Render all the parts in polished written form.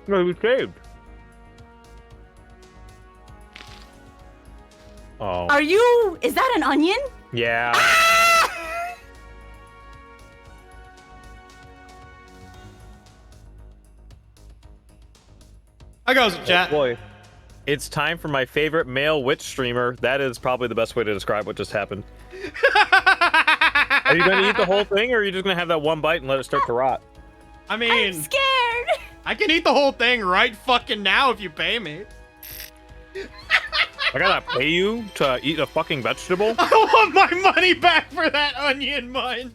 No, he was shaved. Oh. Are you? Is that an onion? Yeah. How goes it, chat? Oh boy. It's time for my favorite male witch streamer. That is probably the best way to describe what just happened. Are you going to eat the whole thing, or are you just going to have that one bite and let it start to rot? I mean, I'm scared. I can eat the whole thing right fucking now if you pay me. I gotta pay you to eat a fucking vegetable? I want my money back for that onion munch.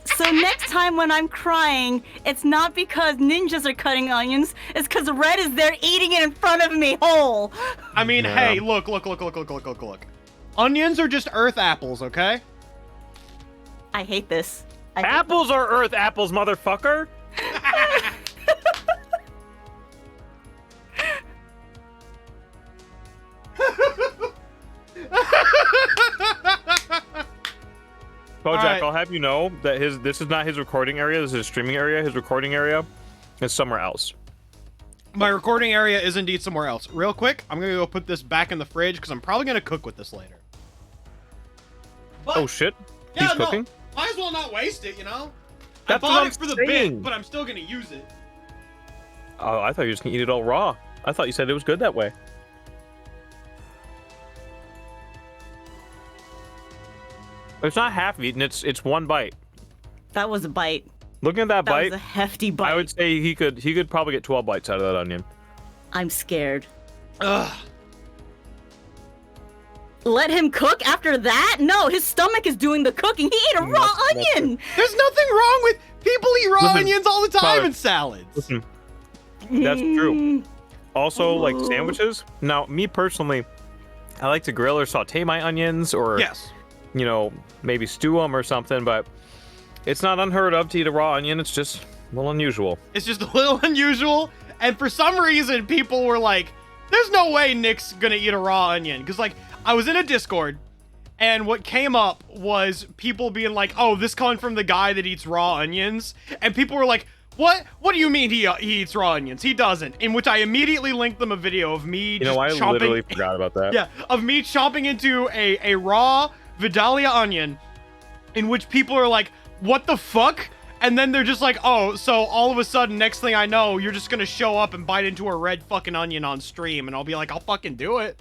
So next time when I'm crying, it's not because ninjas are cutting onions, it's because Red is there eating it in front of me whole. I mean, Yeah. hey, look. Onions are just earth apples, okay? I hate this. I hate Apples are earth apples, motherfucker! Kojak, Alright. I'll have you know that this is not his recording area, this is his streaming area. His recording area is somewhere else. My recording area is indeed somewhere else. Real quick, I'm gonna go put this back in the fridge because I'm probably gonna cook with this later. But, Oh shit, yeah, he's cooking? No, might as well not waste it, you know? That's I what bought I'm it for the saying. bit, but I'm still gonna use it. Oh, I thought you were just gonna eat it all raw. I thought you said it was good that way. It's not half eaten, it's one bite. that was a bite. Looking at that That bite, was a hefty bite. I would say he could probably get 12 bites out of that onion. I'm scared. Ugh. Let him cook after that? No, his stomach is doing the cooking. He ate a raw That's- onion. There's nothing wrong with people eat raw Listen, onions all the time Tyler, in salads. Listen, that's true. Mm. Also, like sandwiches. Now, me personally, I like to grill or saute my onions, or Yes. you know, maybe stew them or something. But it's not unheard of to eat a raw onion. It's just a little unusual. It's just a little unusual, and for some reason, people were like, there's no way Nick's gonna eat a raw onion. Because, like, I was in a Discord, and what came up was people being like, oh, this coming from the guy that eats raw onions. And people were like, what? What do you mean he eats raw onions? He doesn't. In which I immediately linked them a video of me You know, I just chomping... literally forgot about that. Yeah, of me chomping into a raw Vidalia onion, in which people are like, what the fuck? And then they're just like, oh, so all of a sudden, next thing I know, you're just gonna show up and bite into a red fucking onion on stream, and I'll be like, I'll fucking do it.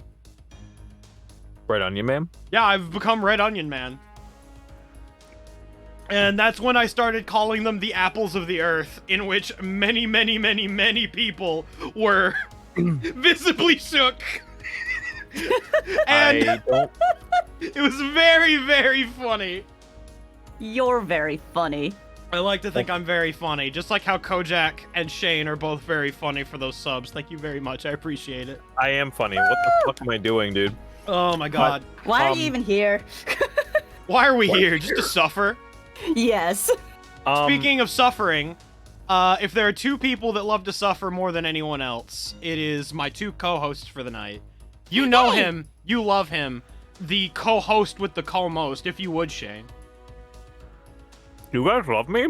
Red onion, man. Yeah, I've become Red Onion Man. And that's when I started calling them the apples of the earth, in which many, many, many, many people were visibly shook. And I don't. it was very, very funny. You're very funny. I like to think I'm very funny, just like how Kojak and Shane are both very funny for those subs. Thank you very much. I appreciate it. I am funny. What the fuck am I doing, dude? Oh my god. Why are you even here? Why are we here? Just to suffer? Yes. Speaking of suffering, if there are two people that love to suffer more than anyone else, it is my two co-hosts for the night. You know him. You love him. The co-host with the co-most, if you would, Shane. You guys love me?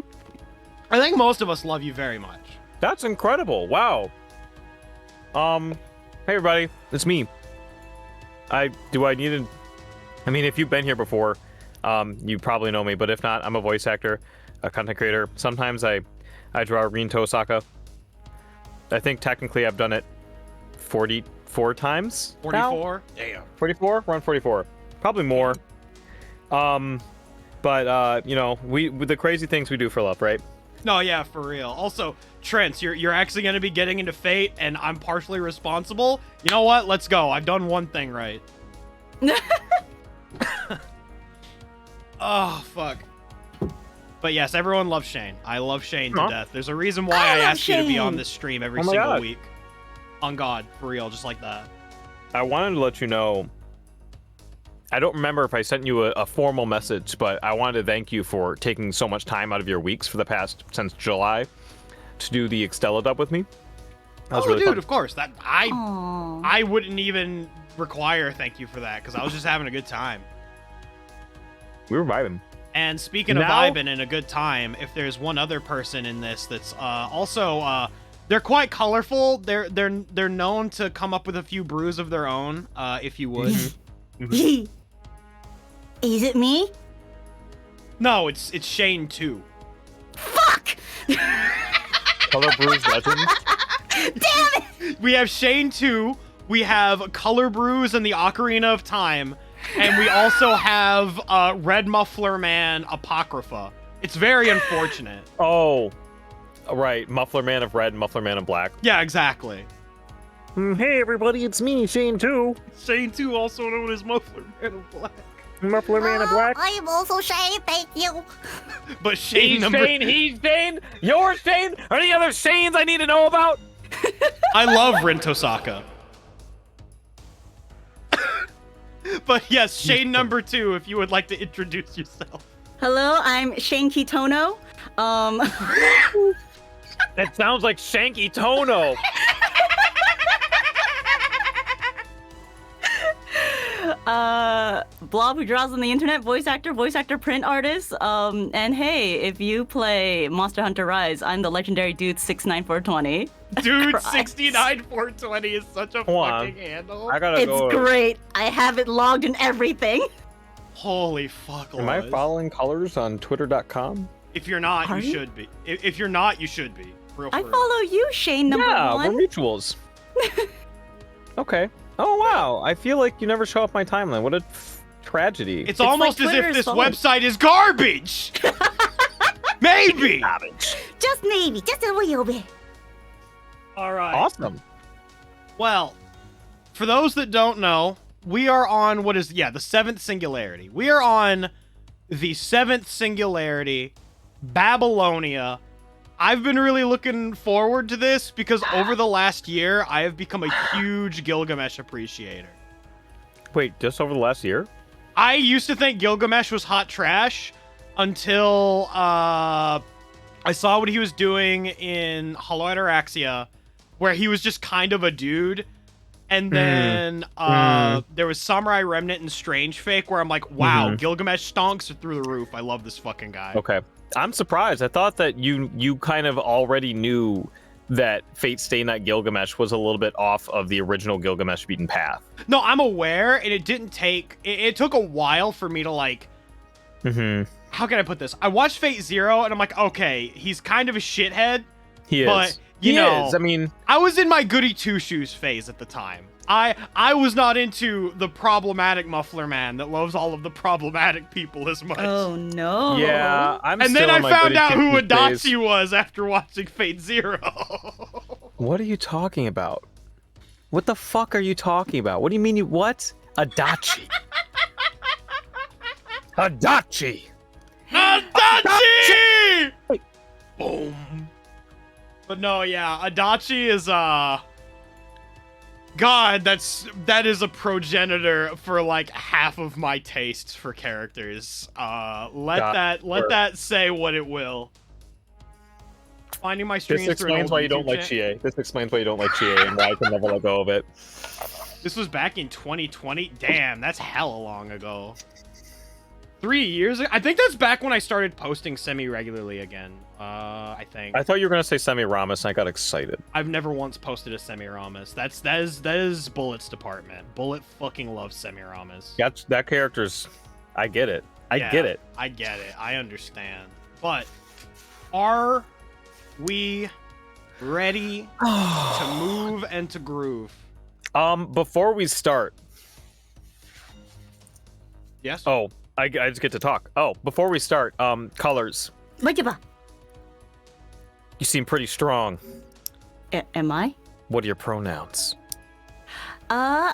I think most of us love you very much. That's incredible. Wow. Hey everybody, it's me. I mean, if you've been here before, you probably know me, but if not, I'm a voice actor, a content creator. Sometimes I draw Rin Tosaka. I think technically I've done it 44 times. 44? Damn. 44? We're on 44. Probably more. But you know, with the crazy things we do for love, right? No, yeah, for real. Also, Trent, you're actually going to be getting into Fate, and I'm partially responsible. You know what? Let's go. I've done one thing right. Oh, fuck. But yes, everyone loves Shane. I love Shane to death. There's a reason why I love ask you to be Shane. on this stream every Oh my single God. week. On God, for real, just like that. I wanted to let you know, I don't remember if I sent you a formal message, but I wanted to thank you for taking so much time out of your weeks for the past, since July, to do the Extella dub with me. That was Oh, really dude, fun. of course. That Aww. I wouldn't even require thank you for that, because I was just having a good time. We were vibing. And speaking of vibing and a good time, if there's one other person in this that's also they're quite colorful. They're known to come up with a few brews of their own, if you would. Is it me? No, it's Shane 2. Fuck! Color Brews Legends. Damn it! We have Shane 2. We have Color Brews and the Ocarina of Time. And we also have RedMufflerMan Apocrypha. It's very unfortunate. Oh, right. MufflerMan of red, MufflerMan of black. Yeah, exactly. Hey, everybody, it's me, Shane 2. Shane 2, also known as MufflerMan of Black. MufflerMan of black. I am also Shane, thank you. But Shane He's Shane, you're Shane. Are any other Shanes I need to know about? I love Rintosaka. But yes, Shane number 2, if you would like to introduce yourself. Hello, I'm Shane Kitono. That sounds like Shanky Tono. Blob who draws on the internet, voice actor, print artist. And hey, if you play Monster Hunter Rise, I'm the legendary dude 69420. Dude, 69420 is such a fucking handle. I gotta It's go. great. I have it logged and everything. Holy fuck. Am I following colors on twitter.com? If you're not, Are you you? should be. If you're not, you should be. For real, I for real. follow you, Shane number Yeah, 1. we're mutuals. Okay. Oh, wow. I feel like you never show up my timeline. What a tragedy. It's almost like as Twitter if is this full. website is garbage. Maybe. garbage. Just maybe, just a little bit. All right. Awesome. Well, for those that don't know, we are on the 7th singularity. We are on the 7th singularity, Babylonia. I've been really looking forward to this because over the last year, I have become a huge Gilgamesh appreciator. Wait, just over the last year? I used to think Gilgamesh was hot trash until I saw what he was doing in Hollow Ataraxia, where he was just kind of a dude. And then there was Samurai Remnant and Strange Fake, where I'm like, wow, Gilgamesh stonks are through the roof. I love this fucking guy. Okay. I'm surprised. I thought that you kind of already knew that Fate Stay Night Gilgamesh was a little bit off of the original Gilgamesh beaten path. No, I'm aware, and it didn't take... It took a while for me to, like... How can I put this? I watched Fate Zero, and I'm like, okay, he's kind of a shithead. He is. But, you know, I mean... I was in my goody two-shoes phase at the time. I was not into the problematic Muffler Man that loves all of the problematic people as much. Oh no. Yeah, and then I found out who Adachi was after watching Fate Zero. What are you talking about? What the fuck are you talking about? What do you mean what? Adachi. Adachi! Adachi! Boom. But no, yeah, Adachi is God, that is a progenitor for like half of my tastes for characters. Let that say what it will. Finding my streams. This explains why you don't like Chie. This explains why you don't like Chie and why I can never let go of it. This was back in 2020. Damn, that's hella long ago. 3 years ago? I think that's back when I started posting semi-regularly again. I think. I thought you were gonna say Semiramis and I got excited. I've never once posted a Semiramis. That is Bullet's department. Bullet fucking loves Semiramis. That character's... I get it. I get it. I get it. I understand. But are we ready to move and to groove? Before we start... Yes? Oh, I just get to talk. Oh, before we start, colors. You seem pretty strong. Am I? What are your pronouns? I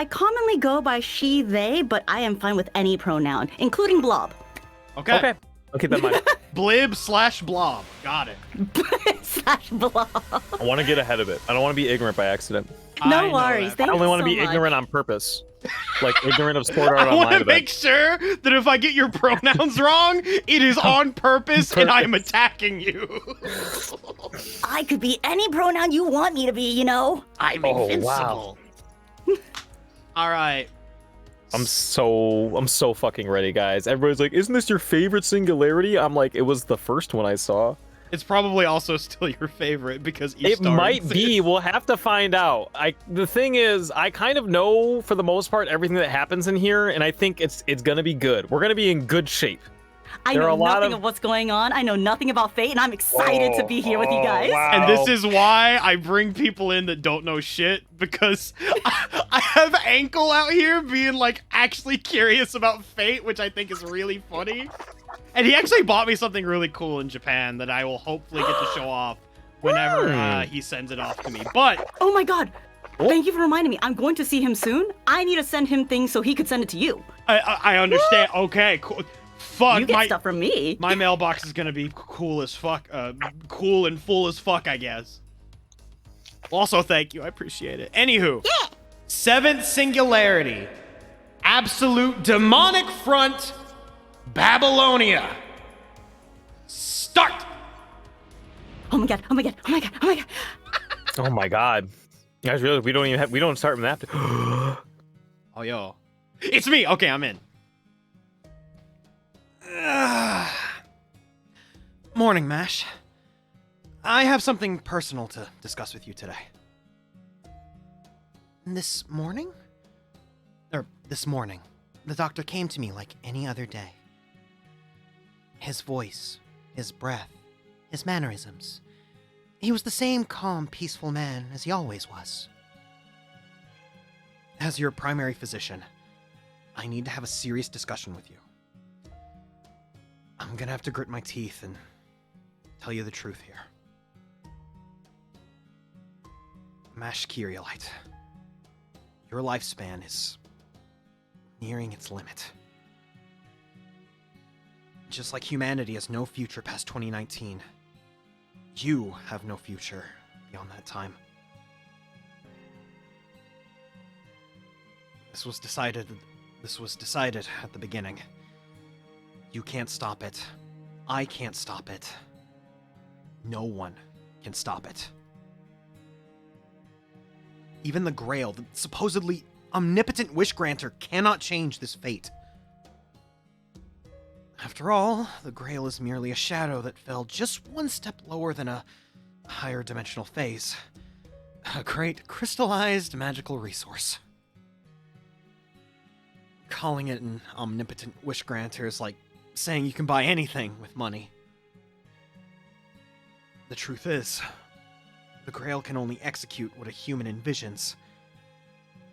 commonly go by she, they, but I am fine with any pronoun, including blob. Okay. I'll keep that in mind. Blib/blob. Got it. /blob. I want to get ahead of it. I don't want to be ignorant by accident. No worries. That. I only want to be so much. ignorant on purpose. Like ignorant of Sword Art I want Online. to make sure that if I get your pronouns wrong, it is on purpose and I am attacking you. I could be any pronoun you want me to be, you know? I'm Oh, invincible. wow. All right. I'm so fucking ready, guys. Everybody's like, "Isn't this your favorite singularity?" I'm like, "It was the first one I saw." It's probably also still your favorite because It might be. We'll have to find out. The thing is, I kind of know for the most part everything that happens in here, and I think it's gonna be good. We're gonna be in good shape. I know nothing of what's going on. I know nothing about fate, and I'm excited to be here with you guys. Wow. And this is why I bring people in that don't know shit, because I have Ankle out here being like actually curious about fate, which I think is really funny. And he actually bought me something really cool in Japan that I will hopefully get to show off whenever he sends it off to me. But oh my god, thank you for reminding me. I'm going to see him soon. I need to send him things so he could send it to you. I understand. Okay, cool. Fuck, you get stuff from me. My mailbox is gonna be cool as fuck, cool and full as fuck, I guess. Also, thank you, I appreciate it. Anywho, yeah. 7th singularity, absolute demonic front, Babylonia. Start. Oh my god! Oh my god! Oh my god! Oh my god! Oh my god, guys, really? We don't start from that. Oh yo, it's me. Okay, I'm in. Morning, Mash. I have something personal to discuss with you today. This morning, the doctor came to me like any other day. His voice, his breath, his mannerisms. He was the same calm, peaceful man as he always was. As your primary physician, I need to have a serious discussion with you. I'm gonna have to grit my teeth and tell you the truth here. Mash Kyrielite, your lifespan is nearing its limit. Just like humanity has no future past 2019, you have no future beyond that time. This was decided at the beginning. You can't stop it. I can't stop it. No one can stop it. Even the Grail, the supposedly omnipotent wish granter, cannot change this fate. After all, the Grail is merely a shadow that fell just one step lower than a higher dimensional phase. A great crystallized magical resource. Calling it an omnipotent wish granter is like saying you can buy anything with money. The truth is, the Grail can only execute what a human envisions.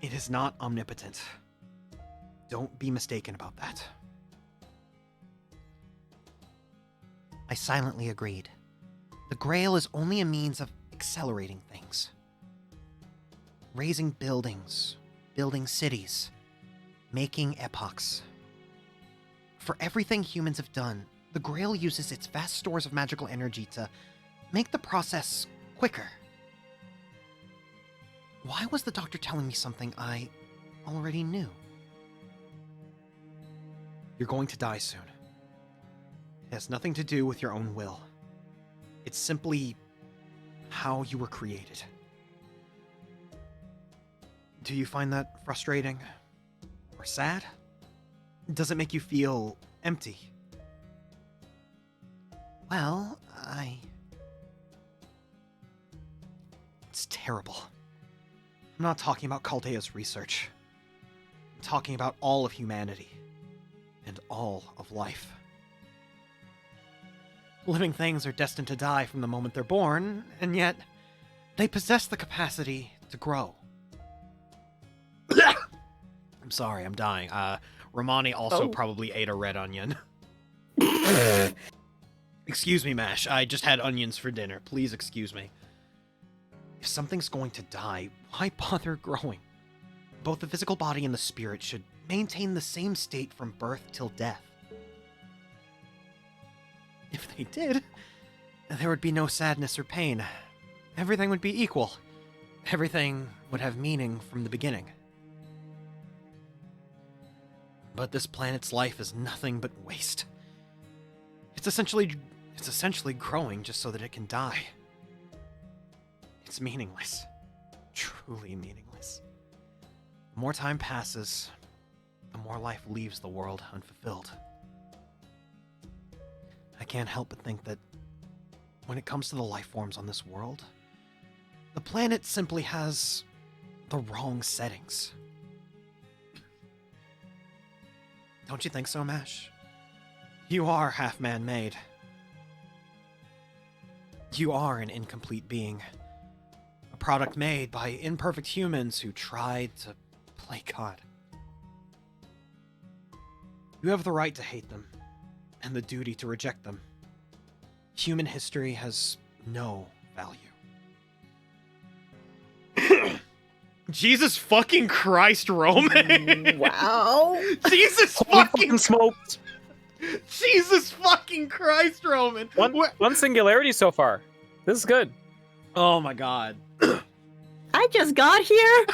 It is not omnipotent. Don't be mistaken about that. I silently agreed. The Grail is only a means of accelerating things. Raising buildings, building cities, making epochs. For everything humans have done, the Grail uses its vast stores of magical energy to make the process quicker. Why was the doctor telling me something I already knew? You're going to die soon. It has nothing to do with your own will. It's simply how you were created. Do you find that frustrating? Or sad? Does it make you feel empty? Well, It's terrible. I'm not talking about Chaldea's research. I'm talking about all of humanity. And all of life. Living things are destined to die from the moment they're born, and yet they possess the capacity to grow. I'm sorry, I'm dying. Romani also probably ate a red onion. Excuse me, Mash. I just had onions for dinner. Please excuse me. If something's going to die, why bother growing? Both the physical body and the spirit should maintain the same state from birth till death. If they did, there would be no sadness or pain. Everything would be equal. Everything would have meaning from the beginning. But this planet's life is nothing but waste. It's essentially growing just so that it can die. It's meaningless. Truly meaningless. The more time passes, the more life leaves the world unfulfilled. I can't help but think that when it comes to the life forms on this world, the planet simply has the wrong settings. Don't you think so, Mash? You are half man-made. You are an incomplete being. A product made by imperfect humans who tried to play God. You have the right to hate them, and the duty to reject them. Human history has no value. Jesus fucking Christ, Roman. Wow. Jesus Holy fucking smokes! Jesus fucking Christ, Roman. One singularity so far. This is good. Oh my god. I just got here.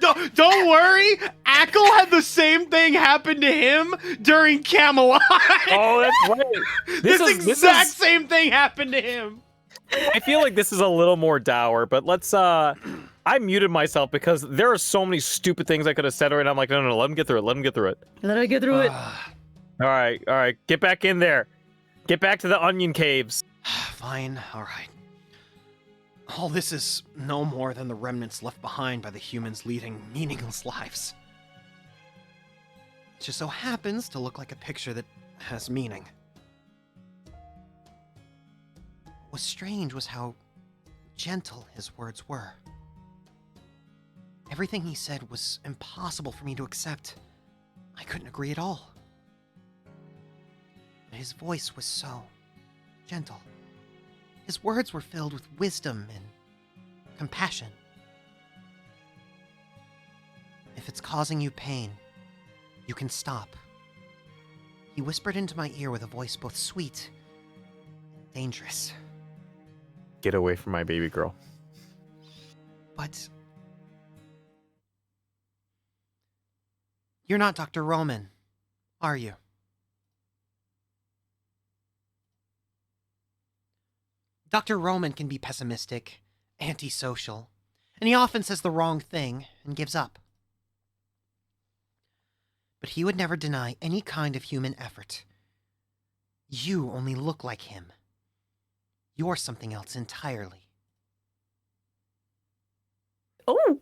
Don't worry. Ackle had the same thing happen to him during Camelot. Oh, that's right. This exact same thing happened to him. I feel like this is a little more dour, but let's I muted myself because there are so many stupid things I could have said, and I'm like, no, let him get through it. Let him get through it. Let me get through it. All right. Get back in there. Get back to the onion caves. Fine, alright. All this is no more than the remnants left behind by the humans leading meaningless lives. It just so happens to look like a picture that has meaning. What was strange was how gentle his words were. Everything he said was impossible for me to accept. I couldn't agree at all. But his voice was so gentle. His words were filled with wisdom and compassion. If it's causing you pain, you can stop. He whispered into my ear with a voice both sweet and dangerous. Get away from my baby girl. But you're not Dr. Roman, are you? Dr. Roman can be pessimistic, antisocial, and he often says the wrong thing and gives up. But he would never deny any kind of human effort. You only look like him. You're something else entirely. Oh.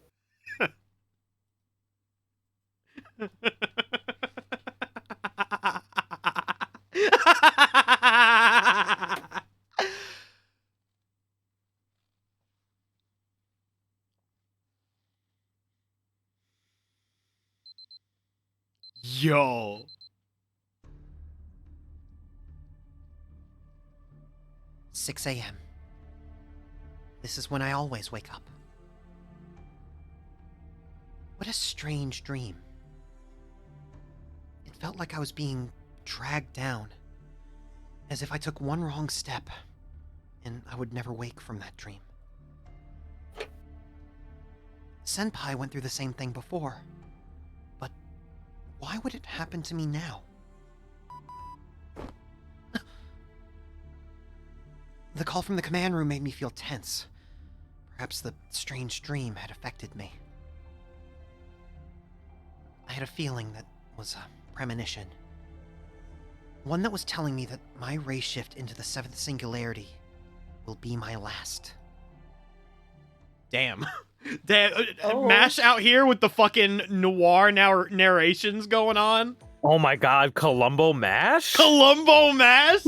Yo. 6 a.m. This is when I always wake up. What a strange dream. It felt like I was being dragged down, as if I took one wrong step, and I would never wake from that dream. Senpai went through the same thing before, but why would it happen to me now? The call from the command room made me feel tense. Perhaps the strange dream had affected me. I had a feeling that was a premonition. One that was telling me that my ray shift into the 7th singularity will be my last. Damn. Damn. Oh. Mash out here with the fucking noir narrations going on. Oh my god, Columbo Mash? Columbo Mash?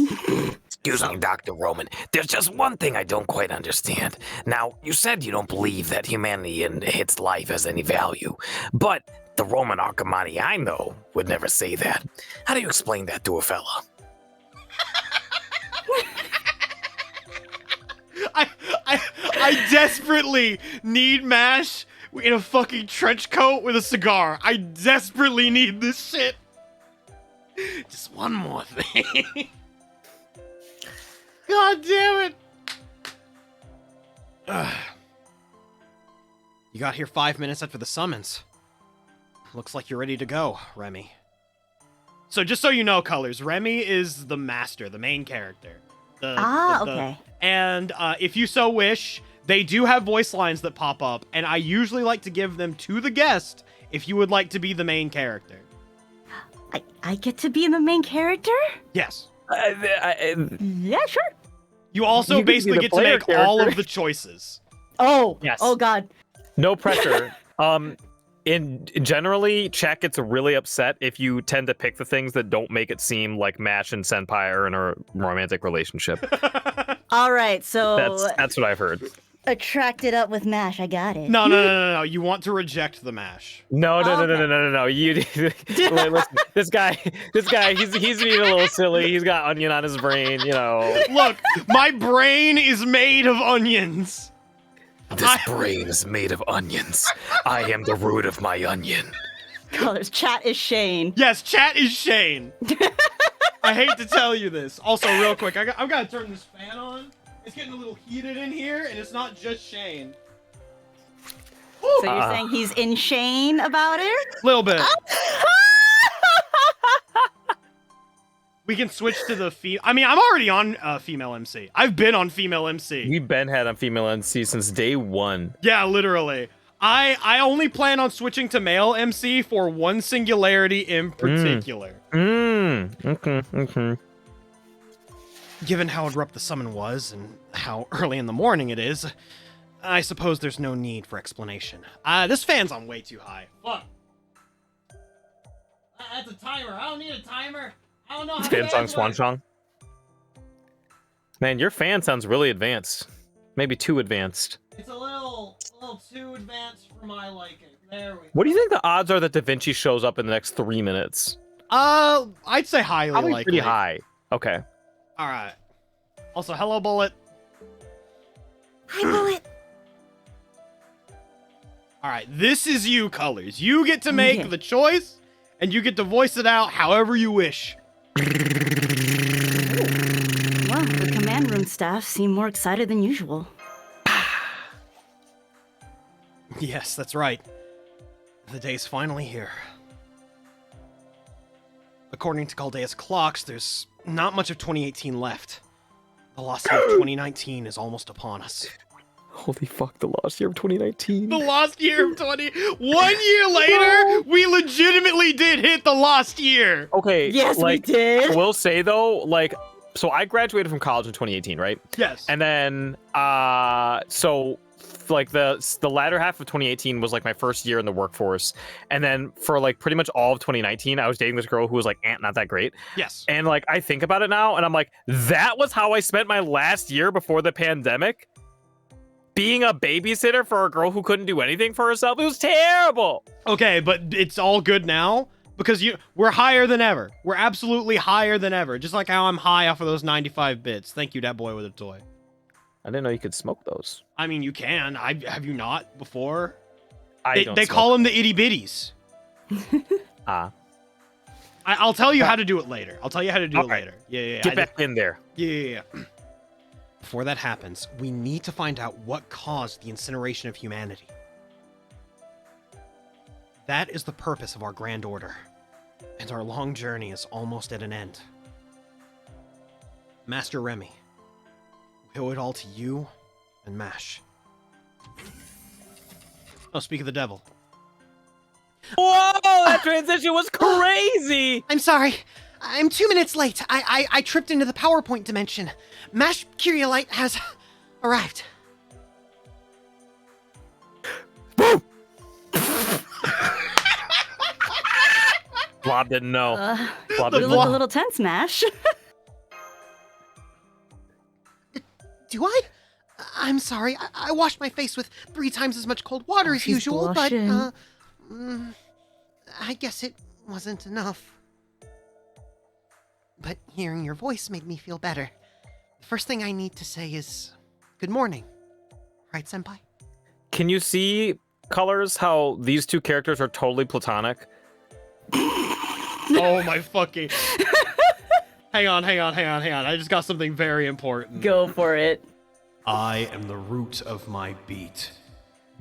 Excuse me, Dr. Roman. There's just one thing I don't quite understand. Now, you said you don't believe that humanity and its life has any value, but the Roman Archimani I know would never say that. How do you explain that to a fella? I desperately need Mash in a fucking trench coat with a cigar. I desperately need this shit. Just one more thing. God damn it. You got here 5 minutes after the summons. Looks like you're ready to go, Remy. So just so you know, Colors, Remy is the master, the main character. Okay. And if you so wish, They do have voice lines that pop up, and I usually like to give them to the guest if you would like to be the main character. I get to be the main character? Yes. Yeah, sure. You also You get to be basically the get to player make all character. of the choices. Oh. Yes. Oh God. No pressure. In generally, chat gets really upset if you tend to pick the things that don't make it seem like Mash and Senpai are in a romantic relationship. All right. So That's what I've heard. attracted up with Mash. I got it. No. You want to reject the mash. No. Okay. You listen, this guy, he's being a little silly. He's got onion on his brain, you know. Look, my brain is made of onions. This brain is made of onions. I am the root of my onion. Colors. Chat is Shane. Yes, chat is Shane. I hate to tell you this. Also, real quick, I've got to turn this fan on. It's getting a little heated in here, and it's not just Shane. So you're saying he's in Shane about it? Little bit. We can switch to the I mean, I'm already on female MC. I've been on female MC. We've been had on female MC since day one. Yeah, literally. I only plan on switching to male MC for one singularity in particular. Okay. Given how abrupt the summon was and how early in the morning it is, I suppose there's no need for explanation. This fan's on way too high. Fuck. That's a timer. I don't need a timer. I don't know how Fan song Swan Song. Man, your fan sounds really advanced. Maybe too advanced. It's a little too advanced for my liking. There we go. What do you think the odds are that Da Vinci shows up in the next 3 minutes? I'd say highly Probably likely. pretty high. Okay. All right. Also, hello, Bullet. Hi, Bullet. All right, this is you, Colors. You get to make Okay. the choice, and you get to voice it out however you wish. Well, the command room staff seem more excited than usual. Yes, that's right. The day's finally here. According to Caldea's clocks, there's not much of 2018 left. The lost year of 2019 is almost upon us. Holy fuck, the lost year of 2019. The lost year of 1 year later, we legitimately did hit the lost year. Okay, Yes, we like, did. I will say though, like, so I graduated from college in 2018, right? Yes. And then, so like the latter half of 2018 was like my first year in the workforce, and then for like pretty much all of 2019, I was dating this girl who was like not that great. Yes. And like I think about it now, and I'm like, that was how I spent my last year before the pandemic. Being a babysitter for a girl who couldn't do anything for herself. It was terrible. Okay, but it's all good now because we're higher than ever. We're absolutely higher than ever. Just like how I'm high off of those 95 bits. Thank you, that boy with a toy. I didn't know you could smoke those. I mean, you can. Have you not before? I They call them the itty bitties. I'll tell you how to do it later. I'll tell you how to do it Alright. later. Yeah. Get back in there. Yeah. Before that happens, we need to find out what caused the incineration of humanity. That is the purpose of our Grand Order, and our long journey is almost at an end. Master Remy, we owe it all to you and Mash. Oh, speak of the devil. Whoa, that transition was crazy. I'm sorry. I'm 2 minutes late. I tripped into the PowerPoint dimension. Mash Curiolite has arrived. Blob didn't know. Blob You didn't look know. a little tense, Mash. Do I? I'm sorry. I washed my face with 3 times as much cold water as she's usual, blushing. but I guess it wasn't enough. But hearing your voice made me feel better. The first thing I need to say is good morning. Right, Senpai? Can you see, Colors, how these two characters are totally platonic? Oh my fucking... Hang on. I just got something very important. Go for it. I am the root of my beat.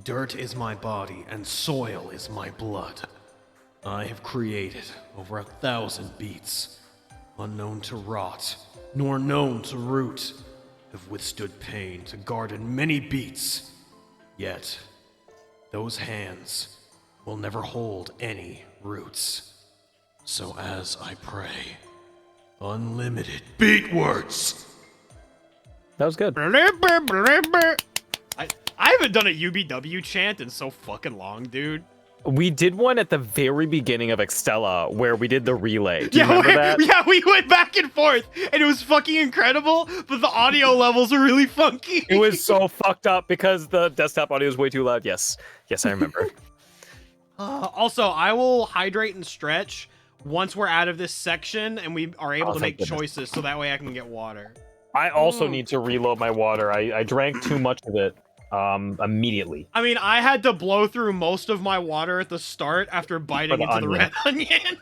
Dirt is my body, and soil is my blood. I have created over 1,000 beats, unknown to rot, nor known to root. have withstood pain to garden many beats, yet those hands will never hold any roots. So as I pray, unlimited beat words. That was good. I haven't done a UBW chant in so fucking long, dude. We did one at the very beginning of Extella where we did the relay. Do you remember that? Yeah, we went back and forth, and it was fucking incredible, but the audio levels are really funky. It was so fucked up because the desktop audio is way too loud. Yes, I remember. Also, I will hydrate and stretch once we're out of this section and we are able to make choices, so that way I can get water. I also need to reload my water. I drank too much of it immediately. I mean, I had to blow through most of my water at the start after biting into the red onion.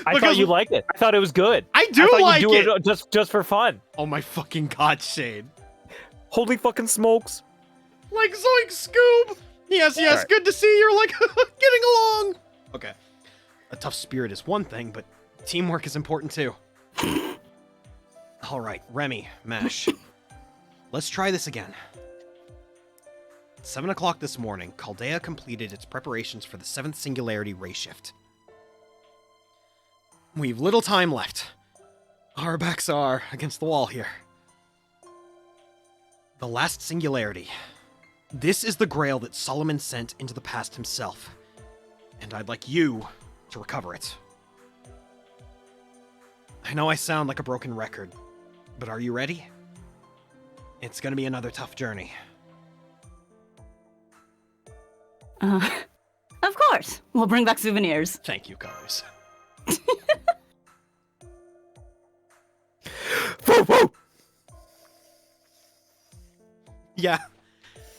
I thought you liked it. I thought it was good. I thought like you do it just for fun. Oh my fucking god, Shane. Holy fucking smokes. Like Zoink Scoob. Yes, right. Good to see you're like getting along. Okay. A tough spirit is one thing, but teamwork is important too. All right, Remy, Mash. Let's try this again. At 7 o'clock this morning, Chaldea completed its preparations for the 7th Singularity ray shift. We've little time left. Our backs are against the wall here. The last Singularity. This is the grail that Solomon sent into the past himself, and I'd like you to recover it. I know I sound like a broken record, but are you ready? It's gonna be another tough journey. Of course. We'll bring back souvenirs. Thank you, guys. Yeah,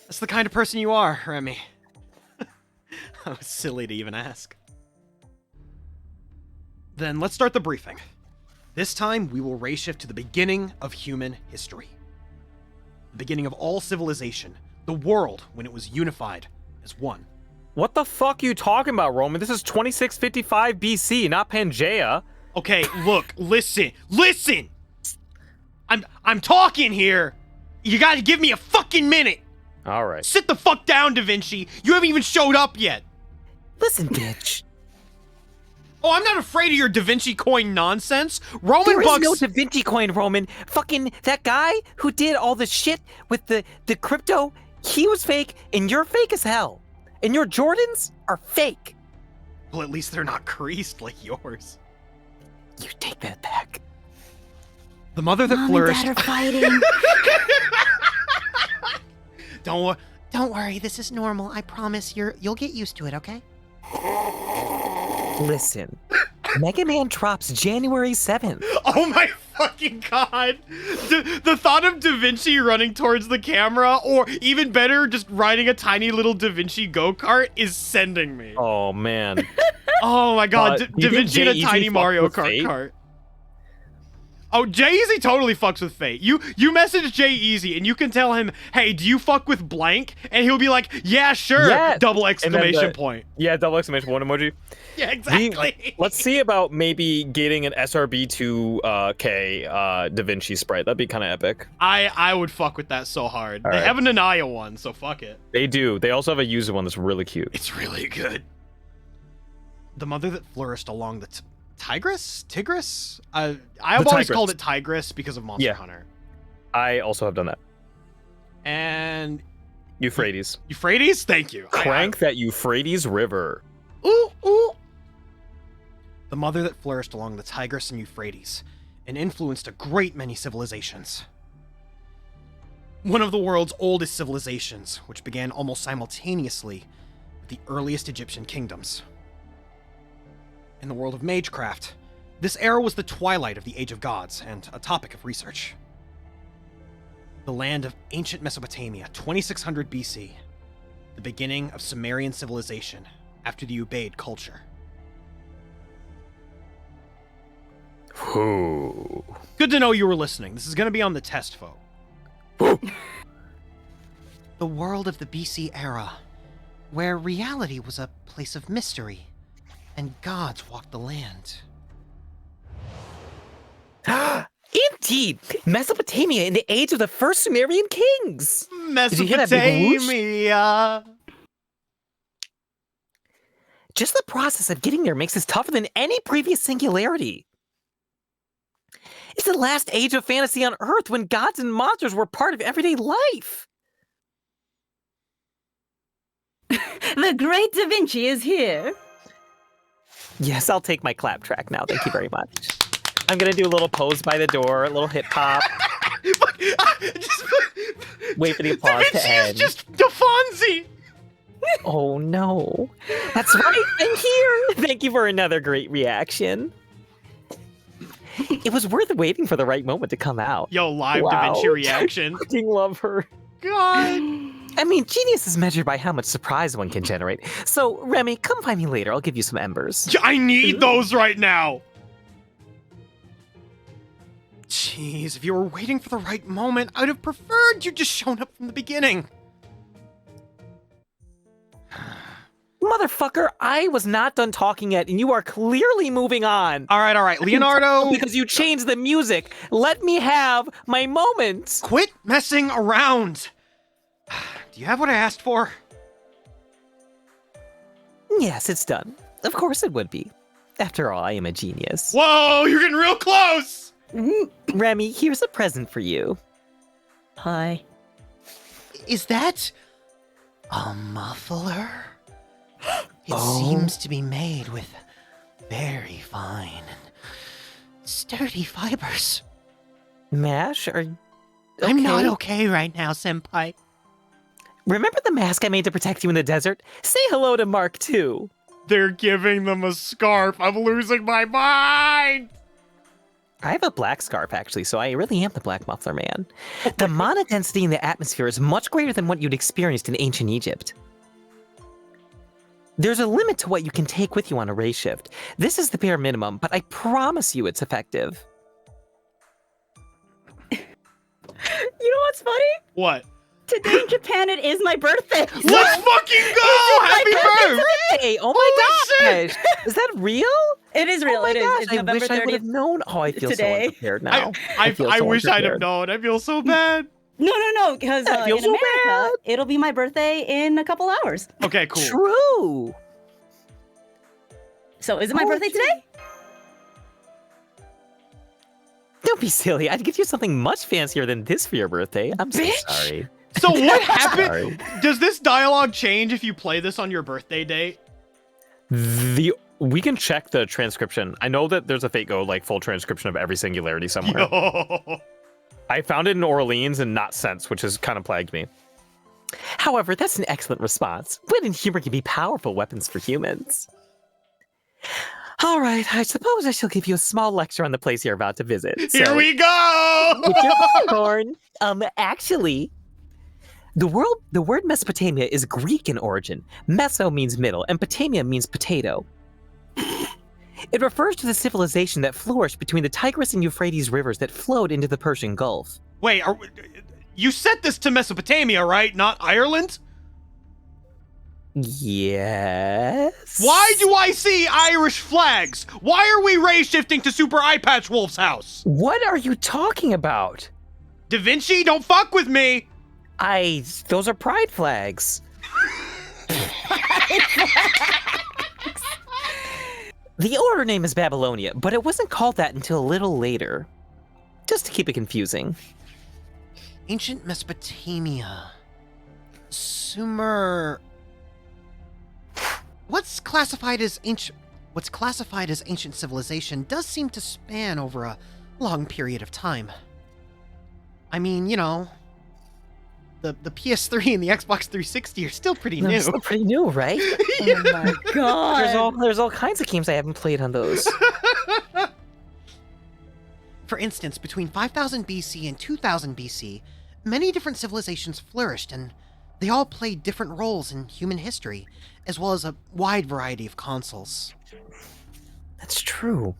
that's the kind of person you are, Remy. That was silly to even ask. Then let's start the briefing. This time, we will ray shift to the beginning of human history. The beginning of all civilization. The world when it was unified as one. What the fuck are you talking about, Roman? This is 2655 BC, not Pangaea. Okay, look, listen! I'm talking here! You gotta give me a fucking minute! Alright. Sit the fuck down, Da Vinci! You haven't even showed up yet! Listen, bitch. Oh, I'm not afraid of your Da Vinci coin nonsense! Roman bucks- There is no Da Vinci coin, Roman. Fucking that guy who did all the shit with the crypto, he was fake, and you're fake as hell. And your Jordans are fake. Well, at least they're not creased like yours. You take that back. The mother that Mom flourished- and Dad are fighting. Don't worry, this is normal. I promise you'll get used to it, okay? Listen, Mega Man drops January 7th. Oh my fucking god! The thought of Da Vinci running towards the camera, or even better, just riding a tiny little Da Vinci go-kart is sending me. Oh, man. Oh my god, Do Da you think Vinci in a Jay-Easy tiny fucked Mario with Kart Fate? cart. Oh, Jay-Easy totally fucks with Fate. You message Jay-Easy and you can tell him, hey, do you fuck with blank? And he'll be like, yeah, sure, Yes! double exclamation point. Yeah, double exclamation point emoji. Yeah, exactly. Let's see about maybe getting an SRB2K Da Vinci sprite. That'd be kind of epic. I would fuck with that so hard. All they right. have an Anaya one, so fuck it. They do. They also have a user one that's really cute. It's really good. The mother that flourished along the Tigris? I've always Tigris. called it Tigris because of Monster Hunter. I also have done that. And Euphrates. Euphrates? Thank you. Crank that Euphrates River. Ooh, ooh. The mother that flourished along the Tigris and Euphrates and influenced a great many civilizations. One of the world's oldest civilizations, which began almost simultaneously with the earliest Egyptian kingdoms. In the world of magecraft, this era was the twilight of the Age of Gods and a topic of research. The land of ancient Mesopotamia, 2600 BC, the beginning of Sumerian civilization after the Ubaid culture. Ooh. Good to know you were listening. This is going to be on the test, folk. The world of the BC era, where reality was a place of mystery, and gods walked the land. indeed. Mesopotamia in the age of the first Sumerian kings. Did you hear that big whoosh? Mesopotamia. Just the process of getting there makes this tougher than any previous singularity. It's the last age of fantasy on Earth when gods and monsters were part of everyday life. The great Da Vinci is here. Yes, I'll take my clap track now. Thank you very much. I'm gonna do a little pose by the door, a little hip hop. Wait for the applause Da Vinci to end. is just DeFonzi. Oh no. That's right, I'm here! Thank you for another great reaction. It was worth waiting for the right moment to come out. Yo, live Wow. Da Vinci reaction. I fucking love her. God. I mean, genius is measured by how much surprise one can generate. So, Remy, come find me later. I'll give you some embers. I need those right now. Jeez, if you were waiting for the right moment, I'd have preferred you just shown up from the beginning. Motherfucker, I was not done talking yet, and you are clearly moving on. All right, Leonardo. Because you changed the music. Let me have my moment. Quit messing around. Do you have what I asked for? Yes, it's done. Of course it would be. After all, I am a genius. Whoa, you're getting real close. Remy, here's a present for you. Hi. Is that a muffler? It Oh. seems to be made with very fine and sturdy fibers. Mash, are you I'm not okay? okay right now, senpai. Remember the mask I made to protect you in the desert? Say hello to Mark, too. They're giving them a scarf. I'm losing my mind. I have a black scarf, actually, so I really am the Black Muffler Man. The mana density in the atmosphere is much greater than what you'd experienced in ancient Egypt. There's a limit to what you can take with you on a ray shift. This is the bare minimum, but I promise you it's effective. You know what's funny? What? Today in Japan, it is my birthday. Let's fucking go! Happy birthday! Hey, oh my Holy gosh! Is that real? It is real. Oh my it is. gosh, It's I November wish I would 30th. have known. Oh, I feel Today. so unprepared now. I feel I so wish I'd have unprepared. known. I feel so bad. No, because I feel in so America, bad. it'll be my birthday in a couple hours. Okay, cool. True. So is it my Oh, birthday today? Don't be silly. I'd get you something much fancier than this for your birthday. I'm so Bitch. sorry. So what Sorry. happened? Does this dialogue change if you play this on your birthday date? We can check the transcription. I know that there's a Fate-Go like full transcription of every singularity somewhere. Yo. I found it in Orleans and not Sense, which has kind of plagued me. However, that's an excellent response. Wit and humor can be powerful weapons for humans. All right, I suppose I shall give you a small lecture on the place you're about to visit. Here we go. With your popcorn. Actually, the word Mesopotamia is Greek in origin. Meso means middle, and Potamia means potato. It refers to the civilization that flourished between the Tigris and Euphrates rivers that flowed into the Persian Gulf. Wait, you set this to Mesopotamia, right? Not Ireland? Yes. Why do I see Irish flags? Why are we ray shifting to Super Eye Patch Wolf's house? What are you talking about? Da Vinci, don't fuck with me. Those are pride flags. The order name is Babylonia, but it wasn't called that until a little later. Just to keep it confusing. Ancient Mesopotamia. Sumer. What's classified as ancient civilization does seem to span over a long period of time. I mean, you know, the PS3 and the Xbox 360 are still pretty new. They're still pretty new, right? Oh my god. There's all kinds of games I haven't played on those. For instance, between 5000 BC and 2000 BC, many different civilizations flourished, and they all played different roles in human history, as well as a wide variety of consoles. That's true.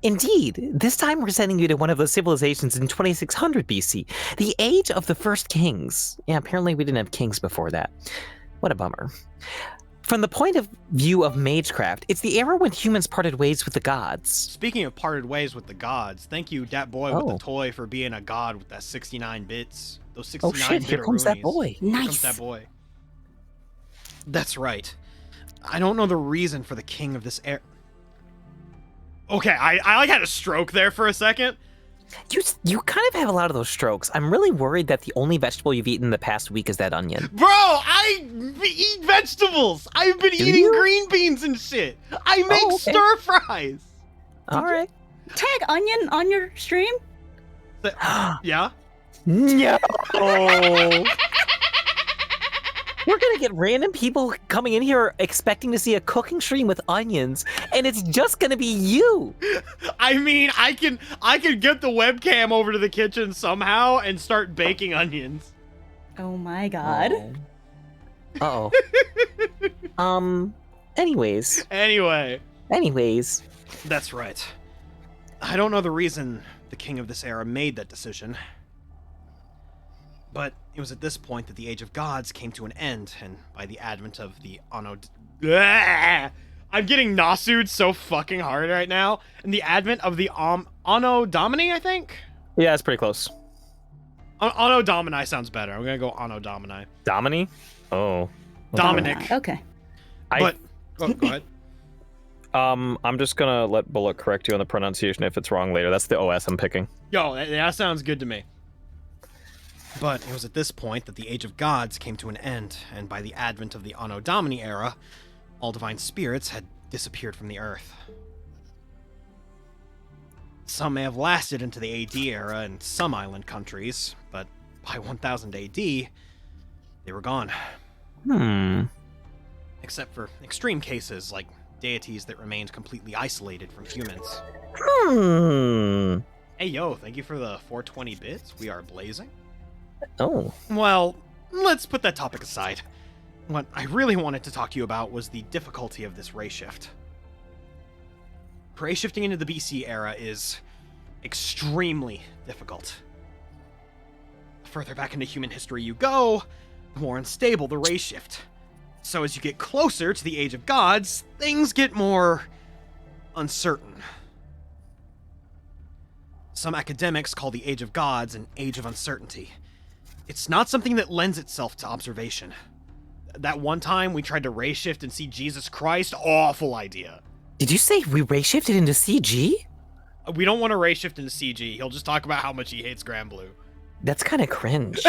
Indeed, this time we're sending you to one of those civilizations in 2600 BC, the age of the first kings. Yeah, apparently we didn't have kings before that. What a bummer. From the point of view of magecraft, it's the era when humans parted ways with the gods. Speaking of parted ways with the gods, thank you, that boy with the toy, for being a god with that 69 bits. Those 69 Oh shit, here comes that boy. Here comes Nice. that boy. That's right. I don't know the reason for the king of this era. Okay, I like had a stroke there for a second. You kind of have a lot of those strokes. I'm really worried that the only vegetable you've eaten in the past week is that onion. Bro, I eat vegetables. I've been eating you? green beans and shit. I make okay. stir fries. All right. Tag onion on your stream? Yeah? No. We're gonna get random people coming in here expecting to see a cooking stream with onions, and it's just gonna be you. I mean, I can get the webcam over to the kitchen somehow and start baking onions. Oh my god. Uh-oh. Anyways. Anyways. That's right. I don't know the reason the king of this era made that decision. But it was at this point that the Age of Gods came to an end, and by the advent of the I'm getting Nasu'd so fucking hard right now. And the advent of the Anno Domini, I think? Yeah, it's pretty close. Anno Domini sounds better. I'm gonna go Anno Domini. Domini? Oh. Dominic. Okay. But go ahead. I'm just gonna let Bullet correct you on the pronunciation if it's wrong later. That's the OS I'm picking. Yo, that sounds good to me. But it was at this point that the Age of Gods came to an end, and by the advent of the Anno Domini era, all divine spirits had disappeared from the earth. Some may have lasted into the AD era in some island countries, but by 1000 AD, they were gone. Except for extreme cases like deities that remained completely isolated from humans. Hey yo, thank you for the 420 bits. We are blazing. Oh. Well, let's put that topic aside. What I really wanted to talk to you about was the difficulty of this ray shift. Ray shifting into the BC era is extremely difficult. The further back into human history you go, the more unstable the ray shift. So as you get closer to the Age of Gods, things get more uncertain. Some academics call the Age of Gods an age of uncertainty. It's not something that lends itself to observation. That one time we tried to ray shift and see Jesus Christ, awful idea. Did you say we ray shifted into CG? We don't want to ray shift into CG. He'll just talk about how much he hates Granblue. That's kind of cringe.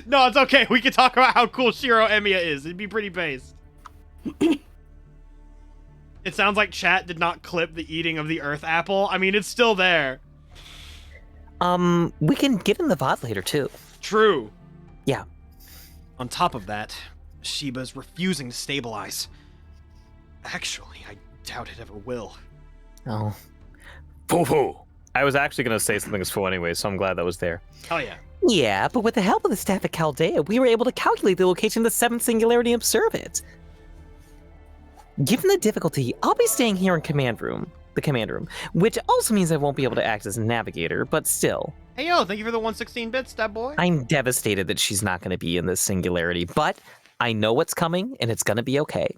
No, it's okay. We can talk about how cool Shiro Emiya is. It'd be pretty based. It sounds like chat did not clip the eating of the Earth apple. I mean, it's still there. We can get in the VOD later, too. True. Yeah. On top of that, Shiba's refusing to stabilize. Actually, I doubt it ever will. Oh. Foo-foo. I was actually going to say something as full anyway, so I'm glad that was there. Hell yeah. Yeah, but with the help of the staff at Chaldea, we were able to calculate the location of the seventh singularity and observe it. Given the difficulty, I'll be staying here in the command room, which also means I won't be able to act as a navigator, but still. Hey yo, thank you for the 116 bits, that boy. I'm devastated that she's not going to be in this singularity, but I know what's coming, and it's going to be okay.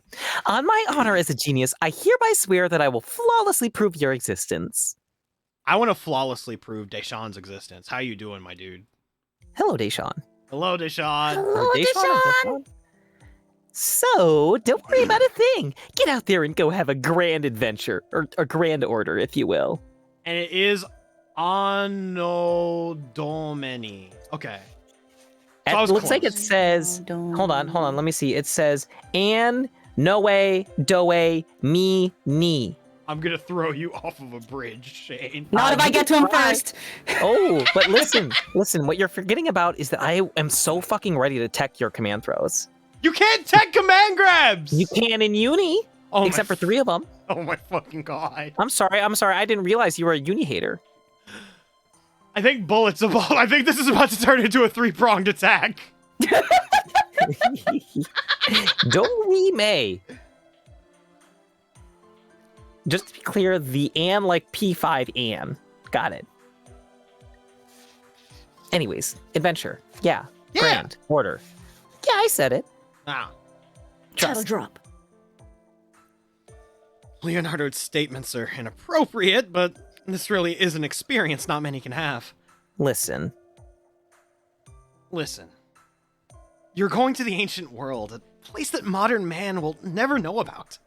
On my honor as a genius, I hereby swear that I will flawlessly prove your existence. I want to flawlessly prove Deshawn's existence. How you doing, my dude? Hello, Deshawn. Hello, Deshawn. Hello, Deshawn. So, don't worry about a thing. Get out there and go have a grand adventure, or a grand order, if you will. And it is Anno Domini. Okay. So I was looks like close. it says, hold on, let me see. It says, An, Noe, Doe, Mi, Ni. I'm gonna throw you off of a bridge, Shane. Not if I get to him first. Oh, but listen, what you're forgetting about is that I am so fucking ready to tech your command throws. You can't tech command grabs! You can in Uni, except for 3 of them. Oh my fucking god. I'm sorry, I didn't realize you were a Uni hater. I think I think this is about to turn into a 3-pronged attack. Don't we may. Just to be clear, the An like P5 An. Got it. Anyways, adventure. Yeah. Grand. Order. Yeah, I said it. Ah. Shadow Trust. drop. Leonardo's statements are inappropriate, but this really is an experience not many can have. Listen, Listen. You're going to the ancient world, a place that modern man will never know about.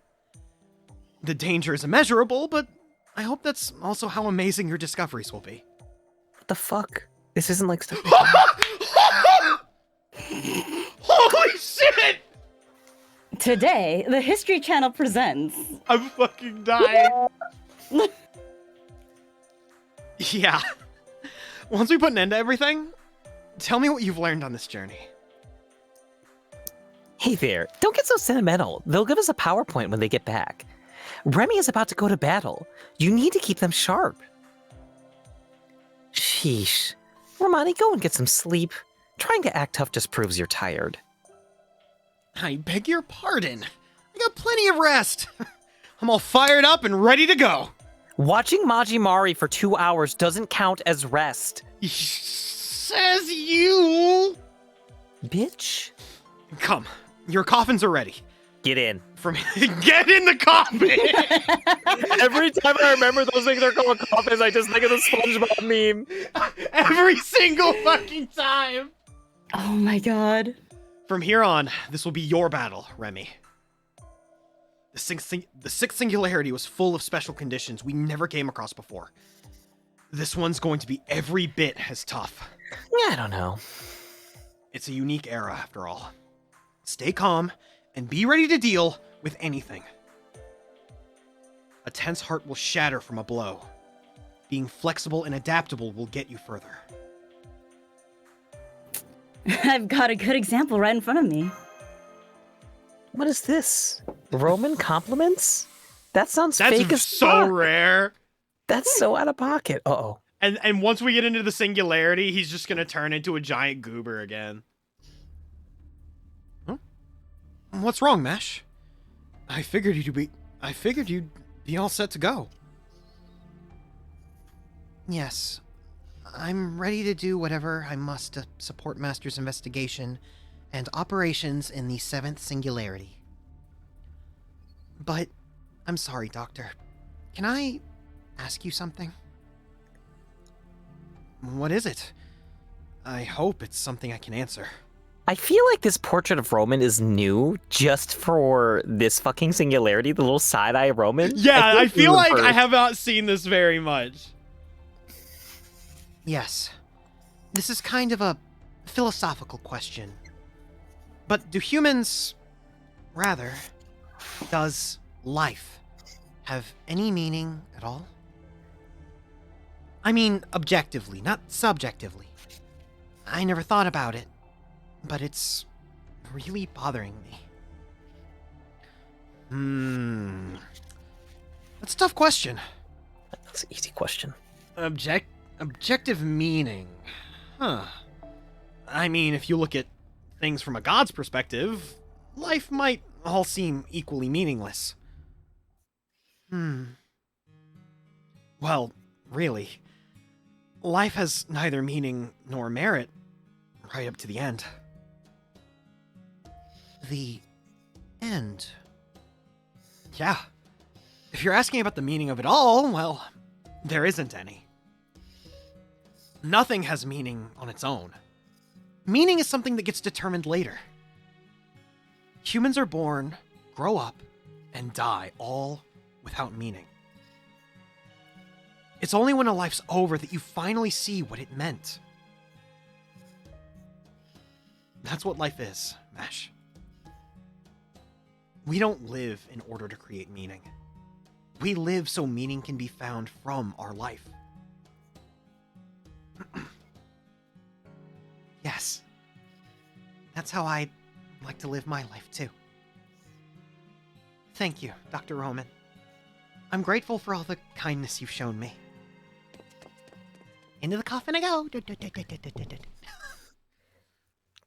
The danger is immeasurable, but I hope that's also how amazing your discoveries will be. what the fuck? This isn't like stuff. Holy shit! Today, the History Channel presents. I'm fucking dying. Yeah. Once we put an end to everything, tell me what you've learned on this journey. Hey there, don't get so sentimental. They'll give us a PowerPoint when they get back. Remy is about to go to battle. You need to keep them sharp. Sheesh. Romani, go and get some sleep. Trying to act tough just proves you're tired. I beg your pardon. I got plenty of rest. I'm all fired up and ready to go. Watching Majimari for 2 hours doesn't count as rest. Says you. Bitch. Come, your coffins are ready. Get in. Get in the coffin. Every time I remember those things are called coffins, I just think of the SpongeBob meme. Every single fucking time. Oh my god. From here on, this will be your battle, Remy. The sixth singularity was full of special conditions we never came across before. This one's going to be every bit as tough. Yeah, I don't know. It's a unique era, after all. Stay calm and be ready to deal with anything. A tense heart will shatter from a blow. Being flexible and adaptable will get you further. I've got a good example right in front of me. What is this? Roman compliments? That sounds That's fake as so fuck. rare. That's so out of pocket. Uh-oh. And once we get into the singularity, he's just gonna turn into a giant goober again. Huh? What's wrong, Mesh? I figured you'd be all set to go. Yes. I'm ready to do whatever I must to support Master's investigation and operations in the 7th singularity. But, I'm sorry, Doctor. Can I ask you something? What is it? I hope it's something I can answer. I feel like this portrait of Roman is new just for this fucking singularity, the little side-eye Roman. Yeah, I feel like I have. have not seen this very much. Yes. This is kind of a philosophical question. But do humans, rather, does life have any meaning at all? I mean, objectively, not subjectively. I never thought about it, but it's really bothering me. That's a tough question. That's an easy question. Objective meaning. Huh. I mean, if you look at things from a god's perspective, life might all seem equally meaningless. Well, really, life has neither meaning nor merit right up to the end. The end. Yeah. If you're asking about the meaning of it all, well, there isn't any. Nothing has meaning on its own. Meaning is something that gets determined later. Humans are born, grow up, and die all without meaning. It's only when a life's over that you finally see what it meant. That's what life is, Mesh. We don't live in order to create meaning. We live so meaning can be found from our life. Yes. That's how I'd like to live my life, too. Thank you, Dr. Roman. I'm grateful for all the kindness you've shown me. Into the coffin I go.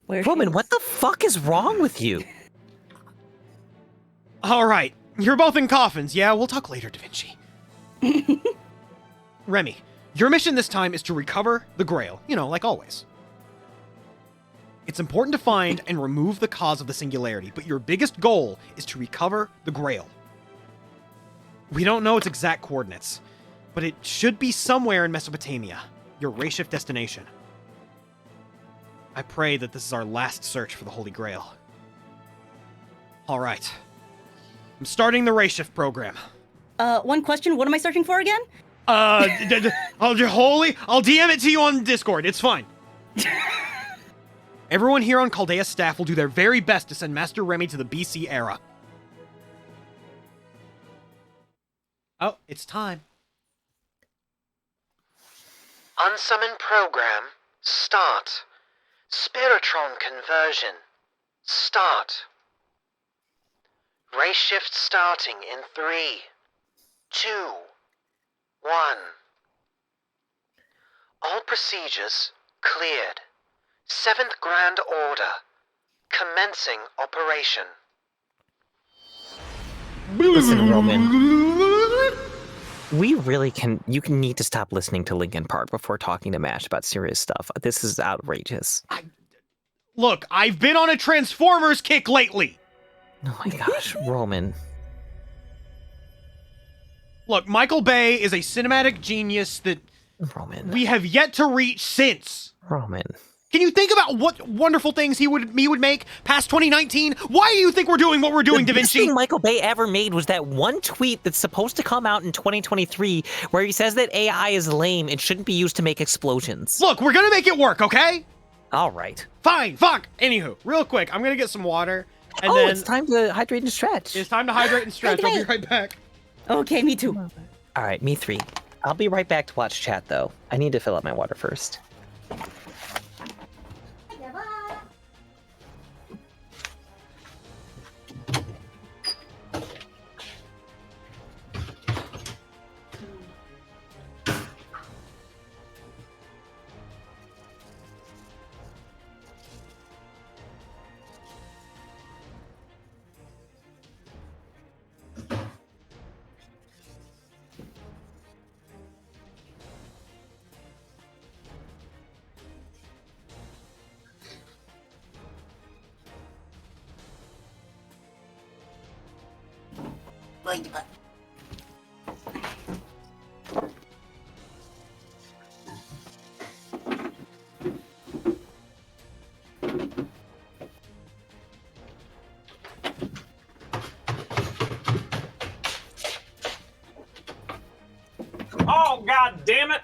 Where Roman, what the fuck is wrong with you? All right, you're both in coffins. Yeah, we'll talk later, Da Vinci. Remy, your mission this time is to recover the Grail, like always. It's important to find and remove the cause of the singularity, but your biggest goal is to recover the Grail. We don't know its exact coordinates, but it should be somewhere in Mesopotamia, your Rayshif destination. I pray that this is our last search for the Holy Grail. All right. I'm starting the Rayshif program. One question. What am I searching for again? I'll DM it to you on Discord. It's fine. Everyone here on Chaldea's staff will do their very best to send Master Remy to the BC era. Oh, it's time. Unsummon program. Start. Spiritron conversion. Start. Ray shift starting in 3, 2, 1. All procedures cleared. 7th Grand Order. Commencing operation. Listen, Roman. You need to stop listening to Linkin Park before talking to Mash about serious stuff. This is outrageous. Look, I've been on a Transformers kick lately. Oh my gosh, Roman. Look, Michael Bay is a cinematic genius that Roman. we have yet to reach since. Roman. Can you think about what wonderful things he would make past 2019? Why do you think we're doing what we're doing, Da The best Vinci? thing Michael Bay ever made was that one tweet that's supposed to come out in 2023 where he says that AI is lame and shouldn't be used to make explosions. Look, we're gonna make it work, okay? All right. Fine, fuck. Anywho, real quick, I'm gonna get some water, and then It's time to hydrate and stretch. it's time to hydrate and stretch. I'll be right back. Okay, me too. All right, me 3. I'll be right back to watch chat, though. I need to fill up my water first. Oh, god damn it!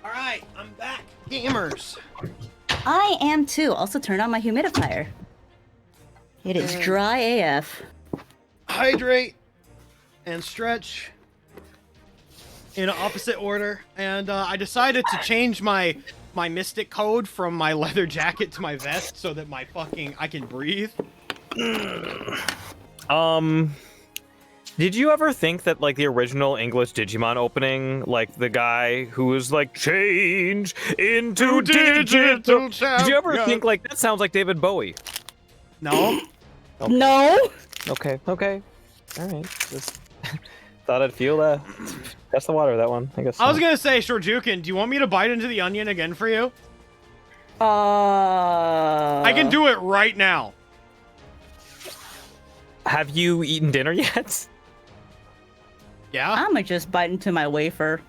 All right, I'm back, gamers. I am too. Also turn on my humidifier. It is dry AF. Hydrate and stretch in opposite order, and I decided to change my mystic code from my leather jacket to my vest so that I can breathe. Did you ever think that, like, the original English Digimon opening, like, the guy who was like, change into digital, did you ever think, like, that sounds like David Bowie? No. Okay. No. Okay, all right. Just thought I'd feel that. That's the water, that one, I guess. I was gonna say, Shorjukin, do you want me to bite into the onion again for you? I I can do it right now. Have you eaten dinner yet? Yeah? I'ma just bite into my wafer.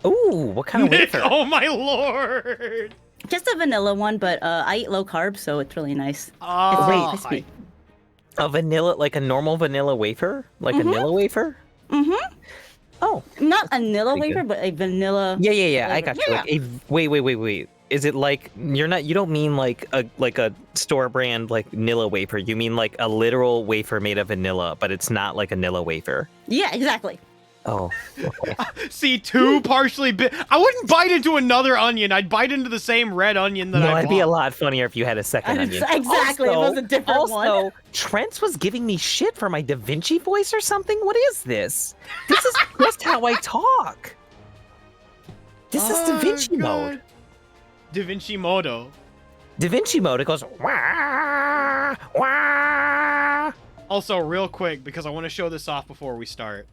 Ooh, what kind of Nick, wafer? oh my lord! Just a vanilla one, but I eat low carb, so it's really nice. Oh, It's very crispy. A vanilla, like a normal vanilla wafer? Like a Nilla wafer? Mm-hmm. Oh. Not a Nilla Pretty wafer, but a vanilla. Yeah, I flavor. got you. Yeah. Like a, wait. Is it like, you don't mean like a store brand like Nilla wafer. You mean like a literal wafer made of vanilla, but it's not like a Nilla wafer. Yeah, exactly. Oh, okay. See, two partially bit. I wouldn't bite into another onion. I'd bite into the same red onion that No, I it'd be a bought. lot funnier if you had a second onion. Exactly, if it was a different one. Also, Trent was giving me shit for my Da Vinci voice or something. What is this? This is just how I talk. This is Da Vinci mode. Da Vinci Modo. Da Vinci mode, it goes wah, wah. Also, real quick, because I want to show this off before we start.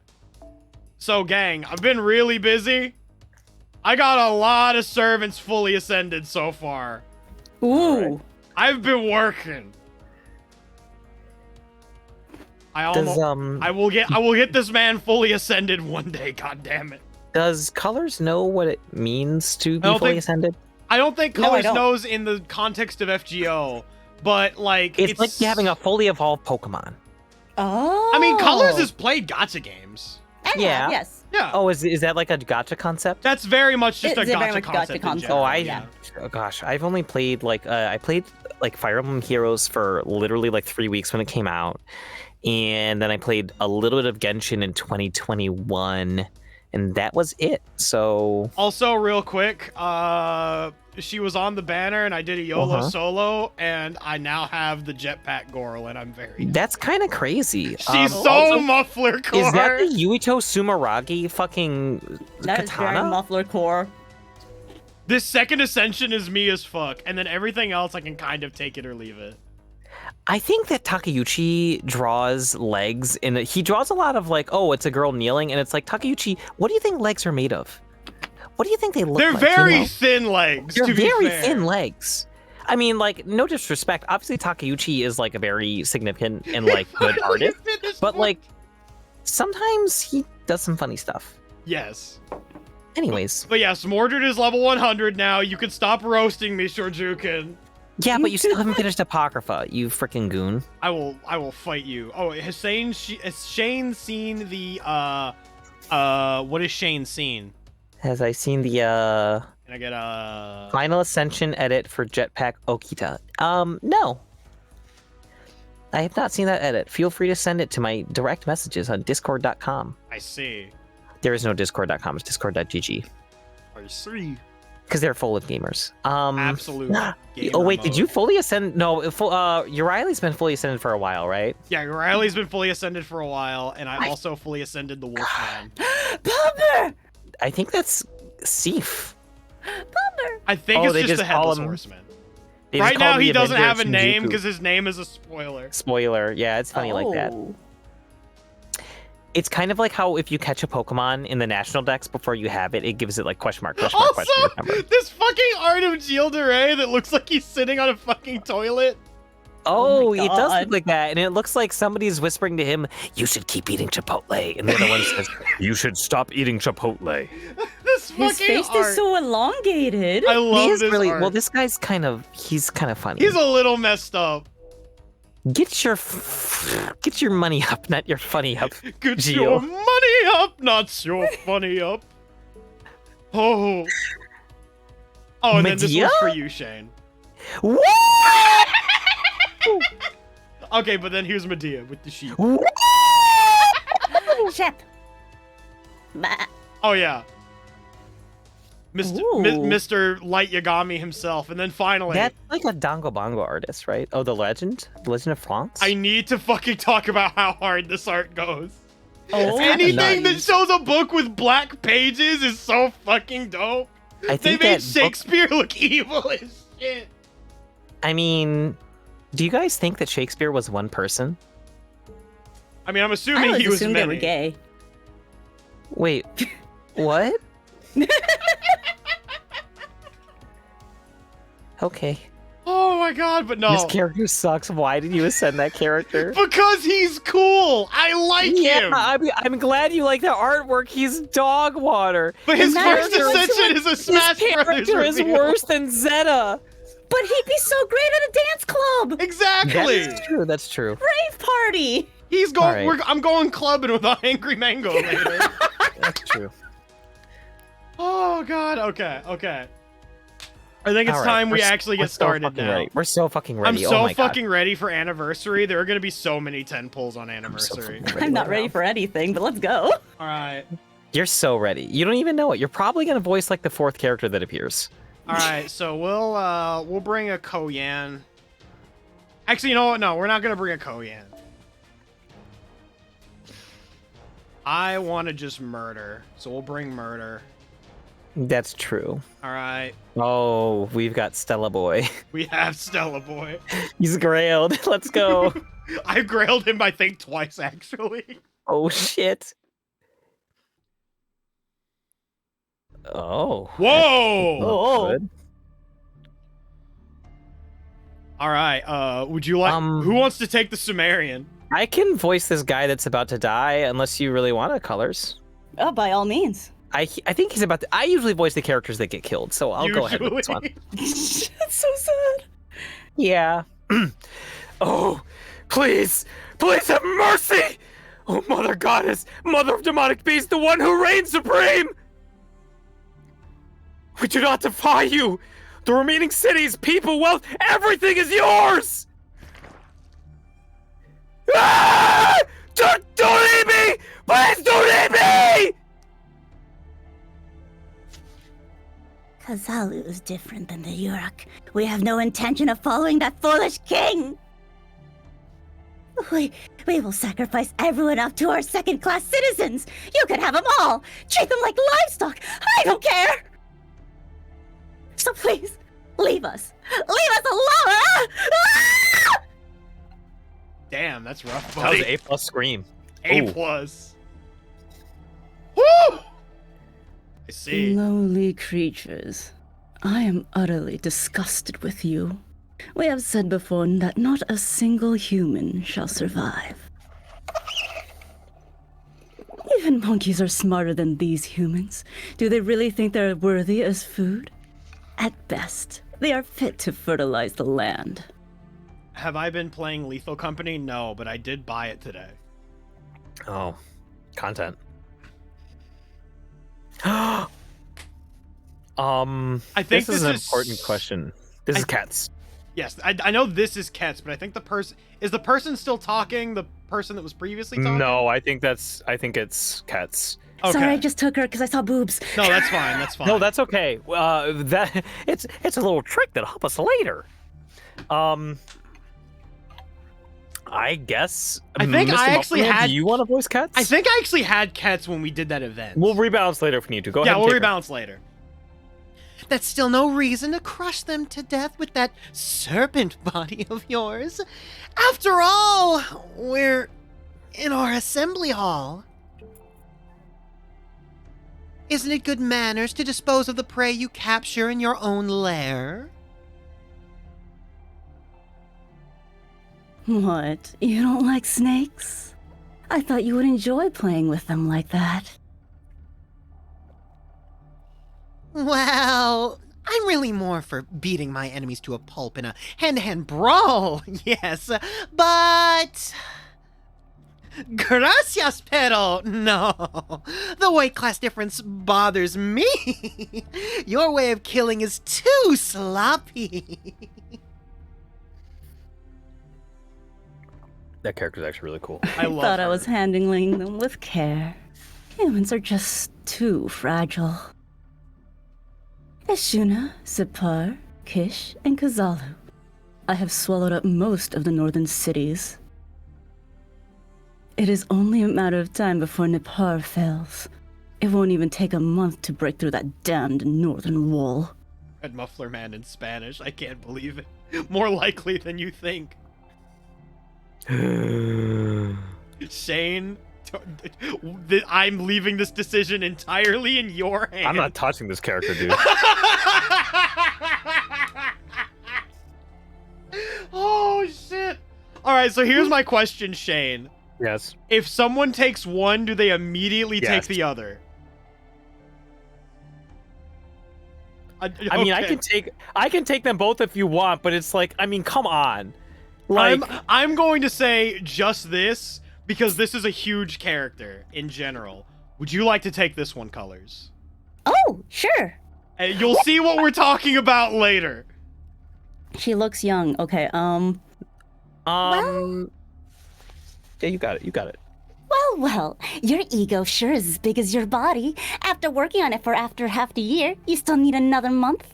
So, gang, I've been really busy. I got a lot of servants fully ascended so far. Ooh. I've been working. I will get this man fully ascended one day. God damn it. Does Colors know what it means to be fully ascended? I don't think No, I Colors don't. knows in the context of FGO, but like It's like having a fully evolved Pokemon. Oh. I mean, Colors has played gacha games. Yeah. Yes. Yeah. Oh, is that like a gacha concept? That's very much just a It's very gacha much concept. gacha in concept. general, Yeah. Oh gosh, I've only played like I played like Fire Emblem Heroes for literally like 3 weeks when it came out, and then I played a little bit of Genshin in 2021, and that was it. So Also, real quick, she was on the banner, and I did a YOLO solo, and I now have the Jetpack Goral, and I'm very. that's kind of crazy. She's so also, muffler core. is that the Yuito Sumeragi fucking That is very katana? muffler core. This second ascension is me as fuck, and then everything else I can kind of take it or leave it. I think that Takeuchi draws legs, and he draws a lot of like, oh, it's a girl kneeling, and it's like, Takeuchi, what do you think legs are made of? What do you think they look They're like? very You know? thin legs. They're to be very fair. thin legs. I mean, like, no disrespect. Obviously, Takeuchi is like a very significant and like good artist, but like, sometimes he does some funny stuff. Yes. Anyways, But yes, Mordred is level 100 now. You can stop roasting me, Shorjukin. yeah, but you still haven't finished Apocrypha, you freaking goon. I will fight you. Oh, has Shane seen the what is Shane seen? Has I seen the Can I get a Final Ascension edit for Jetpack Okita? No. I have not seen that edit. Feel free to send it to my direct messages on discord.com. I see. There is no discord.com, it's discord.gg. I see. Because they're full of gamers. Absolute. Oh wait, gamer did you mode. fully ascend? No, Uriah's been fully ascended for a while, right? Yeah, Riley's been fully ascended for a while, and I also fully ascended the Wolfman. Bummer! I think that's Seif. Bummer! I think Oh, it's they just the just call Headless him- Horseman. They just Right call now, him he the doesn't Avenger have a of name Shinjuku. because his name is a spoiler. Spoiler, yeah, it's funny like that. Oh. It's kind of like how if you catch a Pokemon in the national dex before you have it, it gives it like question mark, question mark, question mark Also, number. this fucking art of Gilderay that looks like he's sitting on a fucking toilet. Oh, my it does God. look like that, and it looks like somebody's whispering to him, "You should keep eating Chipotle," and the other one says, "You should stop eating Chipotle." This His fucking face art. is so elongated. I He love is this really art. well. This guy's kind of funny. He's a little messed up. Get your money up, not your funny up. Get Gio. your money up, not your funny up. Oh. Oh, and then this Medea? one's for you, Shane. What? Okay, but then here's Medea with the sheep. Shep. Bah. Oh, yeah. Mr. Ooh. Mr. Light Yagami himself. And then finally, That's like a Dongo Bongo artist, right? Oh, the Legend of France. I need to fucking talk about how hard this art goes. Oh, Anything that nuts. shows a book with black pages is so fucking dope. I They think made that book- Shakespeare look evil as shit. I mean, do you guys think that Shakespeare was one person? I mean, I'm I assuming always he was assumed they were many. gay. Wait, what? Okay. Oh my god, but no. This character sucks. Why did you ascend that character? Because he's cool. I like Yeah, him. I'm glad you like the artwork. He's dog water. But his And first that- ascension is a Smash His Brothers character is reveal. worse than Zeta. But he'd be so great at a dance club. Exactly. That's true. That's true. Rave party. He's going. All right. I'm going clubbing with an Angry Mango later. That's true. Oh god. Okay. Okay. I think it's All right, time we we're s- actually we're get so started fucking now. ready. We're so fucking I'm ready. so oh my God. fucking ready for anniversary. There are gonna be so many 10 pulls on I'm so anniversary. fucking ready I'm not right ready now. for anything, but let's go. All right. You're so ready. You don't even know it. You're probably gonna voice like the fourth character that appears. All right. So we'll bring a Koyan. Actually, you know what? No, we're not gonna bring a Koyan. I want to just murder. So we'll bring murder. That's true. All right. Oh, we've got Stella Boy. We have Stella Boy. He's grailed. Let's go. I grailed him, I think, twice, actually. Oh, shit. Oh. Whoa! Oh. Good. All right. Would you like? Who wants to take the Sumerian? I can voice this guy that's about to die, unless you really want colors. Oh, by all means. I think he's about to. I usually voice the characters that get killed, so I'll go ahead with this one. That's so sad. Yeah. Oh, please have mercy! Oh, Mother Goddess, Mother of Demonic Beast, the one who reigns supreme! We do not defy you! The remaining cities, people, wealth, everything is yours! Ah! Don't eat me! Please don't eat me! Kazalu is different than the Yurak. We have no intention of following that foolish king! We will sacrifice everyone up to our second-class citizens! You can have them all! Treat them like livestock! I don't care! So please, leave us! Leave us alone! Ah! Damn, that's rough, That was buddy. an A+ scream. A+. Ooh. Woo! I see. Lowly creatures, I am utterly disgusted with you. We have said before that not a single human shall survive. Even monkeys are smarter than these humans. Do they really think they're worthy as food? At best, they are fit to fertilize the land. Have I been playing Lethal Company? No, but I did buy it today. Oh, content. I think this is an important question. This is Cats. Yes, I know this is Kets, but I think the person is the person still talking. The person that was previously talking. No, I think it's Cats. Okay. Sorry, I just took her because I saw boobs. No, that's fine. That's fine. No, that's okay. That it's a little trick that'll help us later. I guess. I think Mr. I actually Mufflerman, had. Do you want to voice Cats? I think I actually had Kets when we did that event. We'll rebalance later if we need to. Go ahead. Yeah, we'll and take her. rebalance later. That's still no reason to crush them to death with that serpent body of yours. After all, we're in our assembly hall. Isn't it good manners to dispose of the prey you capture in your own lair? What? You don't like snakes? I thought you would enjoy playing with them like that. Well, I'm really more for beating my enemies to a pulp in a hand-to-hand brawl, yes, but... Gracias, pero no. The weight class difference bothers me. Your way of killing is too sloppy. That character's actually really cool. I love thought her. I was handling them with care. Humans are just too fragile. Eshuna, Sipar, Kish, and Kazalu. I have swallowed up most of the northern cities. It is only a matter of time before Nippar fails. It won't even take a month to break through that damned northern wall. RedMufflerMan in Spanish. I can't believe it. More likely than you think. Shane, I'm leaving this decision entirely in your hands. I'm not touching this character, dude. Oh, shit. All right, so here's my question, Shane. Yes. If someone takes one, do they immediately take Yes. the other? I mean, Okay. I can take them both if you want, but it's like, I mean, come on. Like, I'm going to say just this because this is a huge character in general. Would you like to take this one, Colors? Oh, sure. And you'll see what we're talking about later. She looks young. Okay, yeah, you got it. You got it. Well, your ego sure is as big as your body. After working on it for half the year, you still need another month?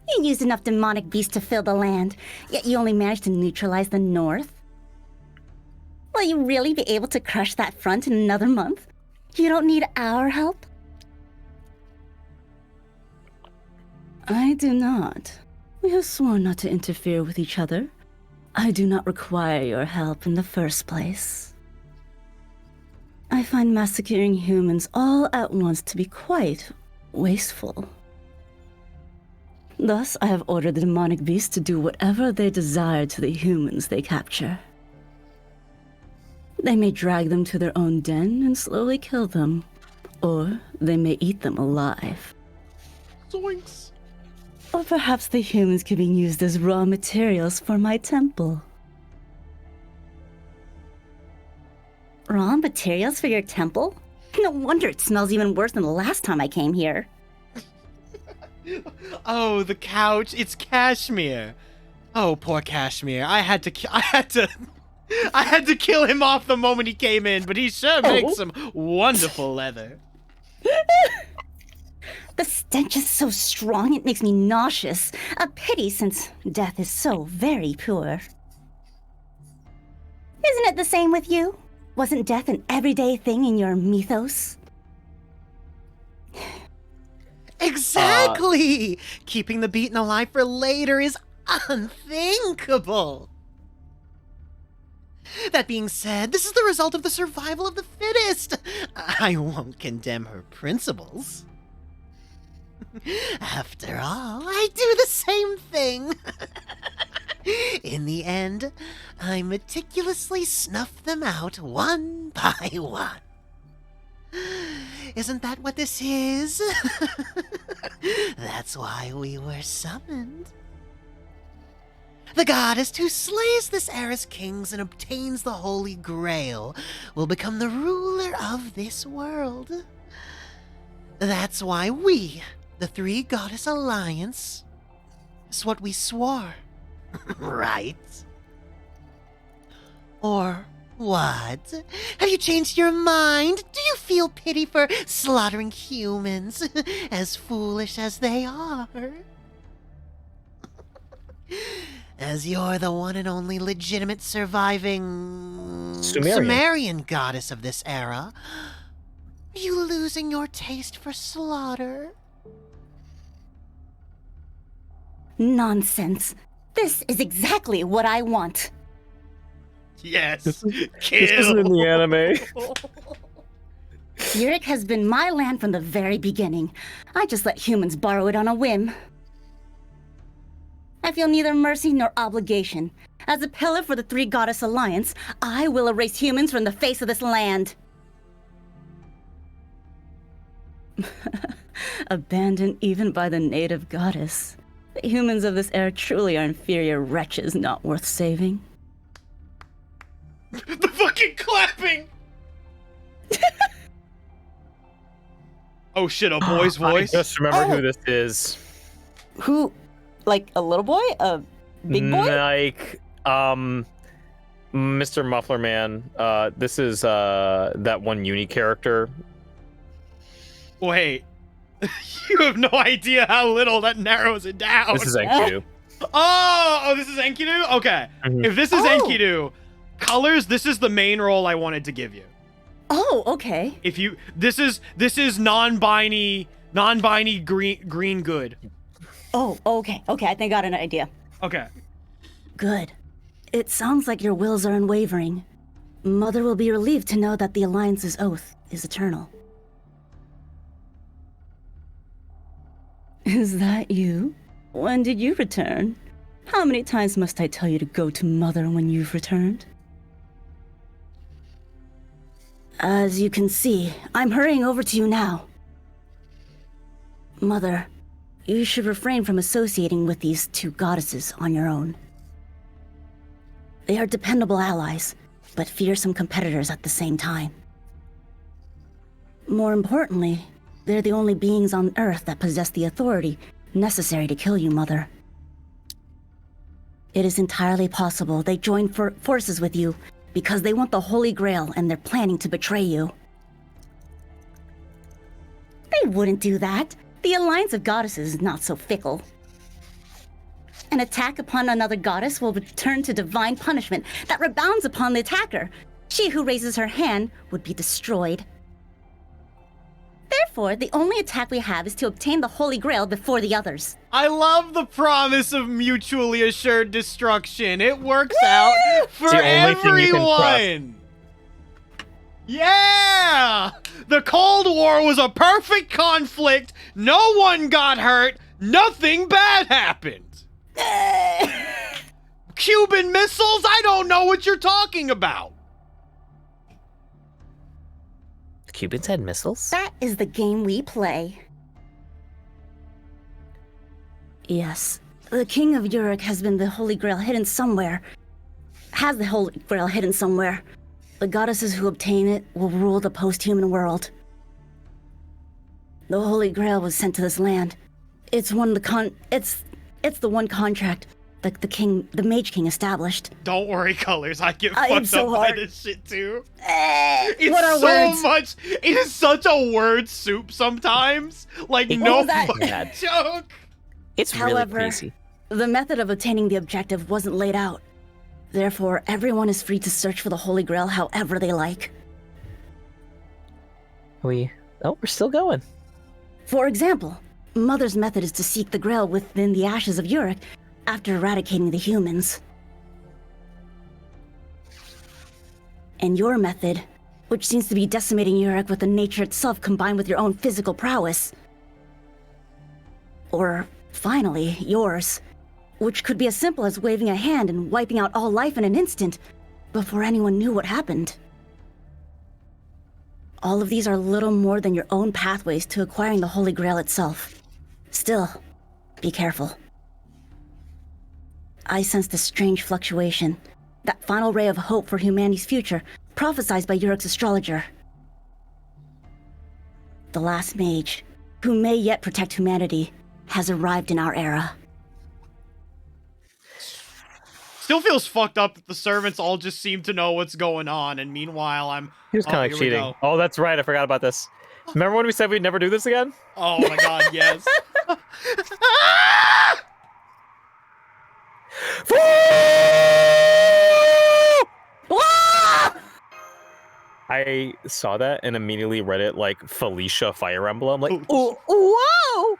You used enough demonic beasts to fill the land, yet you only managed to neutralize the north? Will you really be able to crush that front in another month? You don't need our help? I do not. We have sworn not to interfere with each other. I do not require your help in the first place. I find massacring humans all at once to be quite wasteful. Thus, I have ordered the demonic beasts to do whatever they desire to the humans they capture. They may drag them to their own den and slowly kill them, or they may eat them alive. Zoinks. Or perhaps the humans can be used as raw materials for my temple. Raw materials for your temple? No wonder it smells even worse than the last time I came here. Oh, the couch. It's Cashmere. Oh, poor Cashmere. I had to kill him off the moment he came in, but he sure makes some wonderful leather. The stench is so strong it makes me nauseous. A pity since death is so very pure. Isn't it the same with you? Wasn't death an everyday thing in your mythos? Exactly! Keeping the beaten alive for later is unthinkable. That being said, this is the result of the survival of the fittest. I won't condemn her principles. After all, I do the same thing. In the end, I meticulously snuff them out one by one. Isn't that what this is? That's why we were summoned. The goddess who slays this era's kings and obtains the Holy Grail will become the ruler of this world. That's why we, the Three Goddess Alliance, is what we swore, right? Or what? Have you changed your mind? Do you feel pity for slaughtering humans, as foolish as they are? As you're the one and only legitimate surviving Sumerian goddess of this era, are you losing your taste for slaughter? Nonsense. This is exactly what I want. Yes. This isn't in the anime. Yurik has been my land from the very beginning. I just let humans borrow it on a whim. I feel neither mercy nor obligation. As a pillar for the Three Goddess Alliance, I will erase humans from the face of this land. Abandoned even by the native goddess. The humans of this era truly are inferior wretches not worth saving. The fucking clapping! Oh shit, a boy's voice? I just remember who this is. Who? Like a little boy? A big boy? Like, Mr. Mufflerman. This is that one uni character. Wait. You have no idea how little that narrows it down. This is Enkidu. Oh, this is Enkidu? Okay. Mhm. If this is Enkidu, colors, this is the main role I wanted to give you. Oh, okay. If you this is non-binary green good. Oh, okay. Okay, I think I got an idea. Okay. Good. It sounds like your wills are unwavering. Mother will be relieved to know that the Alliance's oath is eternal. Is that you? When did you return? How many times must I tell you to go to Mother when you've returned? As you can see, I'm hurrying over to you now. Mother, you should refrain from associating with these two goddesses on your own. They are dependable allies, but fearsome competitors at the same time. More importantly, they're the only beings on Earth that possess the authority necessary to kill you, Mother. It is entirely possible they joined forces with you because they want the Holy Grail and they're planning to betray you. They wouldn't do that. The Alliance of Goddesses is not so fickle. An attack upon another goddess will return to divine punishment that rebounds upon the attacker. She who raises her hand would be destroyed. They're Therefore, the only attack we have is to obtain the Holy Grail before the others. I love the promise of mutually assured destruction. It works out for the only thing you can trust. everyone. Yeah! The Cold War was a perfect conflict. No one got hurt. Nothing bad happened. Cuban missiles? I don't know what you're talking about. Cubans had missiles? That is the game we play. Yes, the King of Uruk has the Holy Grail hidden somewhere. The goddesses who obtain it will rule the post-human world. The Holy Grail was sent to this land. It's the one contract that the Mage King established. Don't worry, Colors. I get I am fucked so up by hard. this shit too. What It's are so words? much. It is such a word soup sometimes. Like What no was that? fucking Yeah. joke. It's However, really crazy. the method of attaining the objective wasn't laid out. Therefore, everyone is free to search for the Holy Grail however they like. We're still going. For example, Mother's method is to seek the Grail within the ashes of Uruk after eradicating the humans. And your method, which seems to be decimating Uruk with the nature itself combined with your own physical prowess. Or, finally, yours, which could be as simple as waving a hand and wiping out all life in an instant, before anyone knew what happened. All of these are little more than your own pathways to acquiring the Holy Grail itself. Still, be careful. I sensed a strange fluctuation, that final ray of hope for humanity's future, prophesied by Uruk's astrologer. The last mage, who may yet protect humanity, has arrived in our era. Still feels fucked up that the servants all just seem to know what's going on, and meanwhile I'm. He was kind of like here we cheating. go. Oh, that's right. I forgot about this. Remember when we said we'd never do this again? Oh my god, yes. I saw that and immediately read it like Felicia Fire Emblem. Like, Ooh. Whoa!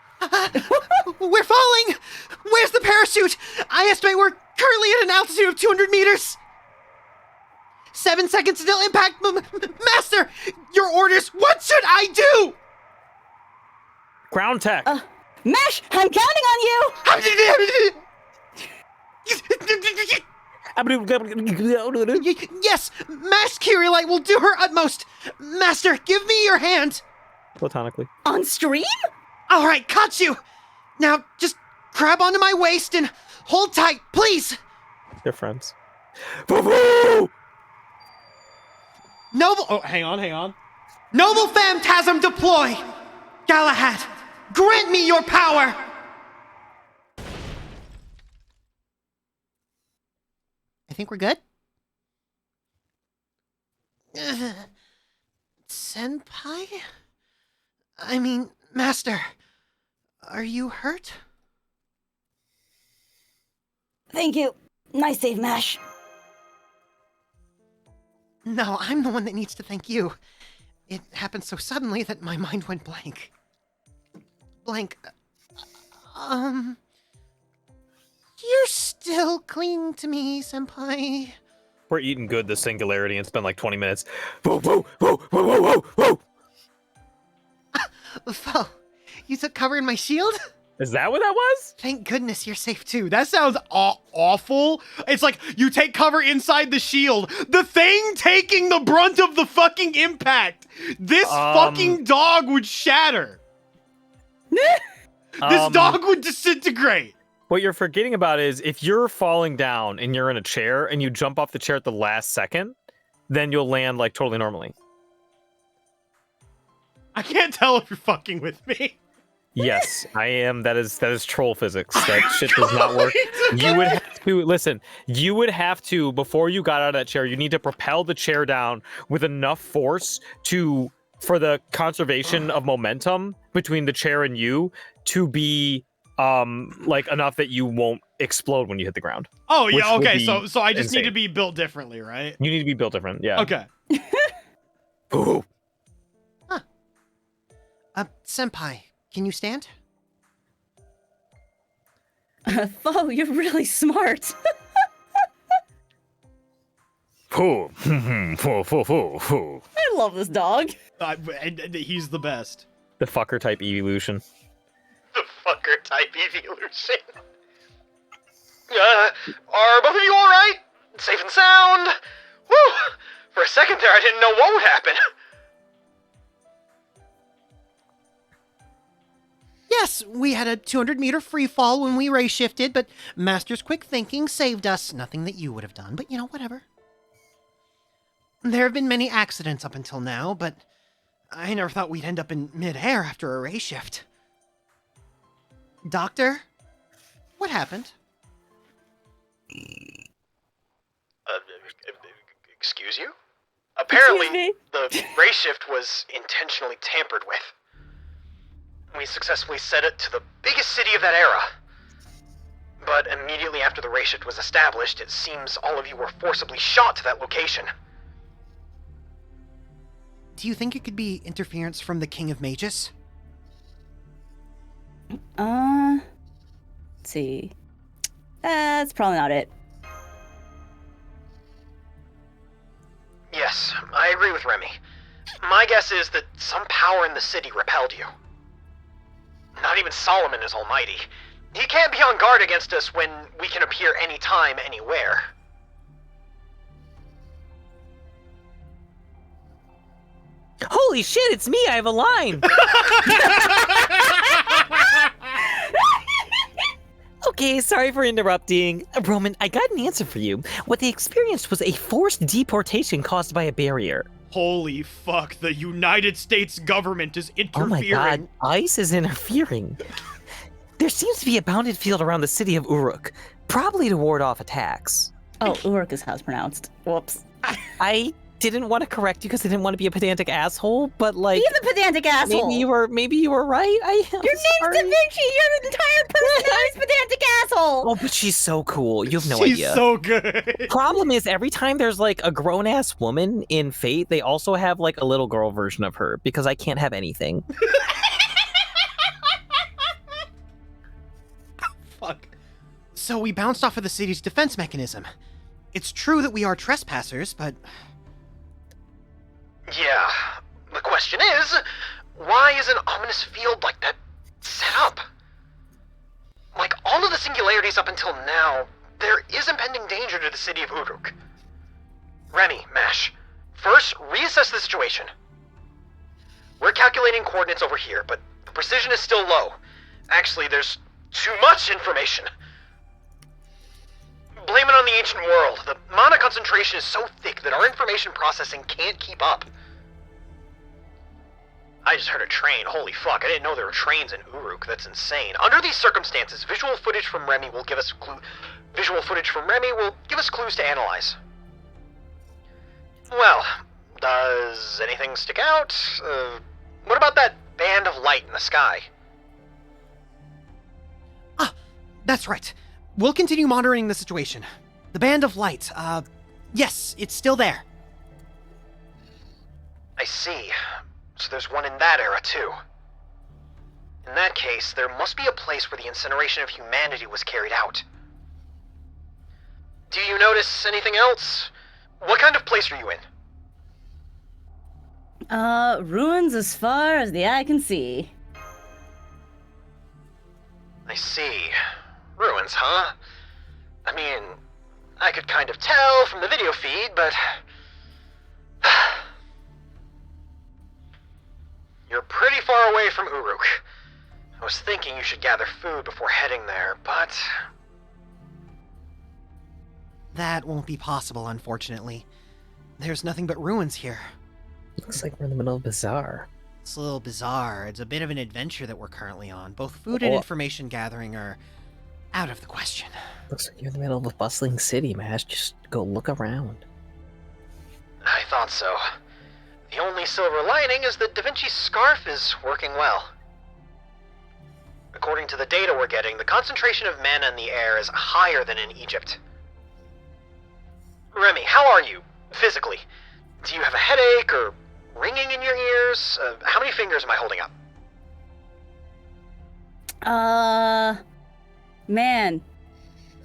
We're falling! Where's the parachute? I estimate we're currently at an altitude of 200 meters. 7 seconds until impact. Master, your orders. What should I do? ground tech. Mesh, I'm counting on you! Yes, Mass Kyrielite will do her utmost. Master, give me your hand. Platonically. On stream? All right, caught you. Now, just grab onto my waist and hold tight, please. They're friends. Noble. Oh, hang on. Noble Phantasm deploy! Galahad, grant me your power! I think we're good. Senpai? I mean, Master, are you hurt? Thank you. Nice save, Mesh. No, I'm the one that needs to thank you. It happened so suddenly that my mind went blank. You're still clinging to me, Senpai. We're eating good this singularity and spend like 20 minutes. Whoa, whoa, whoa, whoa, whoa, whoa, whoa. Foe, you took cover in my shield? Is that what that was? Thank goodness you're safe too. That sounds awful. It's like you take cover inside the shield. The thing taking the brunt of the fucking impact. This fucking dog would shatter. This dog would disintegrate. What you're forgetting about is if you're falling down and you're in a chair and you jump off the chair at the last second, then you'll land like totally normally. I can't tell if you're fucking with me. Yes, I am. That is troll physics. That shit does not work. You would have to listen. You would have to, before you got out of that chair, you need to propel the chair down with enough force for the conservation of momentum between the chair and you to be like enough that you won't explode when you hit the ground. Oh Which yeah, would okay. be So I just need to insane. be built differently, right? You need to be built different. Yeah. Okay. Ooh. Senpai, can you stand? Fo, you're really smart. Foo, foo, foo, foo, foo. I love this dog. And he's the best. The fucker type evolution. The fucker type evolution. Are both of you alright? Safe and sound? Whew! For a second there, I didn't know what would happen. Yes, we had a 200-meter free fall when we ray shifted, but Master's quick thinking saved us. Nothing that you would have done, but whatever. There have been many accidents up until now, but I never thought we'd end up in mid-air after a ray shift. Doctor, what happened? Excuse you? Apparently, Excuse me? the ray shift was intentionally tampered with. We successfully set it to the biggest city of that era. But immediately after the ray shift was established, it seems all of you were forcibly shot to that location. Do you think it could be interference from the King of Mages? Let's see. That's probably not it. Yes, I agree with Remy. My guess is that some power in the city repelled you. Not even Solomon is almighty. He can't be on guard against us when we can appear anytime, anywhere. Holy shit, it's me! I have a line! Okay, sorry for interrupting. Roman, I got an answer for you. What they experienced was a forced deportation caused by a barrier. Holy fuck, the United States government is interfering. Oh my god, ICE is interfering. There seems to be a bounded field around the city of Uruk, probably to ward off attacks. Oh, Uruk is how it's pronounced. Whoops. I didn't want to correct you because I didn't want to be a pedantic asshole, but like... Be the pedantic asshole. Maybe you were right. I'm Your name's sorry. Da Vinci. You're an entire personality's pedantic asshole. Oh, but she's so cool. You have no She's idea. so good. Problem is, every time there's like a grown-ass woman in Fate, they also have like a little girl version of her because I can't have anything. Fuck. So we bounced off of the city's defense mechanism. It's true that we are trespassers, but... Yeah. The question is, why is an ominous field like that set up? Like all of the singularities up until now, there is impending danger to the city of Uruk. Remy, Mash, first reassess the situation. We're calculating coordinates over here, but the precision is still low. Actually, there's too much information. Blame it on the ancient world. The mana concentration is so thick that our information processing can't keep up. I just heard a train. Holy fuck, I didn't know there were trains in Uruk. That's insane. Under these circumstances, visual footage from Remy will give us clues to analyze. Well, does anything stick out? What about that band of light in the sky? Ah, that's right. We'll continue monitoring the situation. The band of light, yes, it's still there. I see. So there's one in that era, too. In that case, there must be a place where the incineration of humanity was carried out. Do you notice anything else? What kind of place are you in? Ruins as far as the eye can see. I see. Ruins, huh? I mean, I could kind of tell from the video feed, but... You're pretty far away from Uruk. I was thinking you should gather food before heading there, but... That won't be possible, unfortunately. There's nothing but ruins here. Looks like we're in the middle of a bazaar. It's a little bizarre. It's a bit of an adventure that we're currently on. Both food and information gathering are out of the question. Looks like you're in the middle of a bustling city, Mash. Just go look around. I thought so. The only silver lining is that Da Vinci's scarf is working well. According to the data we're getting, the concentration of mana in the air is higher than in Egypt. Remy, how are you, physically? Do you have a headache or ringing in your ears? How many fingers am I holding up? Man,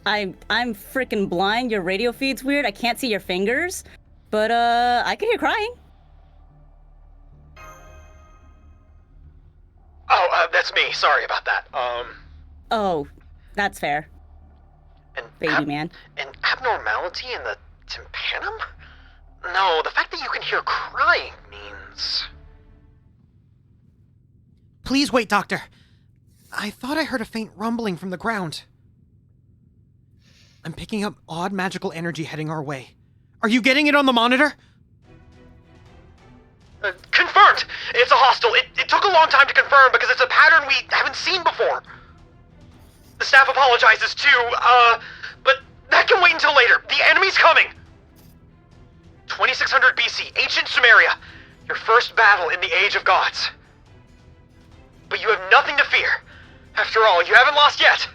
I'm freaking blind. Your radio feed's weird. I can't see your fingers, but I can hear crying. Oh, that's me. Sorry about that. Oh, that's fair. Baby man. An abnormality in the tympanum? No, the fact that you can hear crying means... Please wait, Doctor. I thought I heard a faint rumbling from the ground. I'm picking up odd magical energy heading our way. Are you getting it on the monitor? Confirmed! It's a hostile. It took a long time to confirm because it's a pattern we haven't seen before. The staff apologizes too, but that can wait until later. The enemy's coming! 2600 BC, ancient Sumeria. Your first battle in the Age of Gods. But you have nothing to fear. After all, you haven't lost yet.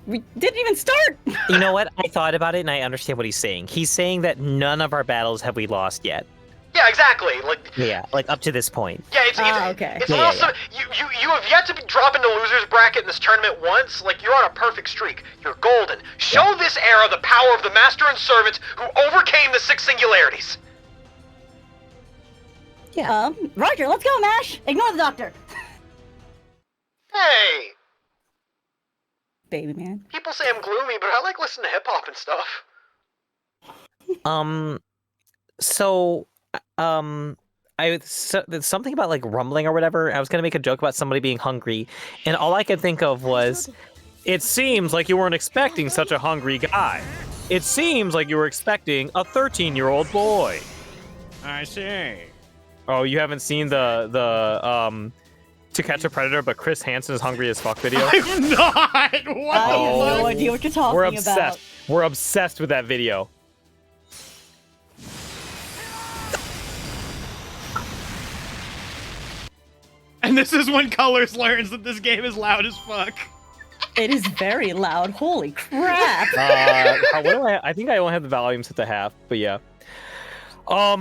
We didn't even start! You know what? I thought about it and I understand what he's saying. He's saying that none of our battles have we lost yet. Yeah, exactly. Yeah, like up to this point. Yeah, it's okay. It's Yeah, awesome. You have yet to drop into losers bracket in this tournament once. Like, you're on a perfect streak. You're golden. Show this era the power of the master and servant who overcame the 6 singularities. Yeah. Roger, let's go, Mash. Ignore the doctor. Hey, Baby man. people say I'm gloomy, but I like listening to hip hop and stuff. There's something about like rumbling or whatever. I was gonna make a joke about somebody being hungry, and all I could think of was, it seems like you weren't expecting such a hungry guy. It seems like you were expecting a 13-year-old boy. I see. Oh, you haven't seen the To Catch a Predator, but Chris Hansen is hungry as fuck video? I'm not! What I have no idea what you're talking We're about. obsessed. We're obsessed with that video. And this is when Colors learns that this game is loud as fuck. It is very loud. Holy crap. What do I think I only have the volume set to half, but yeah. I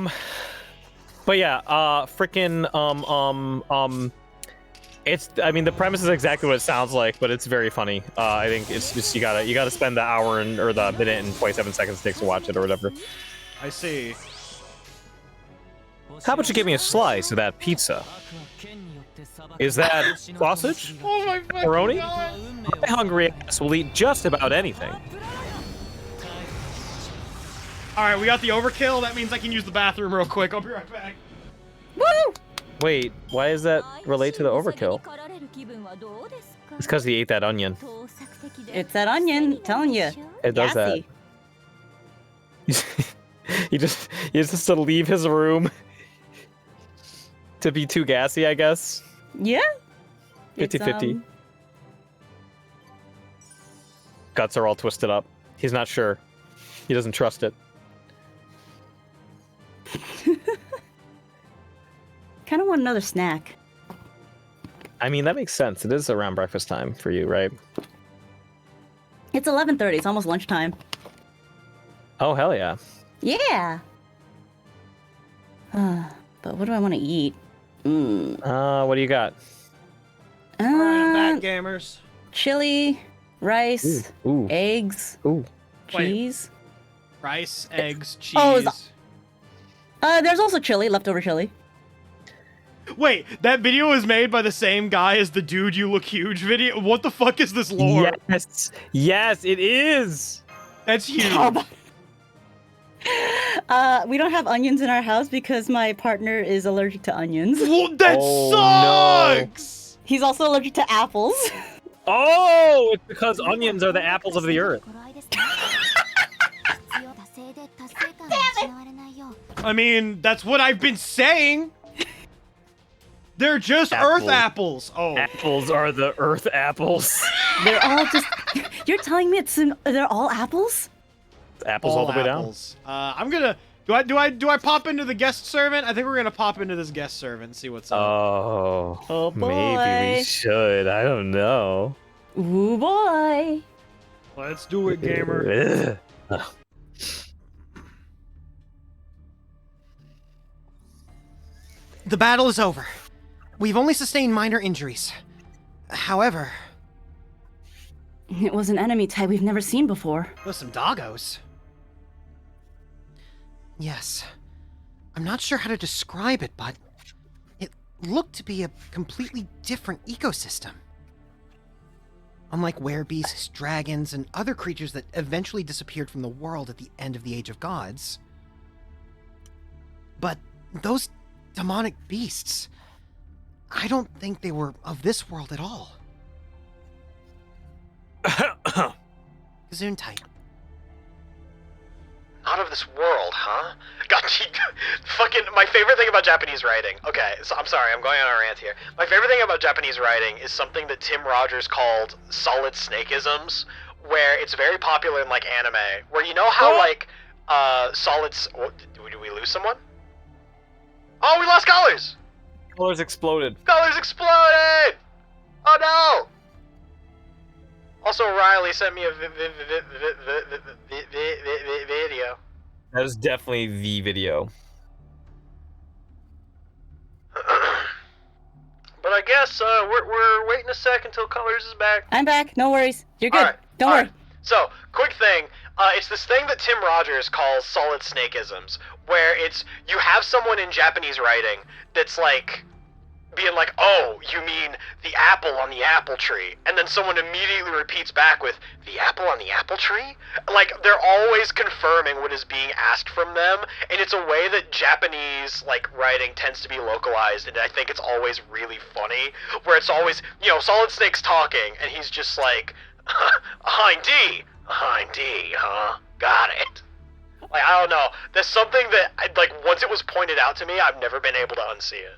mean, the premise is exactly what it sounds like, but it's very funny. I think it's just you gotta spend the hour or the minute and 27 seconds it takes to watch it or whatever. I see. How about you give me a slice of that pizza? Is that sausage? Oh my fucking Pepperoni? god! My hungry ass will eat just about anything. Alright, we got the overkill. That means I can use the bathroom real quick. I'll be right back. Woo! Wait, why does that relate to the overkill? It's because he ate that onion. It's that onion, telling you. It does Gassy. that. He just has to leave his room to be too gassy, I guess. Yeah. 50-50. Guts are all twisted up. He's not sure. He doesn't trust it. Kind of want another snack. I mean, that makes sense. It is around breakfast time for you, right? It's 11:30. It's almost lunchtime. Oh, hell yeah. Yeah. But what do I want to eat? What do you got? Alright, I'm back, gamers. Chili, rice, Ooh. eggs, Ooh. cheese. Rice, eggs, cheese. Oh, there's also chili, leftover chili. Wait, that video was made by the same guy as the Dude You Look Huge video? What the fuck is this lore? Yes. Yes, it is. That's huge. We don't have onions in our house because my partner is allergic to onions. Well, that sucks! No. He's also allergic to apples. Oh, it's because onions are the apples of the earth. I mean, that's what I've been saying. They're just earth apples. Oh. Apples are the earth apples. They're all just... You're telling me they're all apples? Apples all the way down. I'm gonna... Do I pop into the guest servant? I think we're gonna pop into this guest servant and see what's up. Oh boy. Maybe we should. I don't know. Ooh boy. Let's do it, gamer. The battle is over. We've only sustained minor injuries. However, It was an enemy type we've never seen before. Those some doggos. yes, I'm not sure how to describe it, but it looked to be a completely different ecosystem. Unlike werebeasts, dragons, and other creatures that eventually disappeared from the world at the end of the Age of Gods. But those demonic beasts, I don't think they were of this world at all. Gesundheit. Not of this world, huh? God, fucking, my favorite thing about Japanese writing. Okay, so I'm sorry, I'm going on a rant here. My favorite thing about Japanese writing is something that Tim Rogers called solid snakeisms, where it's very popular in, like, anime, where you know how, like, solids... Oh, did we lose someone? Oh, we lost Colors! Colors exploded. Colors exploded! Oh, no! Also, Riley sent me a video. That is definitely the video. But I guess we're waiting a sec until Colors is back. I'm back. No worries. You're good. All right, Don't all worry. right. So, quick thing. It's this thing that Tim Rogers calls solid snakeisms, where it's you have someone in Japanese writing that's like being like, oh, you mean the apple on the apple tree? And then someone immediately repeats back with, the apple on the apple tree? Like, they're always confirming what is being asked from them, and it's a way that Japanese, like, writing tends to be localized, and I think it's always really funny, where it's always, you know, Solid Snake's talking, and he's just like, Hind D, huh? Got it. Like, I don't know, there's something that, like, once it was pointed out to me, I've never been able to unsee it.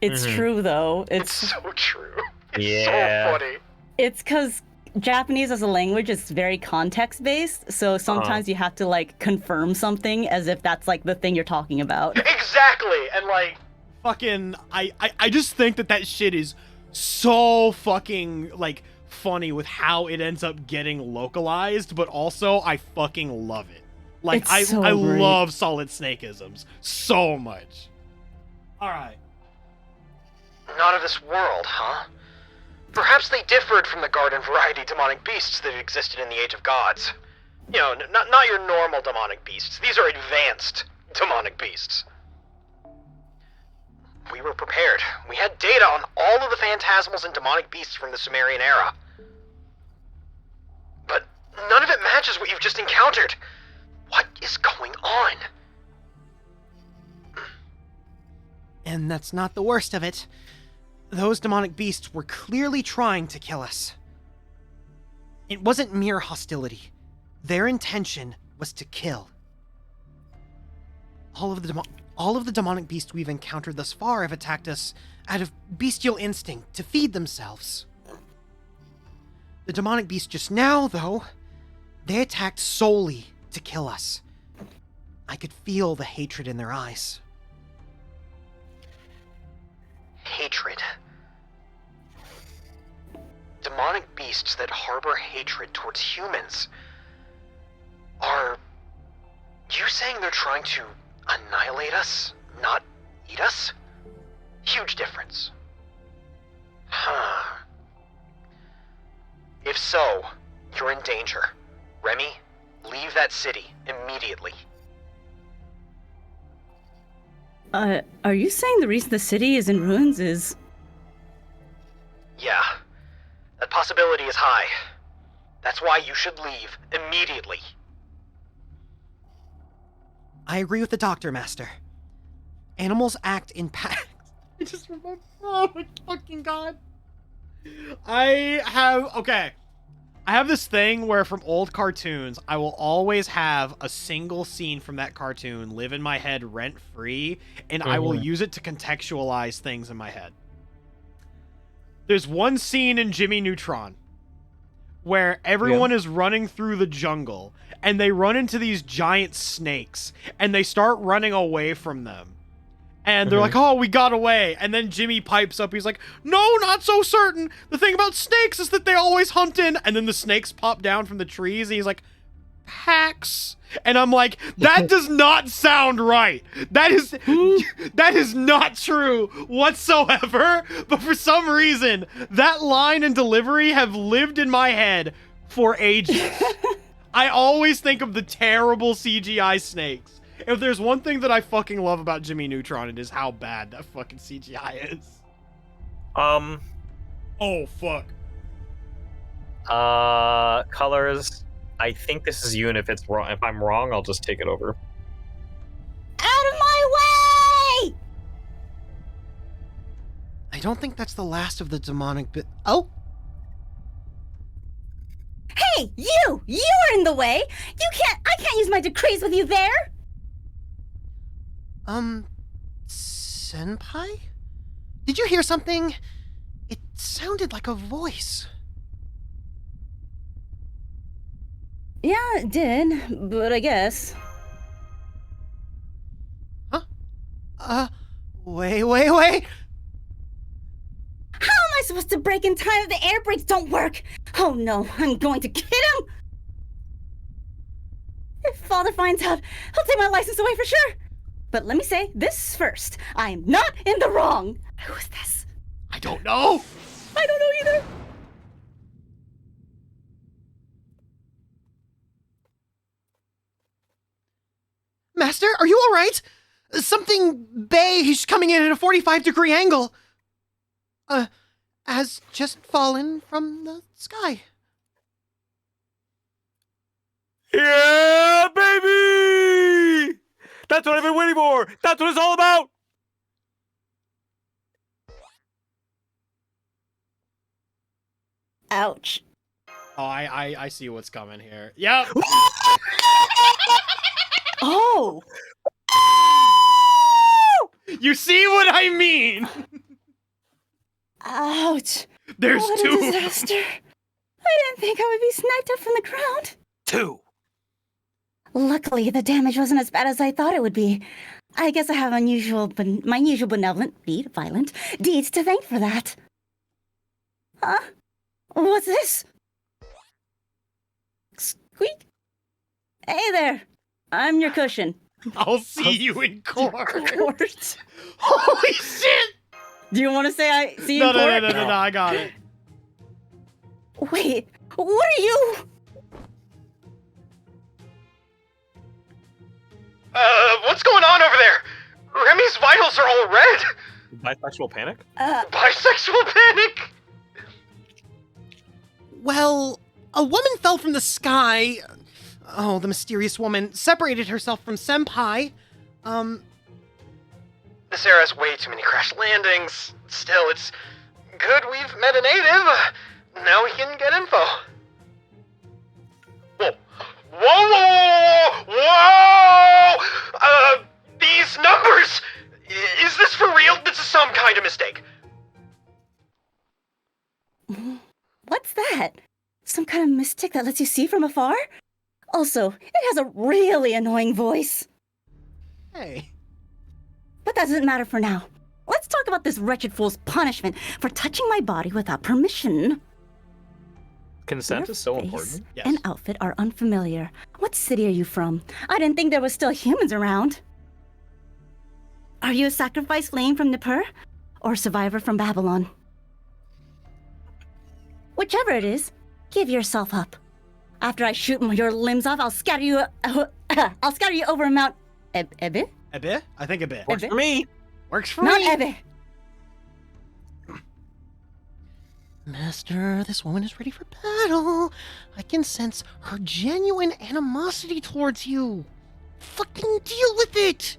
It's true, though. It's so true. It's Yeah. so funny. It's because Japanese as a language is very context-based, so sometimes you have to, like, confirm something as if that's, like, the thing you're talking about. Exactly, and, like... Fucking, I just think that shit is so fucking, like, funny with how it ends up getting localized, but also I fucking love it. Like, It's I so great. love Solid Snakeisms so much. Alright. Not of this world, huh? Perhaps they differed from the garden variety demonic beasts that existed in the Age of Gods. You know, not your normal demonic beasts. These are advanced demonic beasts. We were prepared. We had data on all of the phantasmals and demonic beasts from the Sumerian era. But none of it matches what you've just encountered. What is going on? And that's not the worst of it. Those demonic beasts were clearly trying to kill us. It wasn't mere hostility. Their intention was to kill. All of the demonic beasts we've encountered thus far have attacked us out of bestial instinct to feed themselves. The demonic beasts just now, though, they attacked solely to kill us. I could feel the hatred in their eyes. Hatred. Demonic beasts that harbor hatred towards humans. Are you saying they're trying to annihilate us, not eat us? Huge difference. Huh. If so, you're in danger. Remy, leave that city immediately. Are you saying the reason the city is in ruins is... Yeah, that possibility is high. That's why you should leave immediately. I agree with the Doctor, Master. Animals act in packs. I just remember. Oh my fucking god. I have this thing where from old cartoons, I will always have a single scene from that cartoon live in my head rent free, and I will use it to contextualize things in my head. There's one scene in Jimmy Neutron where everyone is running through the jungle and they run into these giant snakes and they start running away from them. And they're like, oh, we got away. And then Jimmy pipes up. He's like, no, not so certain. The thing about snakes is that they always hunt in. And then the snakes pop down from the trees. And he's like, packs. And I'm like, that does not sound right. That is not true whatsoever. But for some reason, that line and delivery have lived in my head for ages. I always think of the terrible CGI snakes. If there's one thing that I fucking love about Jimmy Neutron, it is how bad that fucking CGI is. Oh, fuck. Colors. I think this is you, and if it's wrong, if I'm wrong, I'll just take it over. Out of my way! I don't think that's the last of the demonic bit. Oh! Hey, you! You are in the way! I can't use my decrees with you there! Senpai? Did you hear something? It sounded like a voice. Yeah, it did, but I guess. Huh? Wait. How am I supposed to brake in time if the air brakes don't work? Oh no, I'm going to get him! If Father finds out, he'll take my license away for sure. But let me say this first. I am not in the wrong. Who is this? I don't know. I don't know either. Master, are you alright? Something beige coming in at a 45-degree angle. Has just fallen from the sky. Yeah, baby! That's what I've been waiting for! That's what it's all about! Ouch. Oh, I see what's coming here. Yep. Oh! You see what I mean? Ouch. There's What two. a disaster. I didn't think I would be sniped up from the ground. 2. Luckily, the damage wasn't as bad as I thought it would be. I guess I have my usual benevolent, violent deeds to thank for that. Huh? What's this? Squeak? Hey there. I'm your cushion. I'll see you in court. Court? Holy shit! Do you want to say I see you No, in court? no, I got it. Wait, what are you? What's going on over there? Remy's vitals are all red. Bisexual panic? Bisexual panic? Well, a woman fell from the sky. Oh, the mysterious woman separated herself from Senpai. This era has way too many crash landings. Still, it's good we've met a native. Now we can get info. Whoa! These numbers! Is this for real? This is some kind of mistake. What's that? Some kind of mystic that lets you see from afar? Also, it has a really annoying voice. Hey. But that doesn't matter for now. Let's talk about this wretched fool's punishment for touching my body without permission. Consent Your is so face important. Yes. and outfit are unfamiliar. What city are you from? I didn't think there was still humans around. Are you a sacrifice fleeing from Nippur? Or a survivor from Babylon? Whichever it is, give yourself up. After I shoot your limbs off, I'll scatter you over Mount Ebe? A bit? I think a bit. Works for me. Works for Mount me. Ebe. Master, this woman is ready for battle. I can sense her genuine animosity towards you. Fucking deal with it!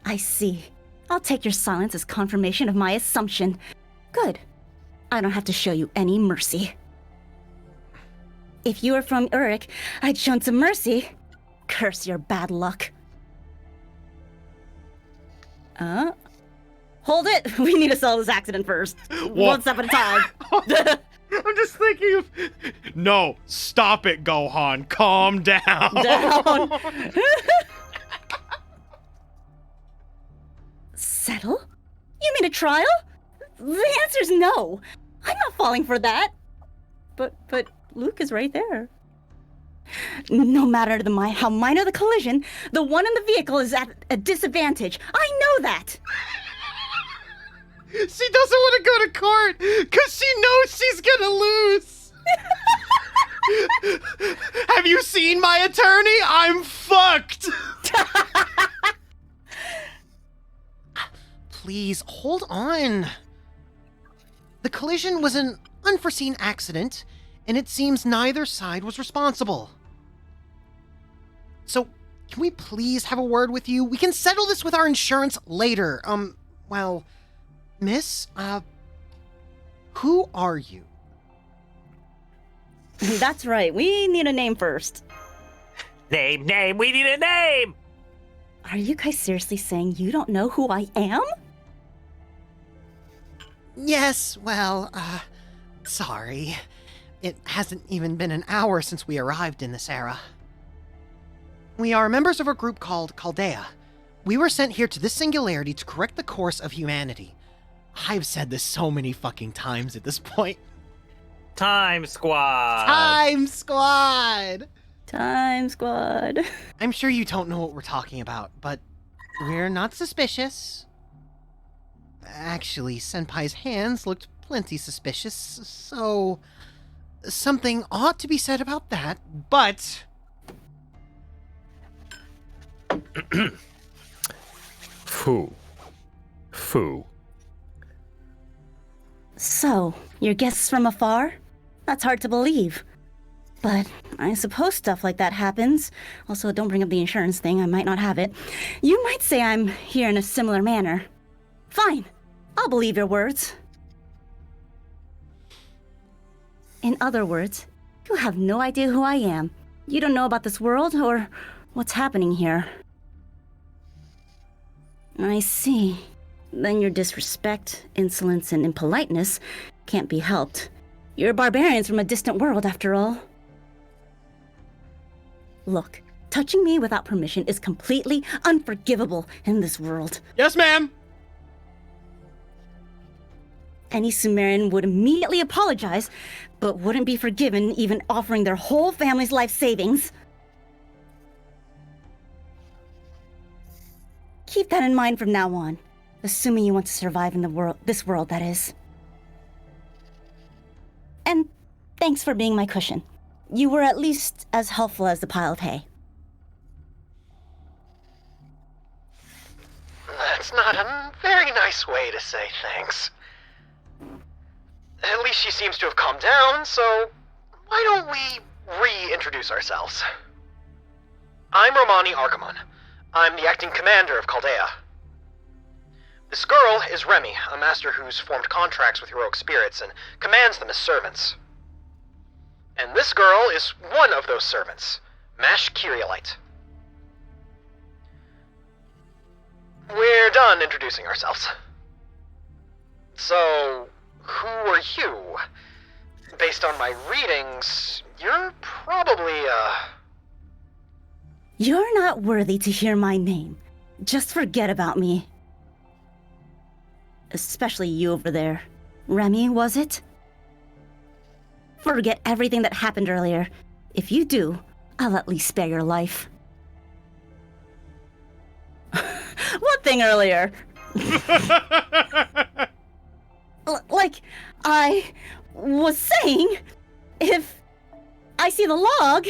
I see. I'll take your silence as confirmation of my assumption. Good. I don't have to show you any mercy. If you were from Uruk, I'd shown some mercy. Curse your bad luck. Hold it! We need to solve this accident first. One step at a time. I'm just thinking of... No, stop it, Gohan. Calm down. Down. Settle? You mean a trial? The answer's no. I'm not falling for that. But Luke is right there. No matter how minor the collision, the one in the vehicle is at a disadvantage. I know that! She doesn't want to go to court because she knows she's gonna lose. Have you seen my attorney? I'm fucked. Please, hold on. The collision was an unforeseen accident, and it seems neither side was responsible. So, can we please have a word with you? We can settle this with our insurance later. Well, miss, who are you? That's right, we need a name first. Name, we need a name! Are you guys seriously saying you don't know who I am? Yes, well, sorry. It hasn't even been an hour since we arrived in this era. We are members of a group called Chaldea. We were sent here to this singularity to correct the course of humanity. I've said this so many fucking times at this point. Time Squad! Time Squad! Time Squad. I'm sure you don't know what we're talking about, but we're not suspicious. Actually, Senpai's hands looked plenty suspicious, so something ought to be said about that, but... Foo. So, your guests from afar? That's hard to believe. But I suppose stuff like that happens. Also, don't bring up the insurance thing, I might not have it. You might say I'm here in a similar manner. Fine, I'll believe your words. In other words, you have no idea who I am. You don't know about this world or what's happening here. I see. Then your disrespect, insolence, and impoliteness can't be helped. You're barbarians from a distant world, after all. Look, touching me without permission is completely unforgivable in this world. Yes, ma'am. Any Sumerian would immediately apologize, but wouldn't be forgiven even offering their whole family's life savings. Keep that in mind from now on, assuming you want to survive in this world, that is. And thanks for being my cushion. You were at least as helpful as the pile of hay. That's not a very nice way to say thanks. At least she seems to have calmed down, so why don't we reintroduce ourselves? I'm Romani Argamon. I'm the acting commander of Chaldea. This girl is Remy, a master who's formed contracts with heroic spirits and commands them as servants. And this girl is one of those servants, Mash Kyriolite. We're done introducing ourselves. So, who are you? Based on my readings, you're probably, You're not worthy to hear my name. Just forget about me. Especially you over there. Remy, was it? Forget everything that happened earlier. If you do, I'll at least spare your life. What thing earlier? Like, I was saying, if I see the log,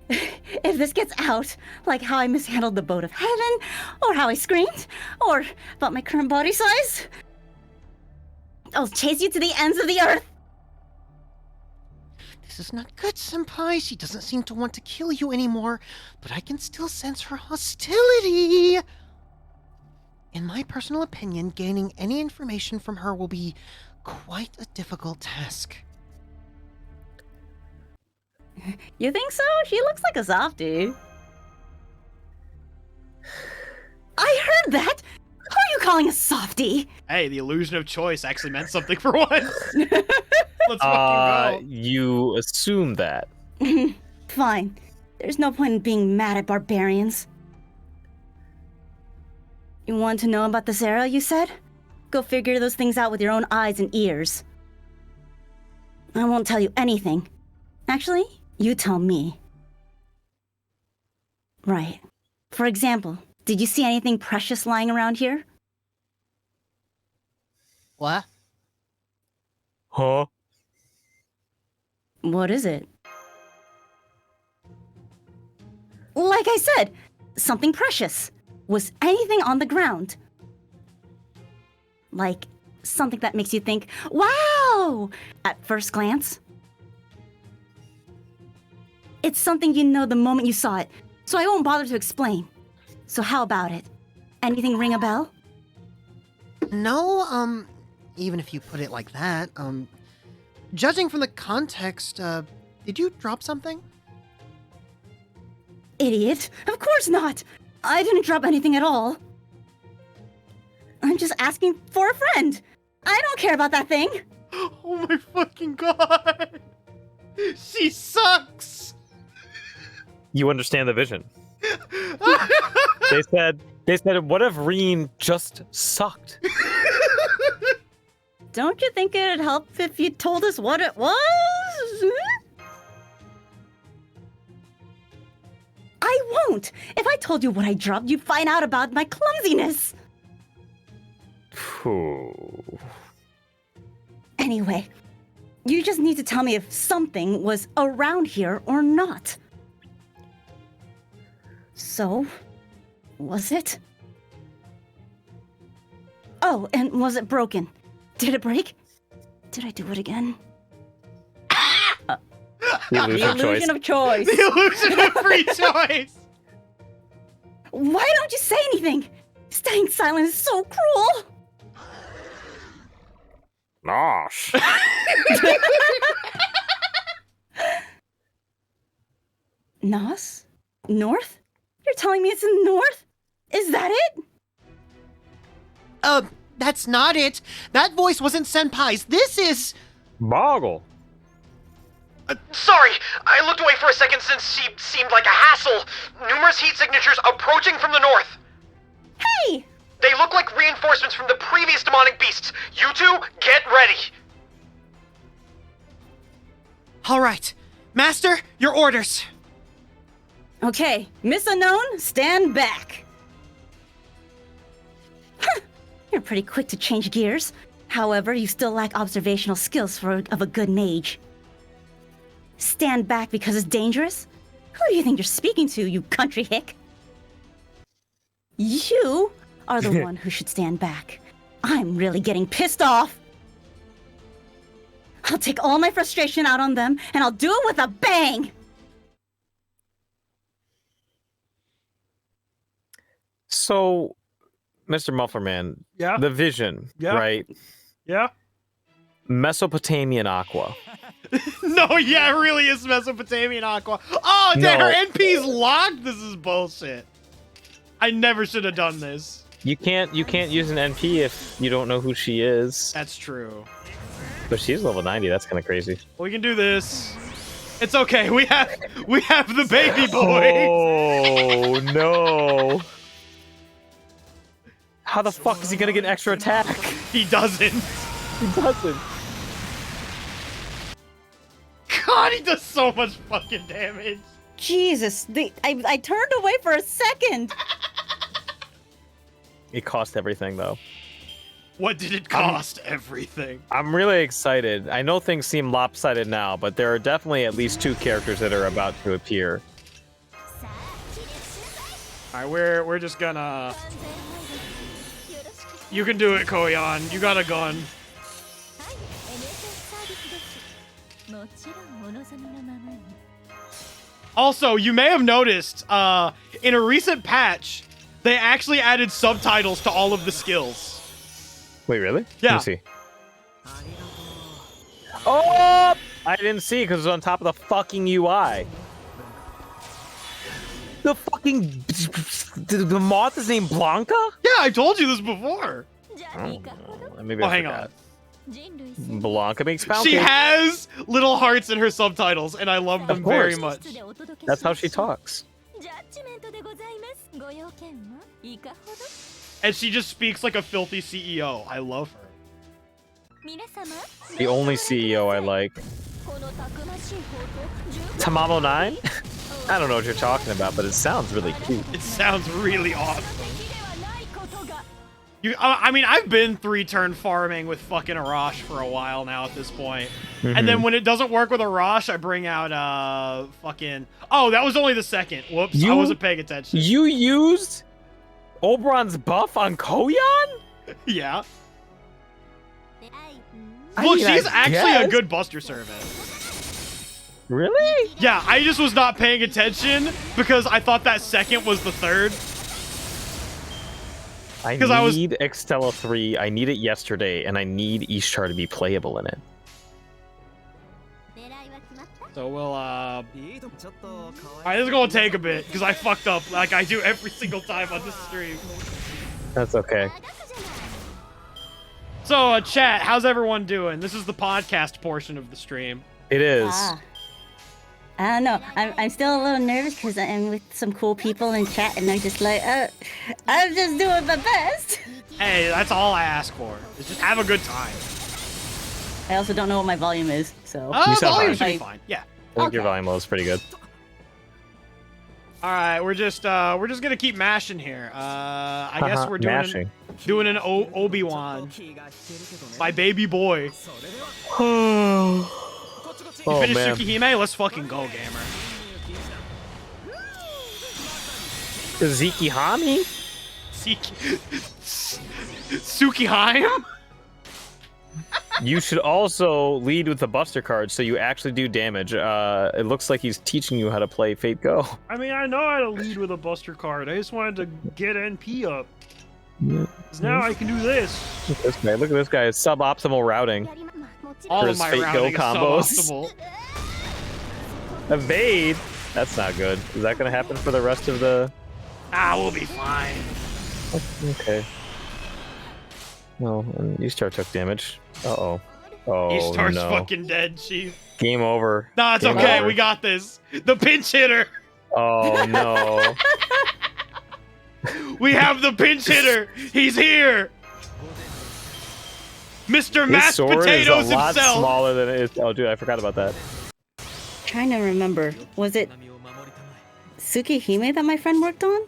if this gets out, like how I mishandled the boat of heaven, or how I screamed, or about my current body size, I'll chase you to the ends of the earth. This is not good, Senpai. She doesn't seem to want to kill you anymore, but I can still sense her hostility. In my personal opinion, gaining any information from her will be quite a difficult task. You think so? She looks like a softie. I heard that! Who are you calling a softie? Hey, the illusion of choice actually meant something for once. Let's fucking go. You assume that. Fine. There's no point in being mad at barbarians. You want to know about this era, you said? Go figure those things out with your own eyes and ears. I won't tell you anything. Actually, you tell me. Right. For example, did you see anything precious lying around here? What? Huh? What is it? Like I said, something precious. Was anything on the ground? Like something that makes you think, wow, at first glance? It's something you know the moment you saw it, so I won't bother to explain. So how about it? Anything ring a bell? No, even if you put it like that, judging from the context, did you drop something? Idiot. Of course not. I didn't drop anything at all. I'm just asking for a friend. I don't care about that thing. Oh my fucking god! She sucks! You understand the vision. They said, what if Reen just sucked? Don't you think it'd help if you told us what it was? I won't! If I told you what I dropped, you'd find out about my clumsiness! Phew. Anyway, you just need to tell me if something was around here or not. So, was it? Oh, and was it broken? Did it break? Did I do it again? The illusion of choice. of choice. The illusion of free choice! Why don't you say anything? Staying silent is so cruel. Gosh. Nos? North? You're telling me it's in the north? Is that it? That's not it. That voice wasn't Senpai's. This is... Boggle. Sorry, I looked away for a second since she seemed like a hassle. Numerous heat signatures approaching from the north. Hey! They look like reinforcements from the previous demonic beasts. You two, get ready. All right. Master, your orders. Okay, Miss Unknown, stand back. You're pretty quick to change gears. However, you still lack observational skills of a good mage. Stand back because it's dangerous? Who do you think you're speaking to, you country hick? You are the one who should stand back. I'm really getting pissed off. I'll take all my frustration out on them, and I'll do it with a bang! So, Mr. Mufflerman, Yeah? the vision, Yeah? right? Yeah? Mesopotamian aqua. No, yeah, it really is Mesopotamian aqua. Oh, damn, No. her NP's locked? This is bullshit. I never should have done this. You can't use an NP if you don't know who she is. That's true. But she's level 90. That's kind of crazy. We can do this. It's okay. We have the baby boy. Oh no! How the fuck is he gonna get an extra attack? He doesn't. He doesn't. God, he does so much fucking damage. Jesus, I turned away for a second. It cost everything though. What did it cost? Everything. I'm really excited. I know things seem lopsided now, but there are definitely at least 2 characters that are about to appear. All right, we're just gonna. You can do it, Koyan. You got a gun. Also, you may have noticed, in a recent patch, they actually added subtitles to all of the skills. Wait, really? Yeah. Let me see. Oh! I didn't see because it was on top of the fucking UI. The fucking... The moth is named Blanca? Yeah, I told you this before. Oh, maybe Oh, I hang forgot. on. Blanca makes fountain. She has little hearts in her subtitles, and I love them very much. That's how she talks. And she just speaks like a filthy CEO. I love her. The only CEO I like. Tamamo 9? I don't know what you're talking about, but it sounds really cute. It sounds really awesome. I mean, I've been 3-turn farming with fucking Arash for a while now at this point. And then when it doesn't work with Arash, I bring out fucking... Oh, that was only the second. Whoops, I wasn't paying attention. You used Oberon's buff on Koyan? Yeah. I Look, mean, she's I actually a guess. good buster servant. Really? Yeah, I just was not paying attention because I thought that second was the third. I 'Cause I was- need Extella 3. I need it yesterday, and I need Ishtar to be playable in it. So we'll, Alright, this is gonna take a bit because I fucked up like I do every single time on this stream. That's okay. So, chat, how's everyone doing? This is the podcast portion of the stream. It is. I don't know. I'm still a little nervous because I'm with some cool people in chat, and I'm just like, I'm just doing my best. Hey, that's all I ask for. Is just have a good time. I also don't know what my volume is, so. You sound Volume fine. should be fine. Yeah. I think your volume level is pretty good. All right, we're just gonna keep mashing here. I guess we're doing an Obi-Wan. My baby boy. You finished man. Tsukihime? Let's fucking go, gamer. Zikihami? Tsukihime? You should also lead with the Buster card so you actually do damage. It looks like he's teaching you how to play Fate Go. I mean, I know how to lead with a Buster card. I just wanted to get NP up. 'Cause now I can do this. Look at this guy. Look at this guy. Suboptimal routing. All For of his my Fate Go routing is combos. suboptimal. Evade? That's not good. Is that going to happen for the rest of the... Ah, we'll be fine. Okay. No, and Ishtar took damage. Uh-oh. Oh, Ishtar's no. fucking dead, Chief. Game over. Nah, it's Game okay. over. We got this. The pinch hitter. Oh, no. We have the pinch hitter. He's here. Mr. His Mashed sword Potatoes is a lot himself. smaller than it is. Oh, dude, I forgot about that. Trying to remember. Was it Tsukihime that my friend worked on?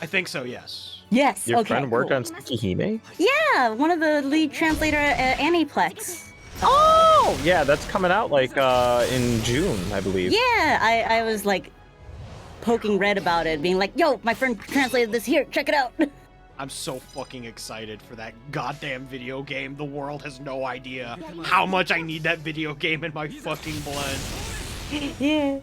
I think so, yes. Yes. Your okay, friend worked cool. on Tsukihime? Yeah, one of the lead translator at Aniplex. Oh! Yeah, that's coming out, like, in June, I believe. Yeah, I was like poking Red about it, being like, yo, my friend translated this here, check it out. I'm so fucking excited for that goddamn video game. The world has no idea how much I need that video game in my fucking blood. Yeah.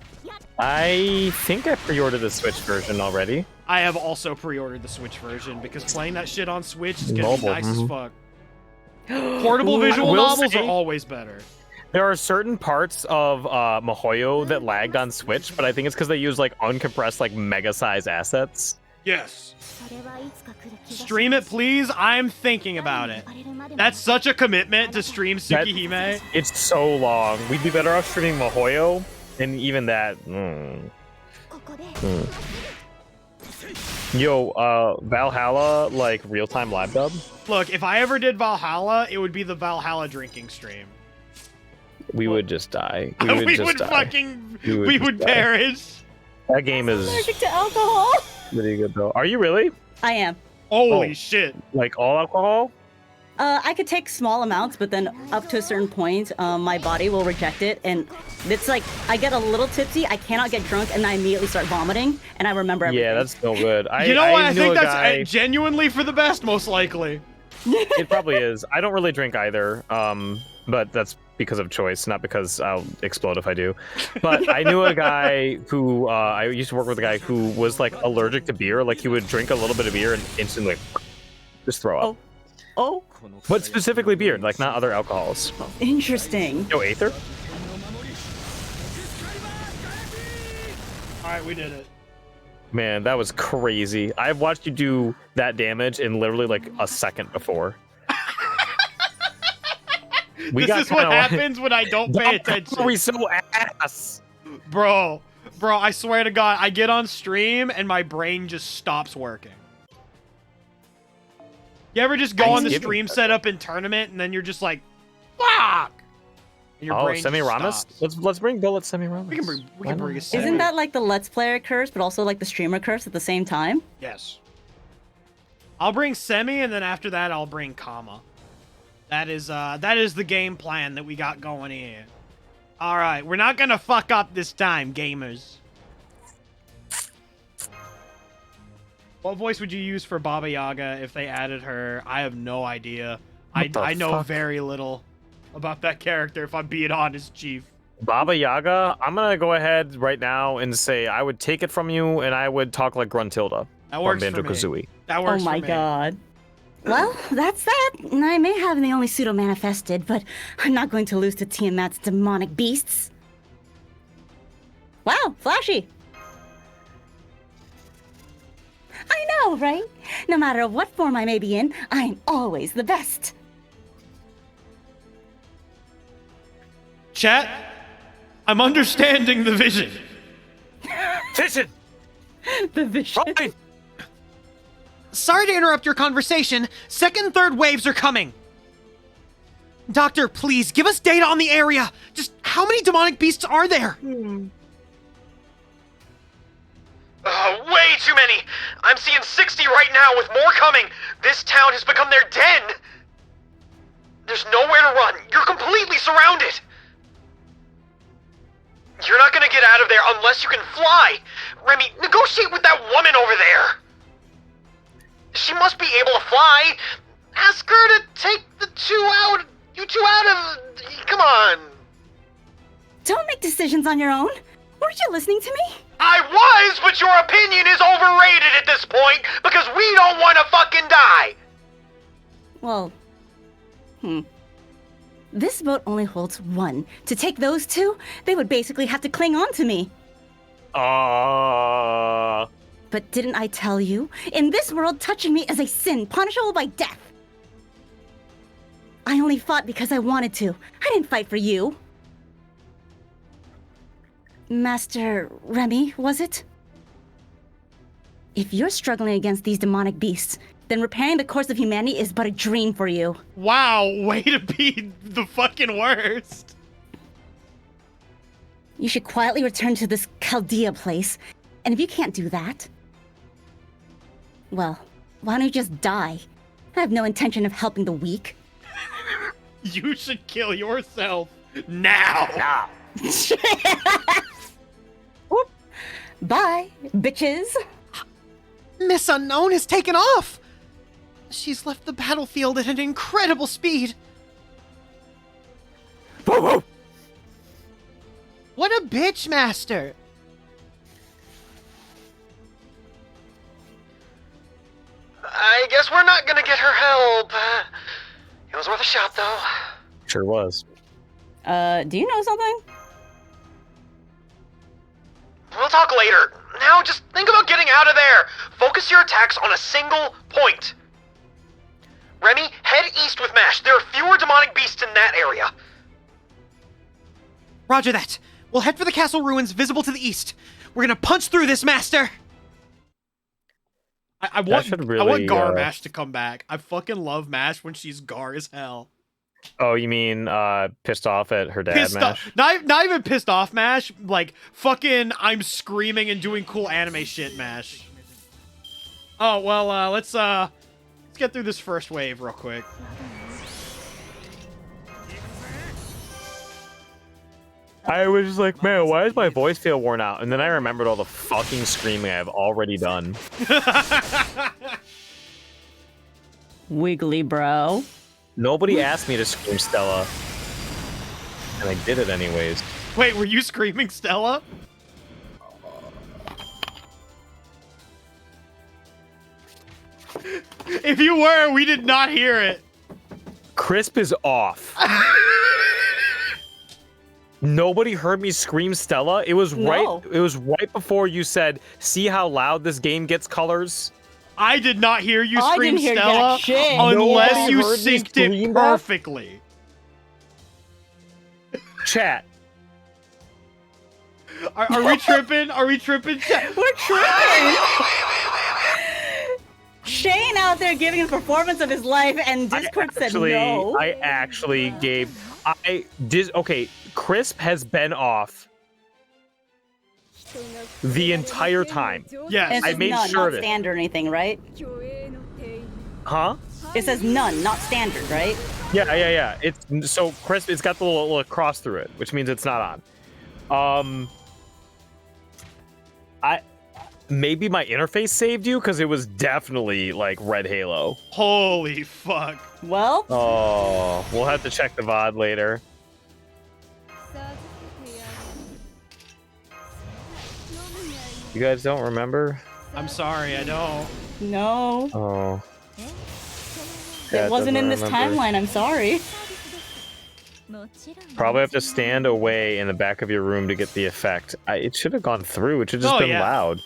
I think I pre-ordered the Switch version already. I have also pre-ordered the Switch version because playing that shit on Switch is gonna be Mobile, nice as fuck. Portable Ooh, visual I will novels say- are always better. There are certain parts of Mihoyo that lagged on Switch, but I think it's because they use, like, uncompressed, like, mega-size assets. Yes. Stream it, please. I'm thinking about it. That's such a commitment to stream Tsukihime. It's so long. We'd be better off streaming Mihoyo, and even that... Yo, Valhalla, like, real-time live dub? Look, if I ever did Valhalla, it would be the Valhalla drinking stream. We would just die. We would we just would die. fucking... We would We just would die. perish. That game is Allergic to alcohol. pretty good, though. Are you really? I am. Holy Oh. shit. Like, all alcohol? I could take small amounts, but then up to a certain point, my body will reject it, and it's like I get a little tipsy, I cannot get drunk, and I immediately start vomiting, and I remember everything. Yeah, that's no good. You know what? I knew think a that's guy- genuinely for the best, most likely. It probably is. I don't really drink either, but that's because of choice, not because I'll explode if I do. But I knew a guy who, I used to work with a guy who was, like, allergic to beer. Like, he would drink a little bit of beer and instantly just throw up. Oh, But specifically beer, like, not other alcohols. interesting. Yo, Aether? Alright, we did it. Man, that was crazy. I've watched you do that damage in literally, like, a second before. This is what happens when I don't pay attention. Are we so ass? Bro, I swear to God, I get on stream and my brain just stops working. You ever just go on the Thanksgiving. stream setup in tournament and then you're just like, fuck! Your Oh, brain just Semiramis? stops. Let's bring Billet Semiramis. We can bring Why a not? Semi. Isn't that like the Let's Player curse, but also like the streamer curse at the same time? Yes. I'll bring Semi, and then after that, I'll bring Kama. That is the game plan that we got going here. All right, we're not gonna fuck up this time, gamers. What voice would you use for Baba Yaga if they added her? I have no idea. I know fuck? very little about that character, if I'm being honest, Chief. Baba Yaga, I'm gonna go ahead right now and say I would take it from you and I would talk like Gruntilda That from works for me. Banjo-Kazooie. That works Oh my for me. god. Well, that's that. I may have the only pseudo-manifested, but I'm not going to lose to Tiamat's demonic beasts. Wow, flashy. I know, right? No matter what form I may be in, I'm always the best. Chat, I'm understanding the vision. Vision! The vision. Right! Sorry to interrupt your conversation. Second and third waves are coming. Doctor, please, give us data on the area. Just how many demonic beasts are there? Way too many! I'm seeing 60 right now with more coming! This town has become their den! There's nowhere to run. You're completely surrounded! You're not gonna get out of there unless you can fly! Remy, negotiate with that woman over there! She must be able to fly! Ask her to take you two out of... Come on! Don't make decisions on your own. Weren't you listening to me? I was, but your opinion is overrated at this point because we don't want to fucking die! Well, This boat only holds one. To take those two, they would basically have to cling on to me. But didn't I tell you? In this world, touching me is a sin, punishable by death. I only fought because I wanted to. I didn't fight for you. Master Remy, was it? If you're struggling against these demonic beasts, then repairing the course of humanity is but a dream for you. Wow, way to be the fucking worst. You should quietly return to this Chaldea place, and if you can't do that, well, why don't you just die? I have no intention of helping the weak. You should kill yourself now. Whoop. Bye, bitches. Miss Unknown has taken off. She's left the battlefield at an incredible speed. Whoa! What a bitch, Master. I guess we're not gonna get her help. It was worth a shot, though. Sure was. Do you know something? We'll talk later. Now just think about getting out of there. Focus your attacks on a single point. Remy, head east with Mash. There are fewer demonic beasts in that area. Roger that. We'll head for the castle ruins visible to the east. We're gonna punch through this, Master. I want really, Gar Mash to come back. I fucking love Mash when she's Gar as hell. Oh, you mean pissed off at her dad, Pissed Mash? off, not even pissed off Mash, like fucking I'm screaming and doing cool anime shit Mash. Oh, well, let's get through this first wave real quick. I was just like, man, why does my voice feel worn out? And then I remembered all the fucking screaming I've already done. Wiggly bro. Nobody asked me to scream Stella. And I did it anyways. Wait, were you screaming Stella? If you were, we did not hear it. Crisp is off. Nobody heard me scream Stella. It was No. right before you said, "See how loud this game gets colors?" I did not hear you I scream didn't hear Stella jack shit. unless Nobody you heard me synced scream it that? perfectly. Chat. Are we tripping? Are we tripping? We're tripping. Shane out there giving a performance of his life, and Discord said no. I actually gave. Okay, Crisp has been off the entire time. Yes. And it I says made none, sure not of it. standard or anything, right? Huh? It says none, not standard, right? Yeah. It's so Crisp. It's got the little cross through it, which means it's not on. Maybe my interface saved you because it was definitely like Red Halo. Holy fuck. Well, Oh, we'll have to check the VOD later. You guys don't remember? I'm sorry, I don't. no. Oh. It wasn't in this timeline, I'm sorry. Probably have to stand away in the back of your room to get the effect. It should have gone through. It should have just been yeah. loud.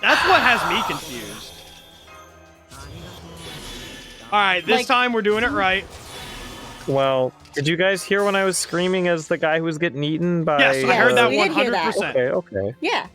That's what has me confused. Alright, this time we're doing it right. Well, did you guys hear when I was screaming as the guy who was getting eaten by... Yes, I heard that we did hear that. 100%. Okay. Yeah.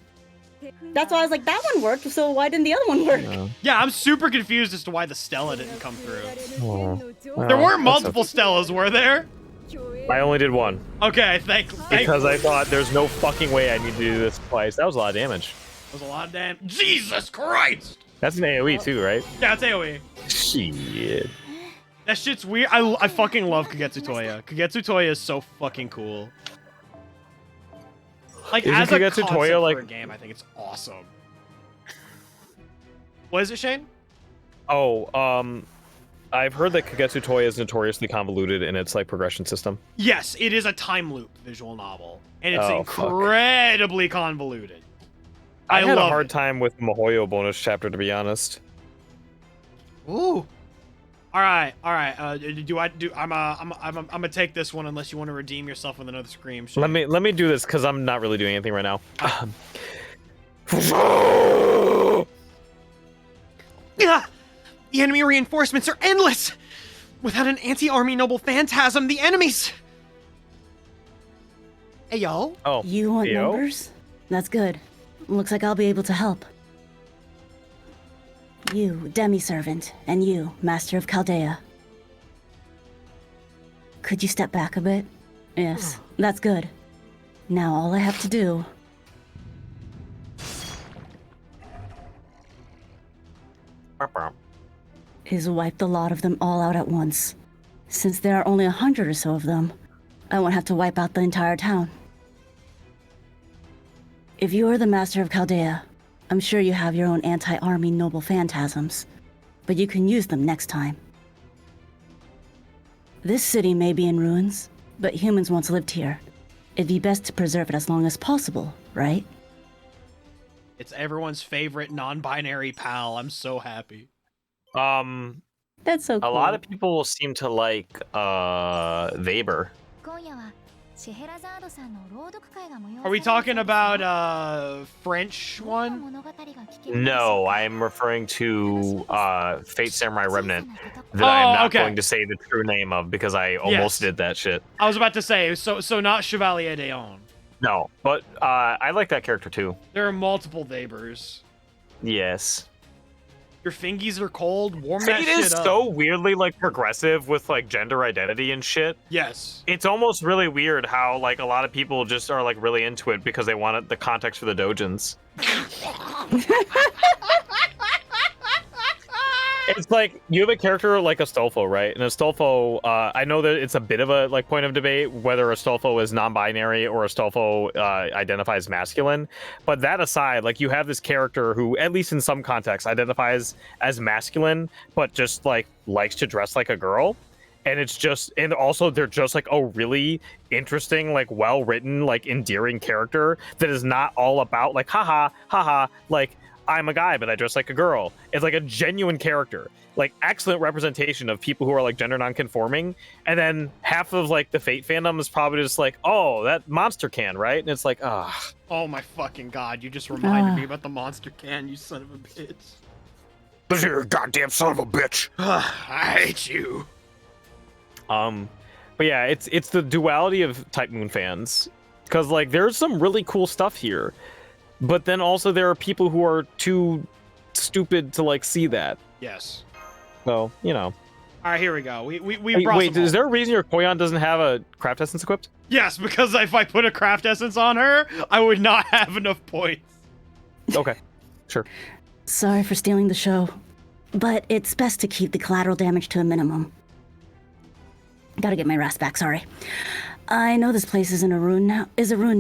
That's why I was like, that one worked, so why didn't the other one work? Oh, Yeah, I'm super confused as to why the Stella didn't come through. well, There weren't that's multiple Stellas, were there? okay. I only did one. Okay, thank Because I thought there's no fucking way I need to do this twice. That was a lot of damage. That was a lot of damn. Jesus Christ! That's an AoE too, right? Yeah, it's AoE. Shit. That shit's weird. I fucking love Kagetsu Toya. Kagetsu Toya is so fucking cool. Like, Isn't as a Kagetsu concept Toya, like- for a game, I think it's awesome. What is it, Shane? Oh, I've heard that Kagetsu Toya is notoriously convoluted in its like progression system. Yes, it is a time loop visual novel, and it's Oh, fuck. incredibly convoluted. I had a love hard it. time with Mihoyo bonus chapter, to be honest. Ooh. All right. I'm gonna take this one unless you want to redeem yourself with another scream. Shane. Let me do this because I'm not really doing anything right now. Ah! The enemy reinforcements are endless. Without an anti-army noble phantasm, the enemies. Hey yo. Oh, You want Theo? numbers? That's good. Looks like I'll be able to help. You, demi-servant, and you, master of Chaldea. Could you step back a bit? Yes, that's good. Now all I have to do... is wipe the lot of them all out at once. Since there are only 100 or so of them, I won't have to wipe out the entire town. If you are the master of Chaldea, I'm sure you have your own anti-army noble phantasms, but you can use them next time. This city may be in ruins, but humans once lived here. It'd be best to preserve it as long as possible, right? It's everyone's favorite non-binary pal. I'm so happy. That's so cool. a lot of people seem to like Weber. Are we talking about French one? No, I'm referring to Fate Samurai Remnant that I'm not okay. going to say the true name of because I almost Yes. did that shit. I was about to say, so not Chevalier d'Eon. No, but I like that character too. There are multiple Webers. Yes. Your fingies are cold. Warm that Fate shit is up. so weirdly like progressive with like gender identity and shit. Yes. It's almost really weird how like a lot of people just are like really into it because they wanted the context for the dojins. It's like you have a character like Astolfo, right? And Astolfo, I know that it's a bit of a like point of debate whether Astolfo is non-binary or Astolfo identifies masculine. But that aside, like you have this character who, at least in some contexts, identifies as masculine, but just like likes to dress like a girl. And it's just, and also they're just like a really interesting, like well-written, like endearing character that is not all about like haha, like I'm a guy, but I dress like a girl. It's like a genuine character, like excellent representation of people who are like gender non-conforming. And then half of like the Fate fandom is probably just like, oh, that monster can, right? And it's like, ah. Oh my fucking god! You just reminded me about the monster can. You son of a bitch. This here goddamn son of a bitch. I hate you. But yeah, it's the duality of Type Moon fans, because like there's some really cool stuff here. But then also there are people who are too stupid to like see that. Yes. So you know. All right, here we go. We Hey, brought wait, some is there a reason your Koyon doesn't have a craft essence equipped? Yes, because if I put a craft essence on her, I would not have enough points. Okay, sure. Sorry for stealing the show, but it's best to keep the collateral damage to a minimum. Gotta get my rest back, sorry. I know this place isn't a ruin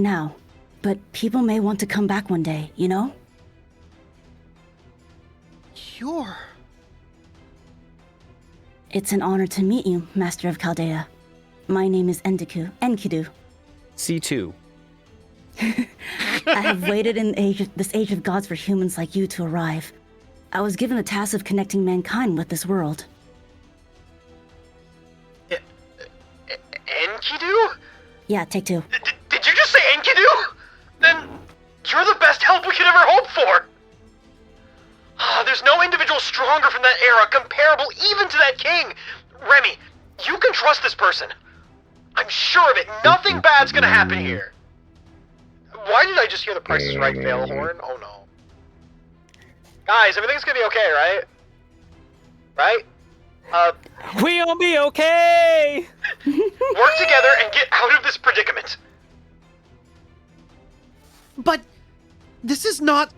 now, but people may want to come back one day, you know? You're... It's an honor to meet you, Master of Chaldea. My name is Enkidu. C2. I have waited in this age of gods for humans like you to arrive. I was given the task of connecting mankind with this world. Enkidu? Yeah, take two. Did you just say Enkidu? Then you're the best help we could ever hope for. There's no individual stronger from that era, comparable even to that king. Remy, you can trust this person. I'm sure of it. Nothing bad's gonna happen here. Why did I just hear the Price is Right fail horn? Oh no. Guys, everything's gonna be okay, right? Right? We'll be okay! Work together and get out of this predicament. But this is not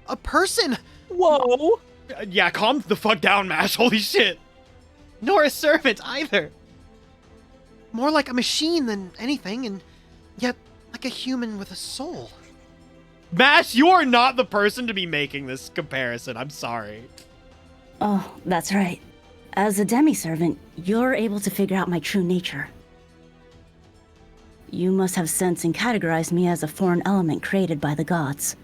a person, Whoa! Yeah, calm the fuck down, Mash. Holy shit. nor a servant either. More like a machine than anything, and yet like a human with a soul. Mash, you are not the person to be making this comparison. I'm sorry. Oh, that's right. As a demi-servant, you're able to figure out my true nature. You must have sensed and categorized me as a foreign element created by the gods.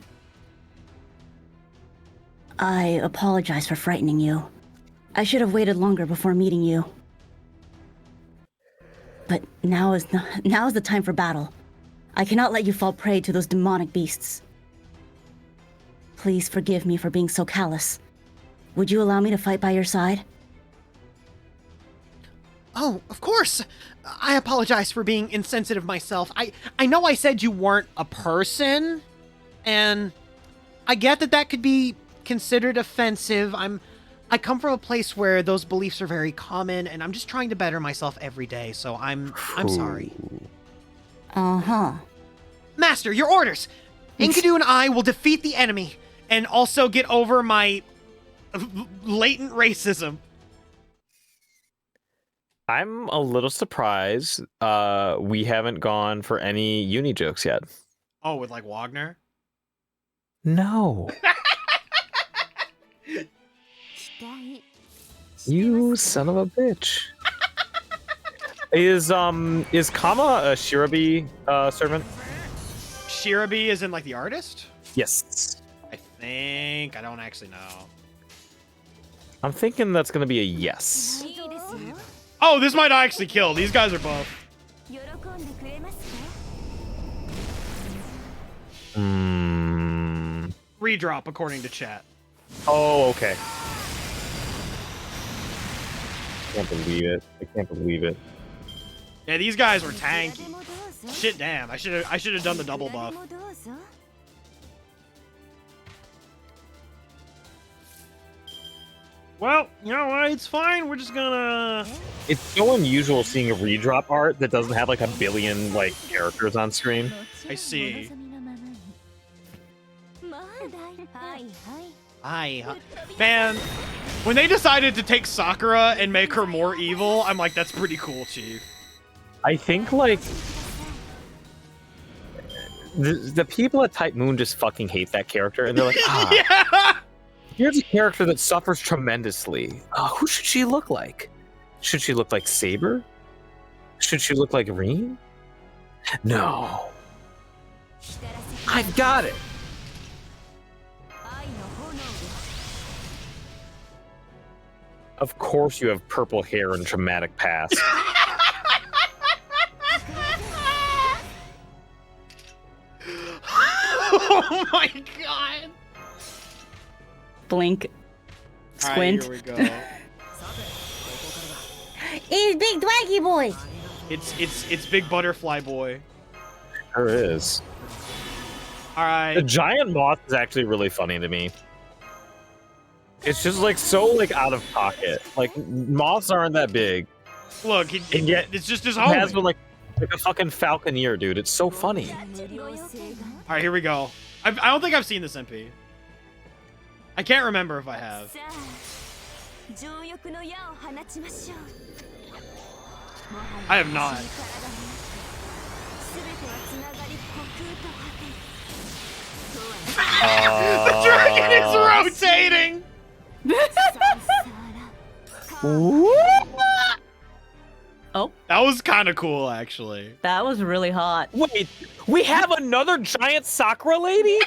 I apologize for frightening you. I should have waited longer before meeting you. But now is the time for battle. I cannot let you fall prey to those demonic beasts. Please forgive me for being so callous. Would you allow me to fight by your side? Oh, of course. I apologize for being insensitive myself. I know I said you weren't a person, and I get that that could be considered offensive. I come from a place where those beliefs are very common, and I'm just trying to better myself every day, so I'm sorry. Uh-huh. Master, your orders! Enkidu and I will defeat the enemy. And also get over my latent racism. I'm a little surprised we haven't gone for any uni jokes yet. Oh, with like Wagner? No. You son of a bitch. Is Kama a Shirabi servant? Shirabi is in like the artist? Yes. I don't actually know. I'm thinking that's gonna be a yes. Oh, this might actually kill. These guys are buff. Redrop according to chat. Oh, okay. I can't believe it. I can't believe it. Yeah, these guys were tanky. Shit, damn. I should have done the double buff. Well, you know what? It's fine. We're just gonna... It's so unusual seeing a redrop art that doesn't have like a billion like characters on screen. I see. Man, when they decided to take Sakura and make her more evil, I'm like, that's pretty cool, Chief. I think like the people at Type Moon just fucking hate that character, and they're like, Yeah! Here's a character that suffers tremendously. Who should she look like? Should she look like Saber? Should she look like Reen? No. I've got it. Of course you have purple hair and traumatic past. Oh my god! Blink. Squint. Squint. All right, here we go. He's Big Dwanky Boy! It's Big Butterfly Boy. Sure is. The All right. giant moth is actually really funny to me. giant moth is actually really funny to me. The giant moth is actually really funny to me. It's just like so like out of pocket. Like moths aren't that big. Look, And yet it's just his It has homie. been like a fucking falconeer, dude. It's so funny. All right, here we go. I don't think I've seen this MP. I can't remember if I have. I have not. The dragon is rotating. Oh, That was kind of cool, actually. that was really hot. Wait, we have another giant Sakura lady?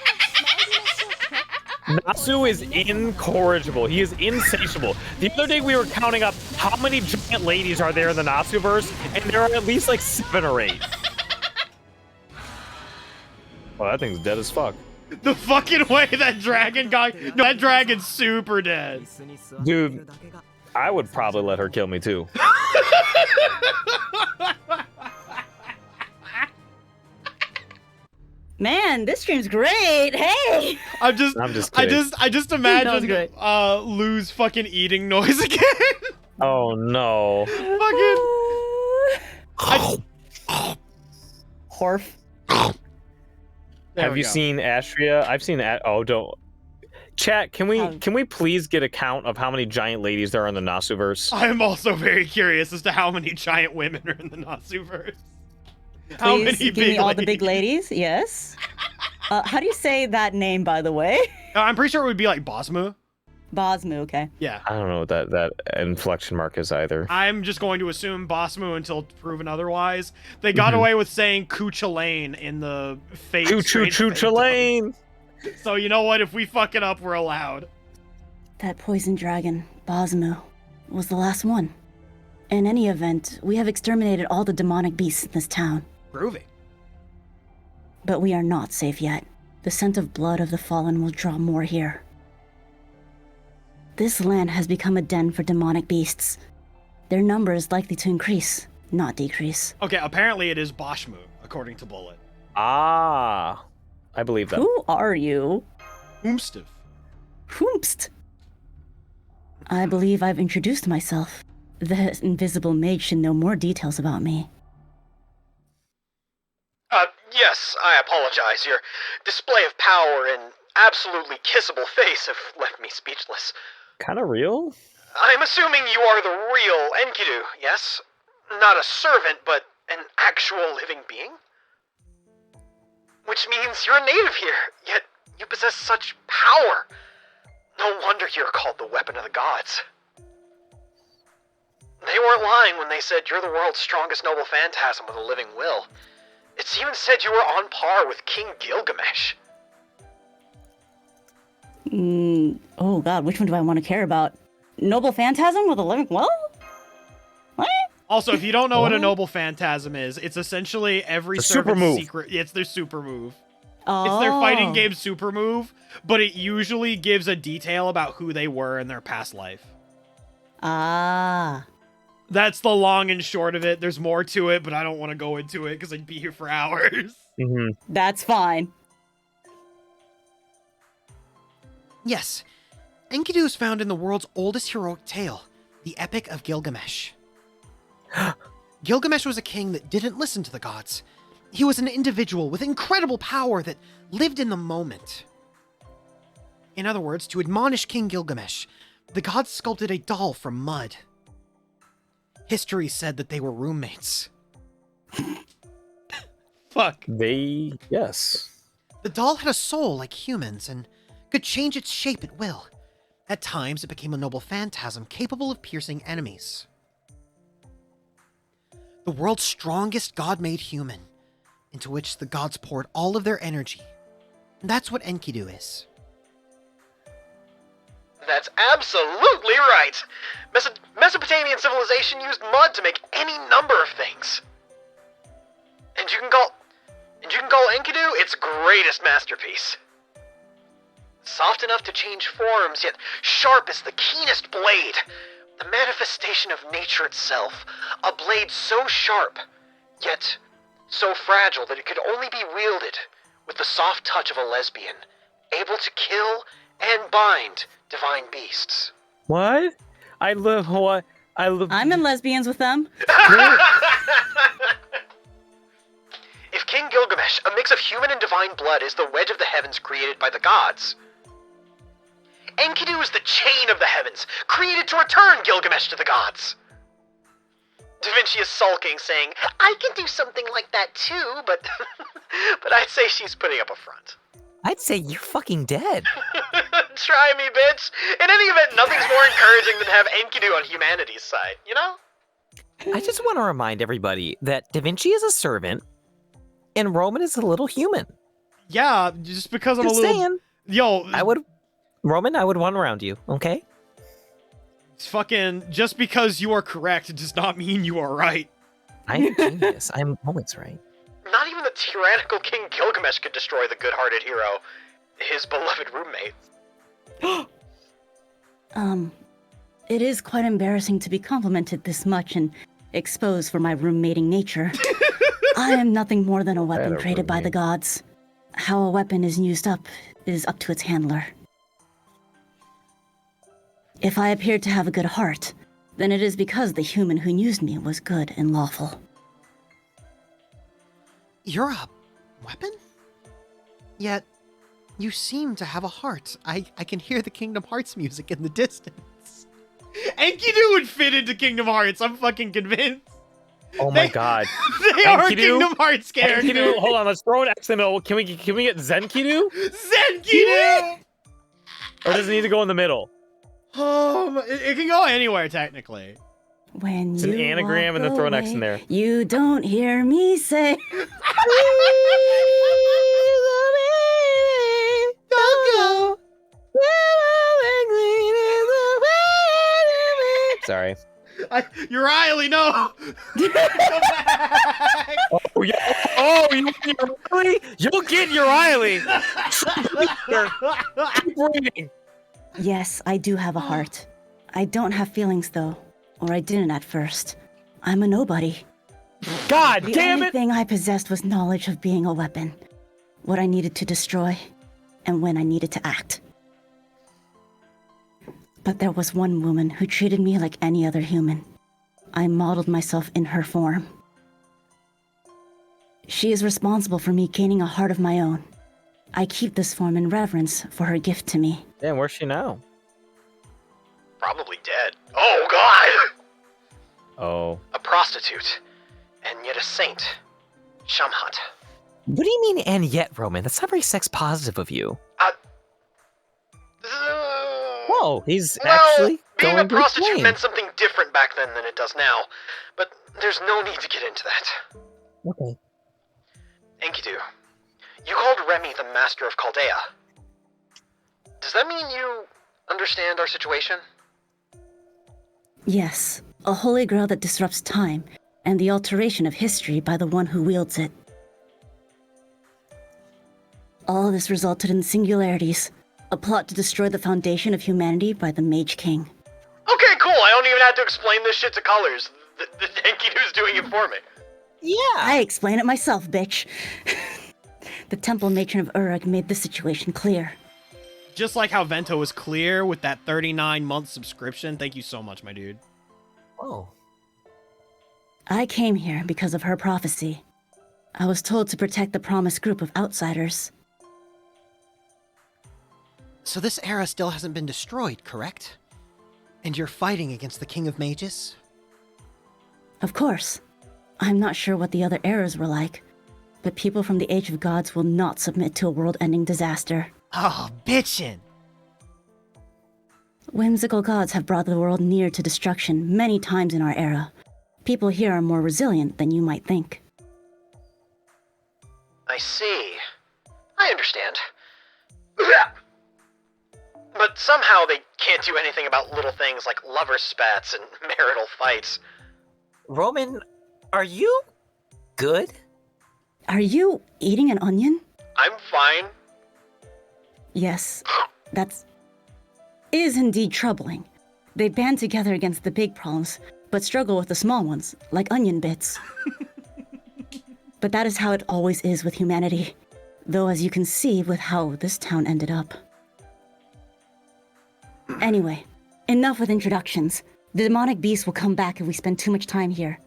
Natsu is incorrigible. He is insatiable. The other day we were counting up how many giant ladies are there in the Natsu-verse, and there are at least like 7 or 8. Well, that thing's dead as fuck. The fucking way that dragon got... No, that dragon's super dead. Dude, I would probably let her kill me too. Man, this stream's great. Hey. I'm just kidding. I just That was imagine great. Lou's fucking eating noise again. Oh no. Fucking Horf. There Have we you go. seen Astria? I've seen oh don't. Chat, can we please get a count of how many giant ladies there are in the Natsu-verse? I am also very curious as to how many giant women are in the Natsu-verse. How Please many give big me all the big ladies. Yes. How do you say that name, by the way? I'm pretty sure it would be like Bosmu. Bosmu, okay. Yeah. I don't know what that inflection mark is either. I'm just going to assume Bosmu until proven otherwise. They got Mhm. away with saying Kuchalain in the Fate. Choo choo Strange choo Fate Chalain! dub. So you know what? If we fuck it up, we're allowed. That poison dragon, Bosmu, was the last one. In any event, we have exterminated all the demonic beasts in this town. Groovy. But we are not safe yet. The scent of blood of the fallen will draw more here. This land has become a den for demonic beasts. Their number is likely to increase, not decrease. Okay, apparently it is Boshmu, according to Bullet. Ah, I believe that. Who are you? Oomstiv. Whoomst. I believe I've introduced myself. The invisible mage should know more details about me. Yes, I apologize. Your display of power and absolutely kissable face have left me speechless. Kind of real? I'm assuming you are the real Enkidu, yes? Not a servant, but an actual living being? Which means you're a native here, yet you possess such power. No wonder you're called the weapon of the gods. They weren't lying when they said you're the world's strongest noble phantasm with a living will. It's even said you were on par with King Gilgamesh. Oh god, which one do I want to care about? Noble Phantasm with a living well? What? Also, if you don't know what a noble phantasm is, it's essentially every The super servant's move. secret. It's their super move. Oh. It's their fighting game super move, but it usually gives a detail about who they were in their past life. Ah. That's the long and short of it. There's more to it, but I don't want to go into it because I'd be here for hours. Mm-hmm. That's fine. Yes, Enkidu is found in the world's oldest heroic tale, the Epic of Gilgamesh. Gilgamesh was a king that didn't listen to the gods. He was an individual with incredible power that lived in the moment. In other words, to admonish King Gilgamesh, the gods sculpted a doll from mud. History said that they were roommates. Fuck. Yes. The doll had a soul like humans and could change its shape at will. At times, it became a noble phantasm capable of piercing enemies. The world's strongest god-made human, into which the gods poured all of their energy. That's what Enkidu is. That's absolutely right. Mesopotamian civilization used mud to make any number of things. And you can call Enkidu its greatest masterpiece. Soft enough to change forms, yet sharp as the keenest blade. The manifestation of nature itself. A blade so sharp, yet so fragile that it could only be wielded with the soft touch of a lesbian, able to kill and bind divine beasts. What? I live what? I live. I'm in lesbians with them. If King Gilgamesh, a mix of human and divine blood, is the wedge of the heavens created by the gods, Enkidu is the chain of the heavens, created to return Gilgamesh to the gods. Da Vinci is sulking, saying, I can do something like that too, but I'd say she's putting up a front. I'd say you're fucking dead. Try me, bitch. In any event, nothing's more encouraging than to have Enkidu on humanity's side, you know? I just want to remind everybody that Da Vinci is a servant and Roman is a little human. Yeah, just because I'm Just a little... saying. Yo, Roman, I would want around you, okay? it's fucking... Just because you are correct does not mean you are right. I'm a genius. I'm always right. Not even the tyrannical King Gilgamesh could destroy the good-hearted hero, his beloved roommate. It is quite embarrassing to be complimented this much and exposed for my roommating nature. I am nothing more than a weapon created by the gods. How a weapon is used up is up to its handler. If I appeared to have a good heart, then it is because the human who used me was good and lawful. You're a weapon? Yet, you seem to have a heart. I can hear the Kingdom Hearts music in the distance. Enkidu would fit into Kingdom Hearts, I'm fucking convinced. Oh my god. They are Enkidu? Kingdom Hearts characters. Enkidu, hold on, let's throw an X in the middle. Can we get Zenkidu? Zenkidu! Or does it need to go in the middle? It can go anywhere, technically. When It's you an anagram walk and then throw an X in away, there. You don't hear me say. Sorry. Riley, no! Come back! Oh, yeah. Oh, you really? You'll get your Riley. Keep reading. Yes, I do have a heart. I don't have feelings though, or I didn't at first. I'm a nobody. God The damn only it! thing I possessed was knowledge of being a weapon, what I needed to destroy, and when I needed to act. But there was one woman who treated me like any other human. I modeled myself in her form. She is responsible for me gaining a heart of my own. I keep this form in reverence for her gift to me. Damn, where's she now? Probably dead. Oh, God! Oh. A prostitute, and yet a saint. Shamhat. What do you mean, and yet, Roman? That's not very sex positive of you. Whoa, he's Well, actually being a going to prostitute explain. meant something different back then than it does now, but there's no need to get into that. Okay. Enkidu, you called Remy the Master of Chaldea. Does that mean you understand our situation? Yes, a holy grail that disrupts time and the alteration of history by the one who wields it. All this resulted in singularities, a plot to destroy the foundation of humanity by the Mage King. Okay, cool. I don't even have to explain this shit to colors. The Enkidu's doing it for me. Yeah. I explain it myself, bitch. The temple matron of Uruk made the situation clear. Just like how Vento was clear with that 39-month subscription. Thank you so much, my dude. Oh. I came here because of her prophecy. I was told to protect the promised group of outsiders. So this era still hasn't been destroyed, correct? And you're fighting against the King of Mages? Of course. I'm not sure what the other eras were like, but people from the Age of Gods will not submit to a world-ending disaster. Oh, bitchin'! Whimsical gods have brought the world near to destruction many times in our era. People here are more resilient than you might think. I see. I understand. But somehow they can't do anything about little things like lover spats and marital fights. Roman, are you good? Are you eating an onion? I'm fine. Yes, is indeed troubling. They band together against the big problems, but struggle with the small ones, like onion bits. But that is how it always is with humanity. Though as you can see with how this town ended up. Anyway, enough with introductions. The demonic beast will come back if we spend too much time here.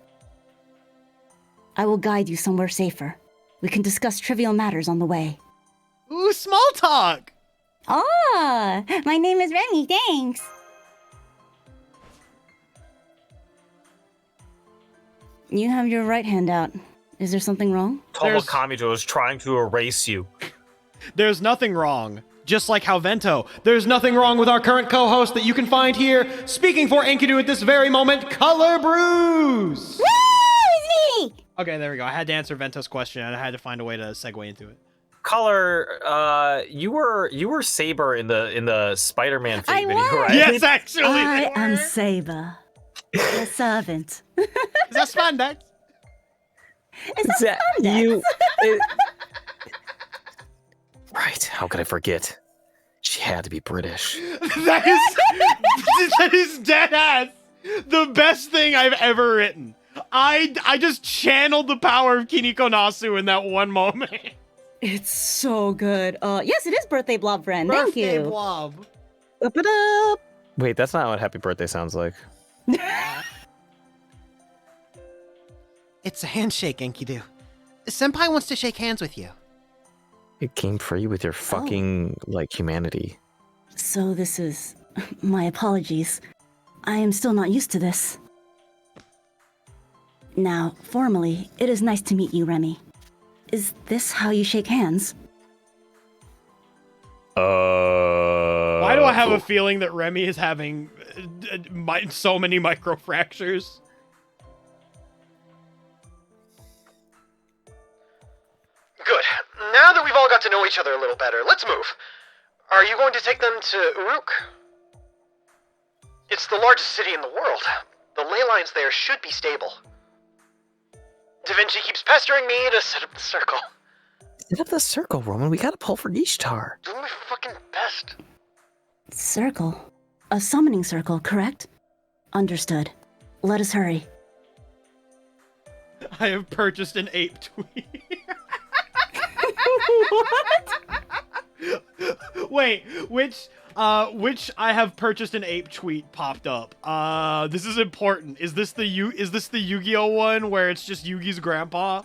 I will guide you somewhere safer. We can discuss trivial matters on the way. Ooh, small talk! Ah, my name is Remy, thanks. You have your right hand out. Is there something wrong? Tomo Kamijo is trying to erase you. There's nothing wrong. Just like how Vento, there's nothing wrong with our current co-host that you can find here, speaking for Enkidu at this very moment, Color Brews! Woo! It's me! Okay, there we go. I had to answer Vento's question, and I had to find a way to segue into it. Color, you were Saber in the Spider-Man I video, was. right? Yes, actually! I am Saber, the servant. Is that spandex? Is that You. Right, how could I forget? She had to be British. that is dead ass the best thing I've ever written. I just channeled the power of Kiniko Nasu in that one moment. It's so good. Yes, it is birthday blob friend. Thank Birthday you. blob. Up it up. Wait, that's not what happy birthday sounds like. It's a handshake, Enkidu. Senpai wants to shake hands with you. It came free with your fucking, humanity. So this is... My apologies. I am still not used to this. Now, formally, it is nice to meet you, Remy. Is this how you shake hands? Why do I have a feeling that Remy is having so many microfractures? Good. Now that we've all got to know each other a little better, let's move. Are you going to take them to Uruk? It's the largest city in the world. The ley lines there should be stable. Da Vinci keeps pestering me to set up the circle. Set up the circle, Roman. We gotta pull for Ishtar. Doing my fucking best. Circle. A summoning circle, correct? Understood. Let us hurry. I have purchased an ape tweet. Wait, which I have purchased an ape tweet popped up. This is important. Is this the Yu-Gi-Oh one where it's just Yugi's grandpa?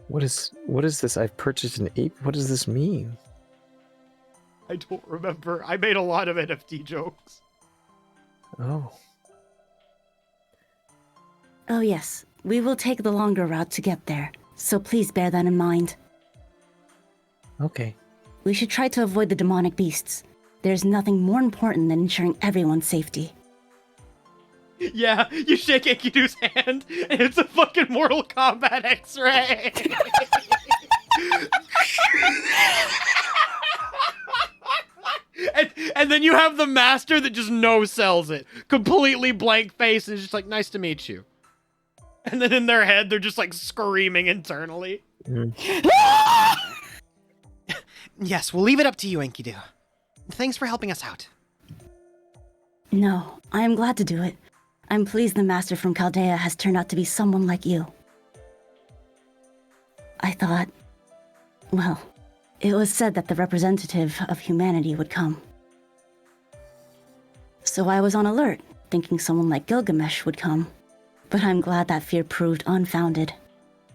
What is this? I've purchased an ape? What does this mean? I don't remember. I made a lot of NFT jokes. Oh. Oh yes, we will take the longer route to get there, so please bear that in mind. Okay. We should try to avoid the demonic beasts. There's nothing more important than ensuring everyone's safety. Yeah, you shake Enkidu's hand, and it's a fucking Mortal Kombat X-ray. and then you have the master that just no-sells it. Completely blank face, and is just like, nice to meet you. And then in their head, they're just like screaming internally. Yes, we'll leave it up to you, Enkidu. Thanks for helping us out. No, I am glad to do it. I'm pleased the master from Chaldea has turned out to be someone like you. I thought... Well, it was said that the representative of humanity would come. So I was on alert, thinking someone like Gilgamesh would come. But I'm glad that fear proved unfounded.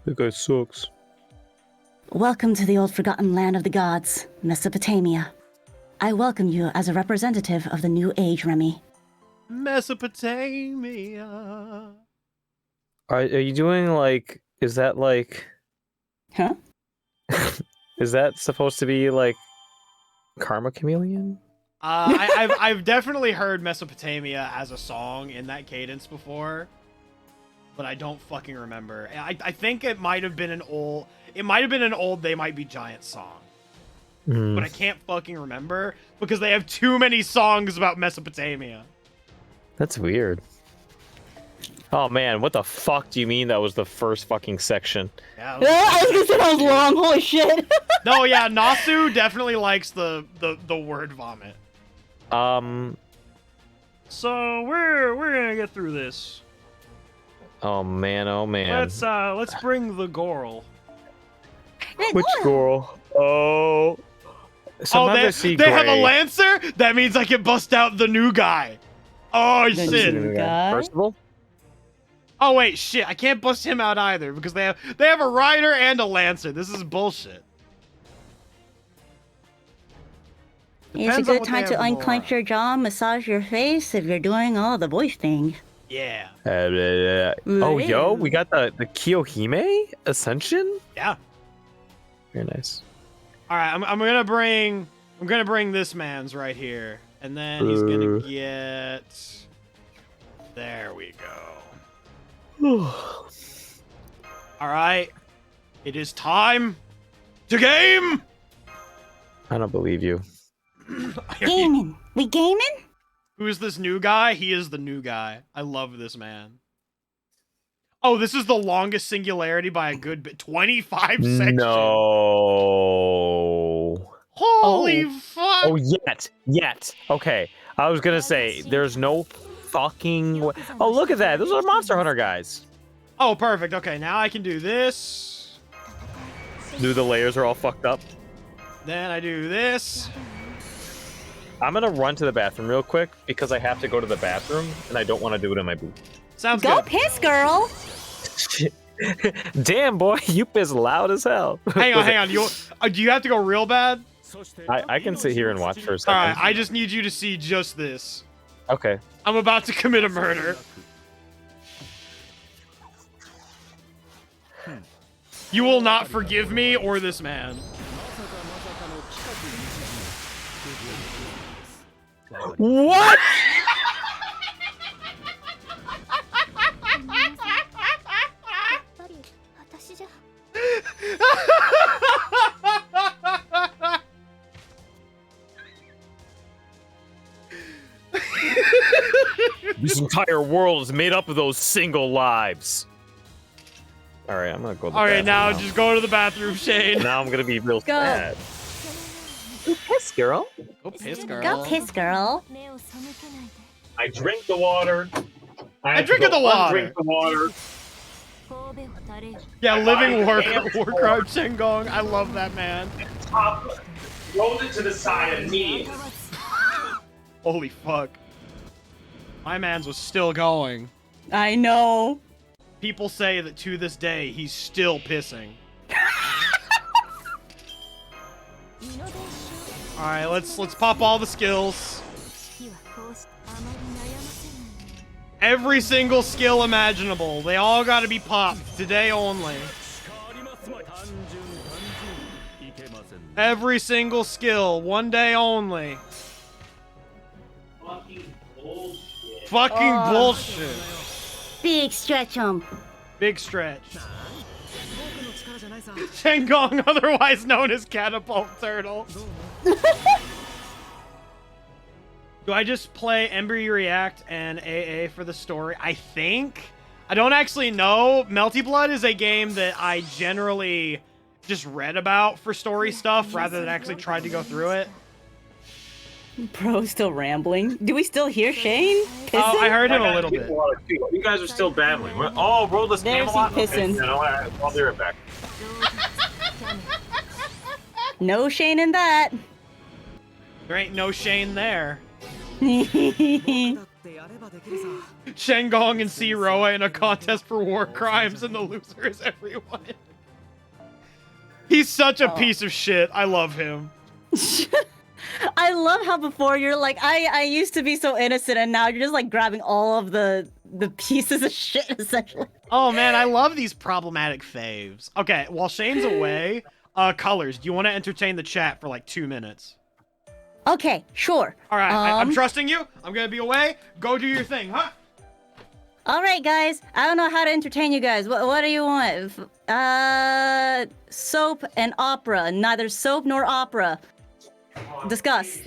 That guy sucks. Welcome to the old forgotten land of the gods, Mesopotamia. I welcome you as a representative of the new age, Remy. Mesopotamia. Are you doing is that Huh? is that supposed to be Karma Chameleon? I've definitely heard Mesopotamia as a song in that cadence before, but I don't fucking remember. I think it might have been an old They Might Be Giants song. But I can't fucking remember because they have too many songs about Mesopotamia. That's weird. Oh man, what the fuck do you mean that was the first fucking section? Yeah, I was gonna say that was long, holy shit! No, yeah, Nasu definitely likes the word vomit. So we're gonna get through this. Oh man, oh man. Let's bring the Goral. Which girl? Oh. Sometimes they, I see they have a gray. Lancer? That means I can bust out the new guy. Oh, The shit. new guy? Percival? Oh, wait, shit. I can't bust him out either because they have a Rider and a Lancer. This is bullshit. It's a Depends on good what time they to have in the unclench line. your jaw, massage your face if you're doing all the voice things. Yeah. Oh, yo, we got the Kiyohime Ascension? Yeah. Very nice. All right, I'm gonna bring this man's right here, and then he's gonna get. There we go. All right, it is time to game. I don't believe you. Gaming. We gaming? Who is this new guy? He is the new guy. I love this man. Oh, this is the longest singularity by a good bit. 25 sections. No. Holy fuck. Oh, yet. Okay. I was gonna say, there's no fucking. Oh, look at that. Those are Monster Hunter guys. Oh, perfect. Okay, now I can do this. Dude, the layers are all fucked up. Then I do this. I'm gonna run to the bathroom real quick because I have to go to the bathroom and I don't want to do it in my boot. Sounds Go good. piss, girl. Damn, boy, you piss loud as hell. Hang on. Do you have to go real bad? I can sit here and watch for a All second. right, I just need you to see just this. Okay. I'm about to commit a murder. You will not forgive me or this man. What? This entire world is made up of those single lives. All right, I'm gonna go. To the All right, bathroom now just go to the bathroom, Shane. Now I'm gonna be real Go. sad. Piss, girl. Go piss, girl. Go piss, girl. I drink the water. I drink the water. Drink the water. Yeah, living war crime Shengong. I love that man. Roll it to the side immediately. Holy fuck. My man's was still going. I know. People say that to this day he's still pissing. All right, let's pop all the skills. Every single skill imaginable. They all got to be popped today only. Every single skill, one day only. Fucking bullshit. Big stretch 'em. Big stretch. Shengong, otherwise known as Catapult Turtle. Do I just play Embry React and AA for the story? I think. I don't actually know. Melty Blood is a game that I generally just read about for story stuff rather than actually tried to go through it. Bro, still rambling. Do we still hear Shane pissing? Oh, I heard him a little bit. You guys are still battling. Oh, roll this There's Camelot. he pissing. Okay, you know what? I'll be right back. No Shane in that. There ain't no Shane there. Shengong and Siroa in a contest for war crimes, and the loser is everyone. He's such a piece of shit. I love him. I love how before you're like, I used to be so innocent, and now you're just like grabbing all of the pieces of shit, essentially. Oh man, I love these problematic faves. Okay, while Shane's away, Colors, do you want to entertain the chat for like 2 minutes? Okay, sure. All right, I'm trusting you. I'm gonna be away. Go do your thing, huh? All right, guys. I don't know how to entertain you guys. What do you want? Soap and opera. Neither soap nor opera. Discuss.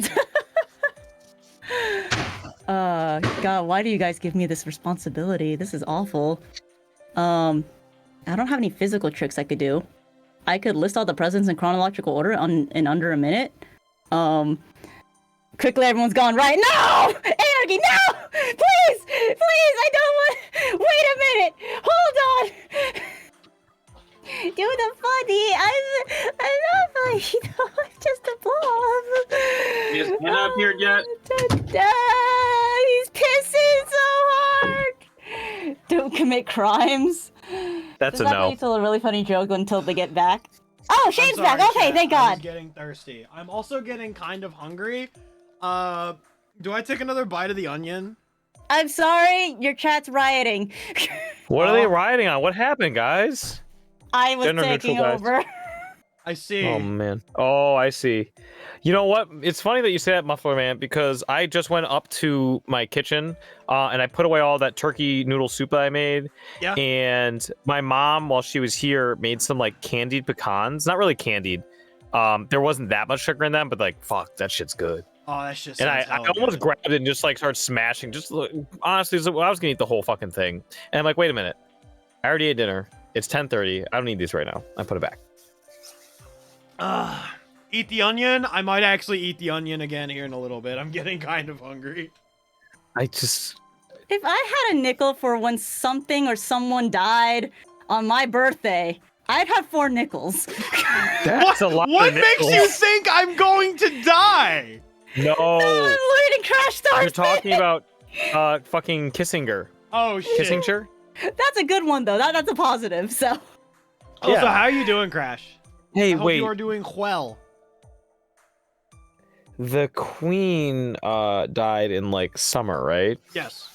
God, why do you guys give me this responsibility? This is awful. I don't have any physical tricks I could do. I could list all the presents in chronological order in under a minute. Quickly, everyone's gone right. No! Anarchy, no! Please! Please, I don't want... Wait a minute! Hold on! Do the funny. I'm not Just a blob. Is Hannah appeared yet? He's pissing so hard. Don't commit crimes. That's Does a that no. lead to a really funny joke until they get back? Oh, I'm Shane's sorry, back. Okay, chat. thank I was God. getting thirsty. I'm also getting kind of hungry. Do I take another bite of the onion? I'm sorry, your chat's rioting. What are they riding on? What happened, guys? I was Gender taking neutral, guys. over. I see. Oh man. Oh, I see. You know what? It's funny that you say that, Muffler Man, because I just went up to my kitchen and I put away all that turkey noodle soup that I made. Yeah. And my mom, while she was here, made some like candied pecans. Not really candied. There wasn't that much sugar in them, but like, fuck, that shit's good. Oh, that shit And sounds I hella almost good. grabbed it and just like started smashing. Just honestly, I was gonna eat the whole fucking thing. And I'm like, wait a minute. I already ate dinner. It's 10:30. I don't need these right now. I put it back. Eat the onion. I might actually eat the onion again here in a little bit. I'm getting kind of hungry. I just If I had a nickel for when something or someone died on my birthday, I'd have 4 nickels. that's a lot. What of makes you nickels. think I'm going to die? No. I'm leading Crash Stars. You're talking about fucking Kissinger. Oh shit. Kissinger? That's a good one though. That's a positive. So Also, Yeah. how are you doing, Crash? Hey, I hope wait. you are doing well. The queen died in like summer, right? Yes.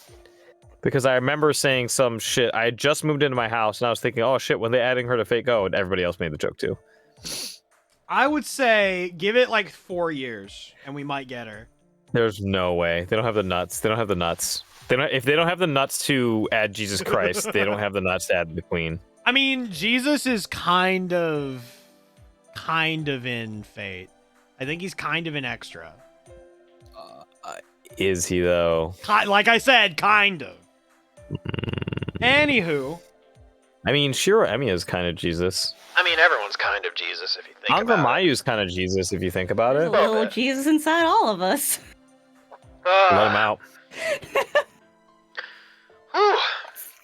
Because I remember saying some shit. I had just moved into my house and I was thinking, oh shit, when they adding her to Fate Go, and everybody else made the joke too. I would say give it like 4 years and we might get her. There's no way. They don't have the nuts. They don't have the nuts. If they don't have the nuts to add Jesus Christ, they don't have the nuts to add the queen. I mean, Jesus is kind of in Fate. I think he's kind of an extra. Is he though? Like I said, kind of. Anywho, I mean, Shiro Emi is kind of Jesus. I mean, everyone's kind of Jesus if you think Angva about it. Mayu's kind of Jesus if you think about there's it. a little Jesus inside all of us. Let him out. Whew.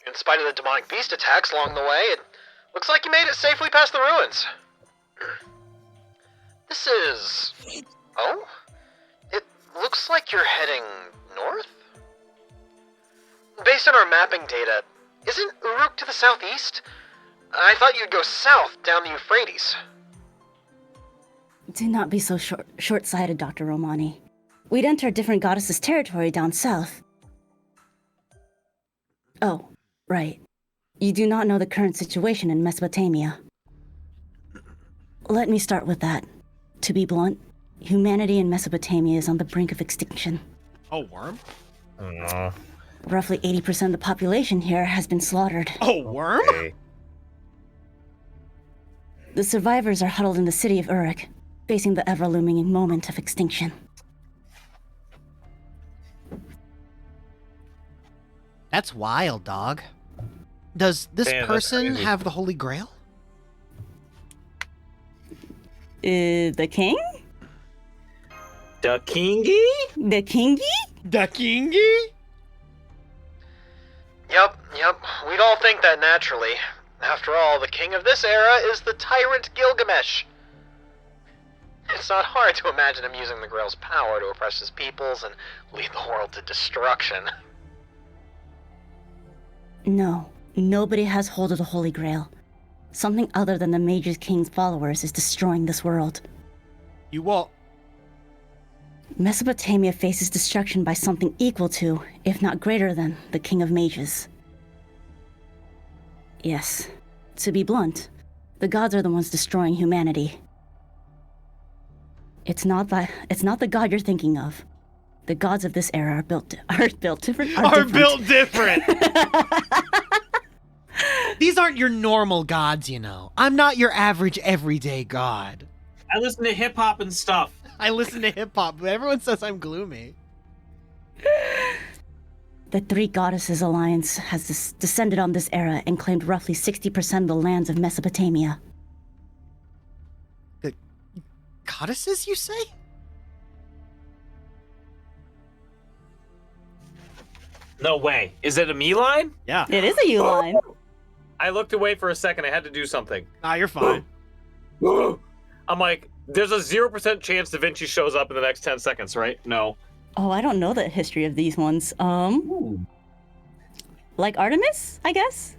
In spite of the demonic beast attacks along the way, it looks like you made it safely past the ruins. This is... Oh? It looks like you're heading north? Based on our mapping data, isn't Uruk to the southeast? I thought you'd go south down the Euphrates. Do not be so short-sighted, Dr. Romani. We'd enter a different goddess's territory down south. Oh, right. You do not know the current situation in Mesopotamia. Let me start with that. To be blunt, humanity in Mesopotamia is on the brink of extinction. oh, worm? Roughly 80% of the population here has been slaughtered. Oh, worm? Okay. The survivors are huddled in the city of Uruk, facing the ever-looming moment of extinction. That's wild, dog. Does this Man, that's person crazy. have the Holy Grail? The king? The kingy? The kingy? The kingy? Yep. We'd all think that naturally. After all, the king of this era is the tyrant Gilgamesh. It's not hard to imagine him using the Grail's power to oppress his peoples and lead the world to destruction. No, nobody has hold of the Holy Grail. Something other than the Mage's King's followers is destroying this world. You what? Mesopotamia faces destruction by something equal to, if not greater than, the King of Mages. Yes, to be blunt, the gods are the ones destroying humanity. It's not the god you're thinking of. The gods of this era are built different. Are built different. These aren't your normal gods, you know. I'm not your average everyday god. I listen to hip hop and stuff. I listen to hip hop, but everyone says I'm gloomy. The Three Goddesses Alliance has descended on this era and claimed roughly 60% of the lands of Mesopotamia. Goddesses, you say? No way. Is it a me line? Yeah. It is a U line. I looked away for a second. I had to do something. Nah, you're fine. I'm like, There's a 0% chance Da Vinci shows up in the next 10 seconds, right? No. Oh, I don't know the history of these ones. Like Artemis, I guess?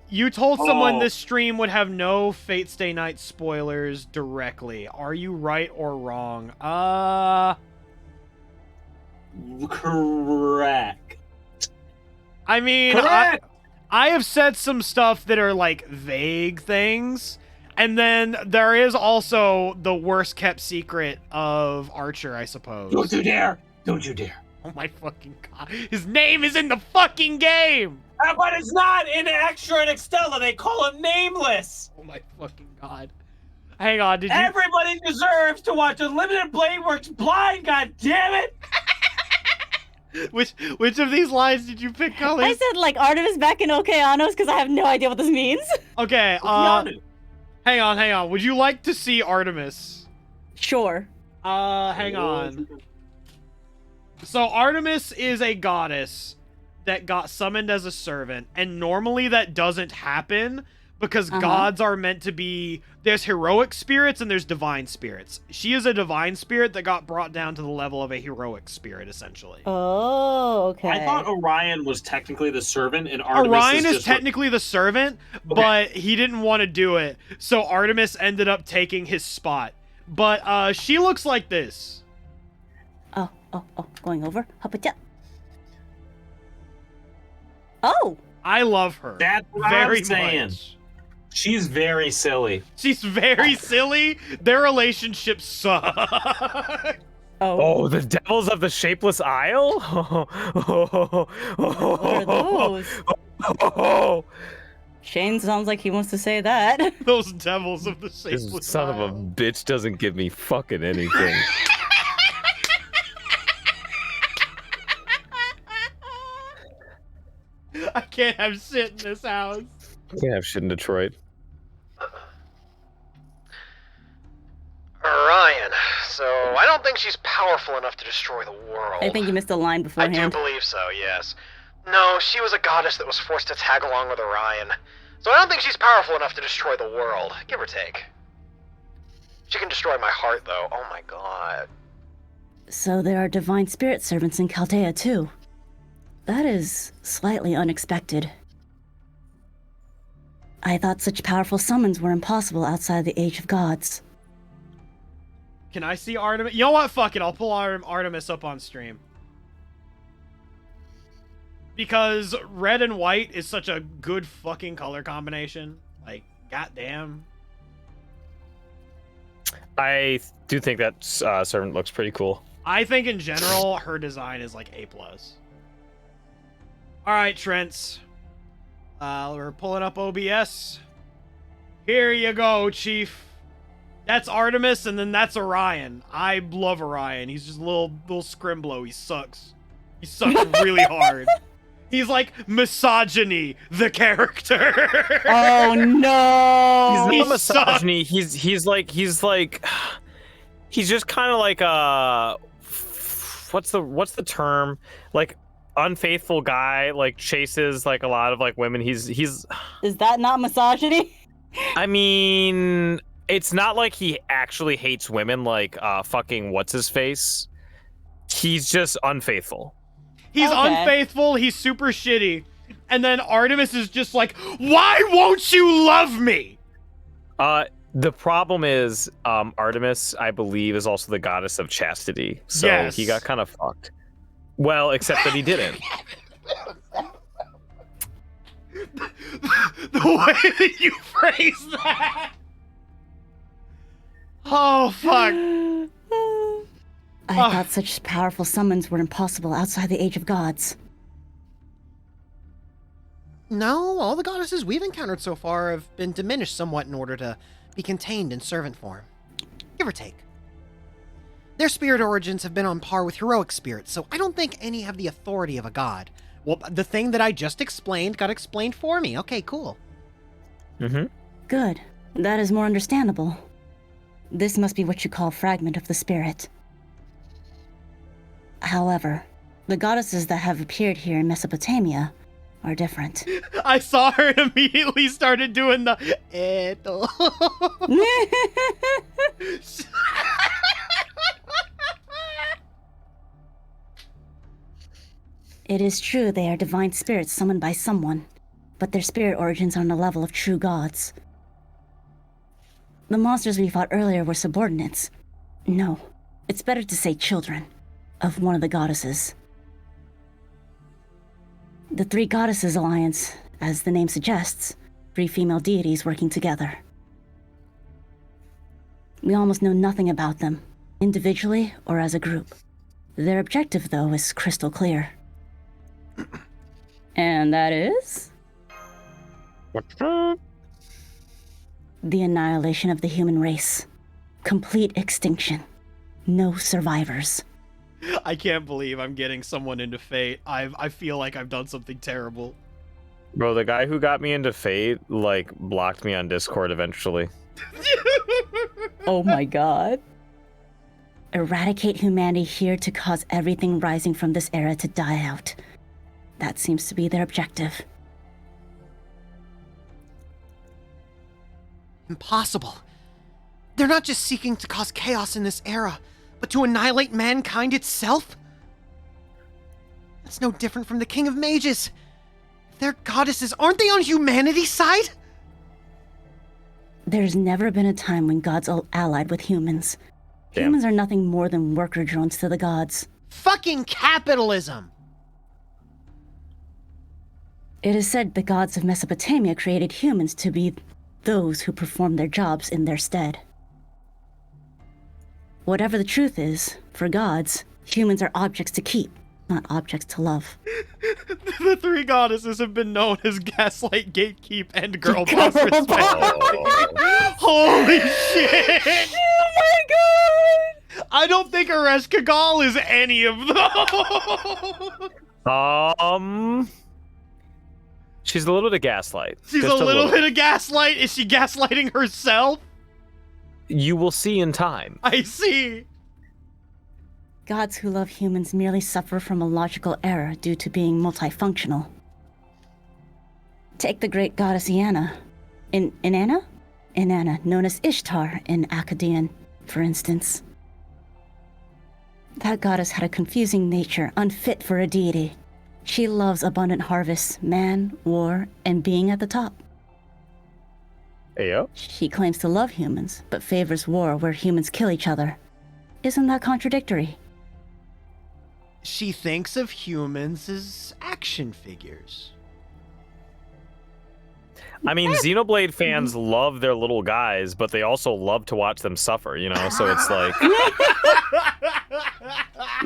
You told someone Oh. this stream would have no Fate Stay Night spoilers directly. Are you right or wrong? Correct. I mean, Correct. I have said some stuff that are like vague things, and then there is also the worst kept secret of Archer, I suppose. Don't you dare! Don't you dare! Oh my fucking god. His name is in the fucking game! But it's not in Extra and Extella. They call him nameless. Oh my fucking god. Hang on, did you... Everybody deserves to watch Unlimited Blade Works blind, god damn it! Which of these lines did you pick, Cully? I said like Artemis back in Okeanos because I have no idea what this means. Okay, Keanu. hang on. Would you like to see Artemis? Sure. Hang on. So Artemis is a goddess that got summoned as a servant, and normally that doesn't happen because gods are meant to be... There's heroic spirits and there's divine spirits. She is a divine spirit that got brought down to the level of a heroic spirit, essentially. Oh, okay. I thought Orion was technically the servant, and Artemis Orion is just technically the servant, but he didn't want to do it, so Artemis ended up taking his spot. But she looks like this. Oh, going over. Oh! I love her. That's what very I'm saying. much. She's very silly. She's very silly. Their relationship sucks. Oh, the Devils of the Shapeless Isle? What are those? Shane sounds like he wants to say that. Those devils of the This shapeless son of a Isle. bitch doesn't give me fucking anything. I can't have shit in this house. Can't have shit in Detroit. Orion. So, I don't think she's powerful enough to destroy the world. I think you missed a line I do beforehand. believe so, yes. No, she was a goddess that was forced to tag along with Orion. So I don't think she's powerful enough to destroy the world, give or take. She can destroy my heart, though. Oh my god. So there are divine spirit servants in Chaldea, too. That is slightly unexpected. I thought such powerful summons were impossible outside the Age of Gods. Can I see Artemis? You know what? Fuck it. I'll pull Artemis up on stream. Because red and white is such a good fucking color combination. Like, goddamn. I do think that servant looks pretty cool. I think in general, her design is like A+. Alright, Trents. We're pulling up OBS. Here you go, Chief. That's Artemis, and then that's Orion. I love Orion. He's just a little scrimblow. He sucks. He sucks really hard. He's like misogyny, the character. Oh no! He's He not misogyny. He's just kind of like what's the term? Like unfaithful guy, like chases like a lot of like women. He's Is that not misogyny? I mean, it's not like he actually hates women like fucking what's his face. He's just unfaithful. He's Okay. unfaithful. He's super shitty. And then Artemis is just like, why won't you love me? The problem is Artemis, I believe, is also the goddess of chastity. So Yes. he got kind of fucked. Well, except that he didn't. The way that you phrase that. Oh, fuck. I thought such powerful summons were impossible outside the Age of Gods. No, all the goddesses we've encountered so far have been diminished somewhat in order to be contained in servant form. Give or take. Their spirit origins have been on par with heroic spirits, so I don't think any have the authority of a god. Well, the thing that I just explained got explained for me. Okay, cool. Mm-hmm. Good. That is more understandable. This must be what you call fragment of the spirit. However, the goddesses that have appeared here in Mesopotamia are different. I saw her and immediately started doing the eto. It is true they are divine spirits summoned by someone, but their spirit origins are on the level of true gods. The monsters we fought earlier were subordinates. No, it's better to say children of one of the goddesses. The Three Goddesses Alliance, as the name suggests, 3 female deities working together. We almost know nothing about them, individually or as a group. Their objective, though, is crystal clear. And that is? The annihilation of the human race. Complete extinction. No survivors. I can't believe I'm getting someone into Fate. I feel like I've done something terrible. Bro, the guy who got me into Fate, like, blocked me on Discord eventually. Oh my god. Eradicate humanity here to cause everything rising from this era to die out. That seems to be their objective. Impossible. They're not just seeking to cause chaos in this era, but to annihilate mankind itself? That's no different from the King of Mages. If they're goddesses, aren't they on humanity's side? There's never been a time when gods are allied with humans. Damn. Humans are nothing more than worker drones to the gods. Fucking capitalism! It is said the gods of Mesopotamia created humans to be those who perform their jobs in their stead. Whatever the truth is, for gods, humans are objects to keep, not objects to love. The 3 goddesses have been known as Gaslight, Gatekeep, and Girl Boss respectively. Holy shit! Oh my god! I don't think Aresh Kagal is any of those. She's a little bit of gaslight. She's Just a little bit of gaslight. Is she gaslighting herself? You will see in time. I see. Gods who love humans merely suffer from a logical error due to being multifunctional. Take the great goddess Inanna. Inanna? Inanna, known as Ishtar in Akkadian, for instance. That goddess had a confusing nature unfit for a deity. She loves abundant harvests, man, war, and being at the top. Ayo? She claims to love humans, but favors war where humans kill each other. Isn't that contradictory? She thinks of humans as action figures. I mean, Xenoblade fans love their little guys, but they also love to watch them suffer, you know? So it's like...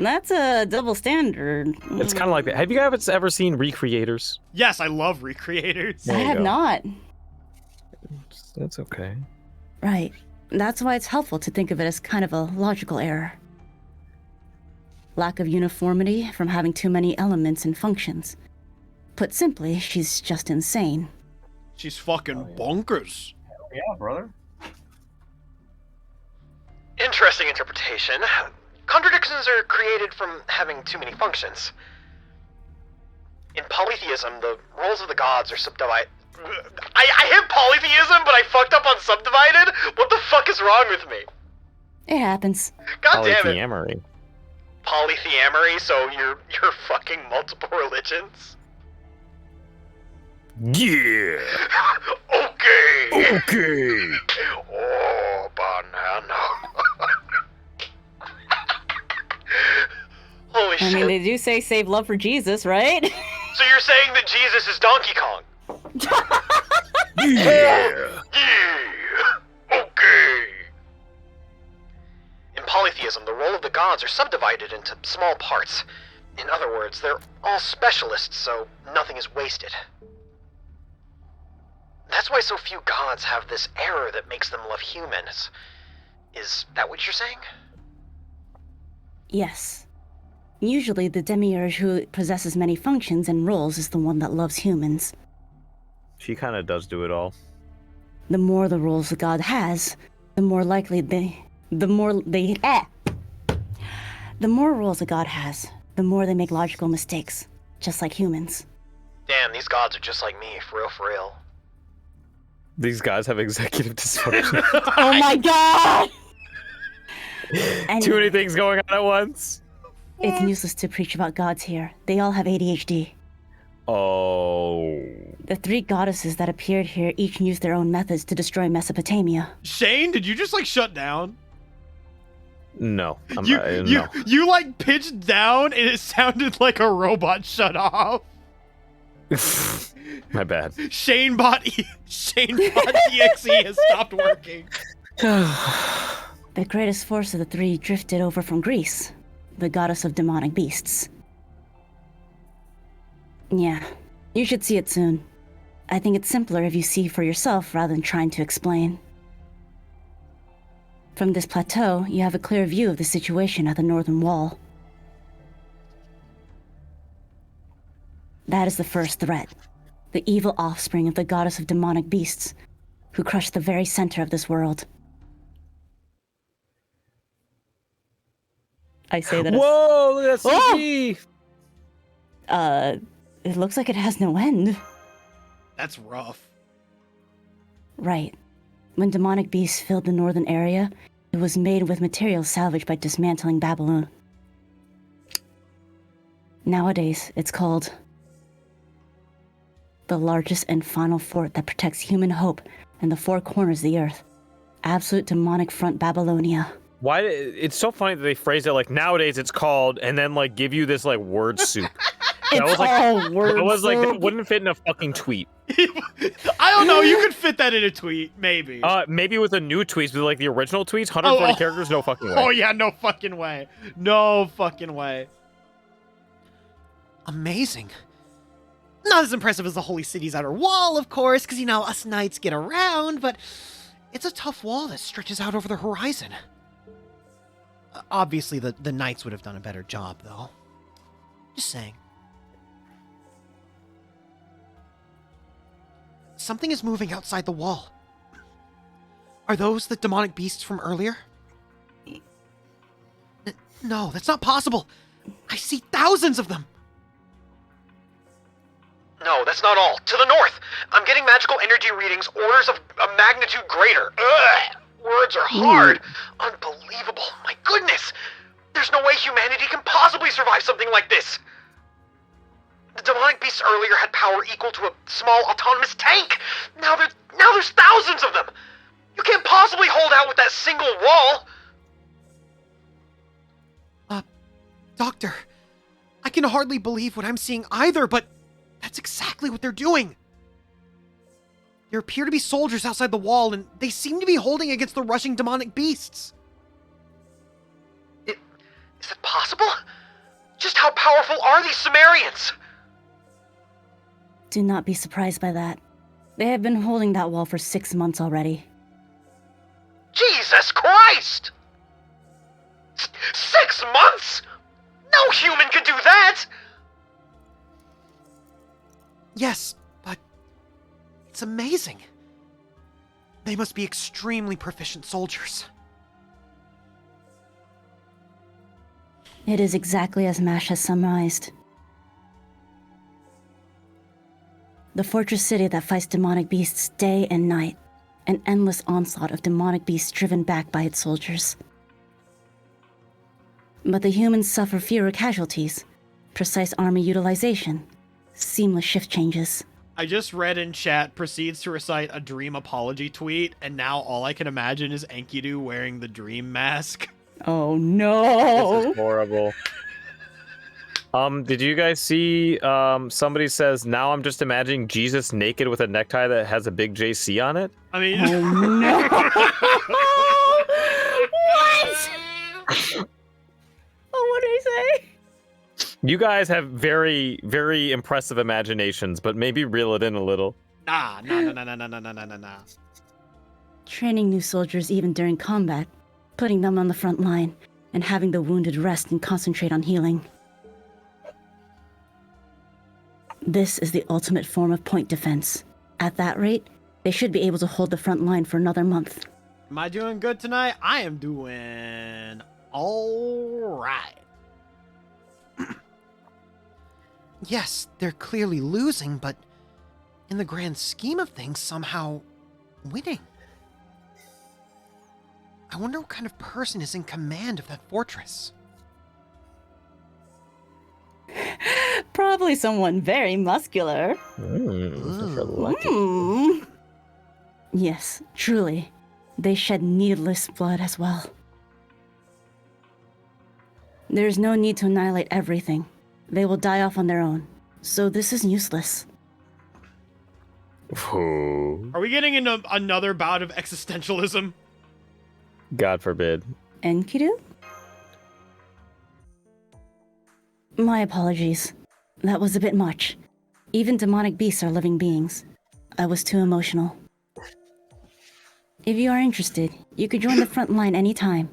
That's a double standard. It's kind of like that. Have you guys ever seen Recreators? Yes, I love Recreators. There I you have go. not. That's okay. Right. That's why it's helpful to think of it as kind of a logical error. Lack of uniformity from having too many elements and functions. Put simply, she's just insane. She's fucking bonkers. Yeah, brother. Interesting interpretation. Contradictions are created from having too many functions. In polytheism, the roles of the gods are subdivided. I hit polytheism, but I fucked up on subdivided? What the fuck is wrong with me? It happens. God damn it. Polyamory. Polytheamory, so you're fucking multiple religions? Yeah. Okay. Okay. Oh, banana. Holy I shit. mean, they do say save love for Jesus, right? So you're saying that Jesus is Donkey Kong? Yeah. Yeah. Okay. In polytheism, the role of the gods are subdivided into small parts. In other words, they're all specialists, so nothing is wasted. That's why so few gods have this error that makes them love humans. Is that what you're saying? Yes. Usually, the demiurge who possesses many functions and roles is the one that loves humans. She kind of does do it all. The more the roles a god has, the more likely the more roles a god has, the more they make logical mistakes, just like humans. Damn, these gods are just like me, for real, for real. These guys have executive dysfunction. Oh my god! Too many things going on at once. It's useless to preach about gods here. They all have ADHD. Oh. The 3 goddesses that appeared here each used their own methods to destroy Mesopotamia. Shane, did you just like shut down? No. You like pitched down and it sounded like a robot shut off. My bad. Shane bot EXE has stopped working. The greatest force of the 3 drifted over from Greece, the goddess of demonic beasts. Yeah, you should see it soon. I think it's simpler if you see for yourself rather than trying to explain. From this plateau, you have a clear view of the situation at the northern wall. That is the first threat. The evil offspring of the goddess of demonic beasts, who crushed the very center of this world. I say that. Whoa, look at that CG! It looks like it has no end. That's rough. Right. When demonic beasts filled the northern area, it was made with materials salvaged by dismantling Babylon. Nowadays, it's called the largest and final fort that protects human hope in the 4 corners of the earth. Absolute demonic front Babylonia. Why? It's so funny that they phrase it like nowadays it's called, and then like give you this like word soup. That was like, that wouldn't fit in a fucking tweet. I don't know. You could fit that in a tweet, maybe. Maybe with a new tweet, with like the original tweets, 140 characters, no fucking way. Oh yeah, no fucking way. No fucking way. Amazing. Not as impressive as the Holy City's outer wall, of course, because, you know, us knights get around, but it's a tough wall that stretches out over the horizon. Obviously, the knights would have done a better job, though. Just saying. Something is moving outside the wall. Are those the demonic beasts from earlier? No, that's not possible. I see thousands of them. No, that's not all. To the north, I'm getting magical energy readings orders of a magnitude greater. Ugh! Words are hard. Unbelievable. My goodness. There's no way humanity can possibly survive something like this. The demonic beasts earlier had power equal to a small autonomous tank. Now there's thousands of them. You can't possibly hold out with that single wall. Doctor, I can hardly believe what I'm seeing either, but that's exactly what they're doing. There appear to be soldiers outside the wall, and they seem to be holding against the rushing demonic beasts. Is it possible? Just how powerful are these Sumerians? Do not be surprised by that. They have been holding that wall for 6 months already. Jesus Christ! 6 months? No human could do that! Yes, but it's amazing. They must be extremely proficient soldiers. It is exactly as Mash has summarized. The fortress city that fights demonic beasts day and night. An endless onslaught of demonic beasts driven back by its soldiers. But the humans suffer fewer casualties, precise army utilization, seamless shift changes. I just read in chat proceeds to recite a dream apology tweet, and now all I can imagine is Enkidu wearing the dream mask. Oh no! This is horrible. Did you guys see, somebody says, now I'm just imagining Jesus naked with a necktie that has a big JC on it? I mean... Oh no! What? Oh, what did he say? You guys have very, very impressive imaginations, but maybe reel it in a little. Nah. Training new soldiers even during combat, putting them on the front line, and having the wounded rest and concentrate on healing. This is the ultimate form of point defense. At that rate, they should be able to hold the front line for another month. Am I doing good tonight? I am doing all right. Yes, they're clearly losing, but in the grand scheme of things, somehow winning. I wonder what kind of person is in command of that fortress. Probably someone very muscular. If you're lucky. Hmm. Yes, truly. They shed needless blood as well. There is no need to annihilate everything. They will die off on their own. So this is useless. Ooh, Are we getting into another bout of existentialism? God forbid. Enkidu? My apologies. That was a bit much. Even demonic beasts are living beings. I was too emotional. If you are interested, you could join the front line anytime.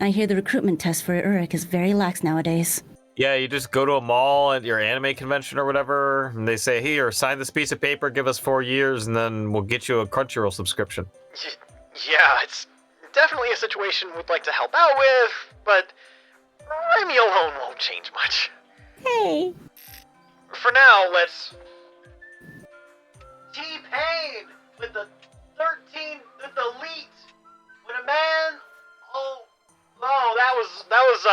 I hear the recruitment test for Uruk is very lax nowadays. Yeah, you just go to a mall at your anime convention or whatever, and they say, here, sign this piece of paper, give us 4 years, and then we'll get you a Crunchyroll subscription. Yeah, it's definitely a situation we'd like to help out with, but Remy alone won't change much. Hey! For now, let's... T-Pain with the 13, with the elite, when a man... Oh, that was,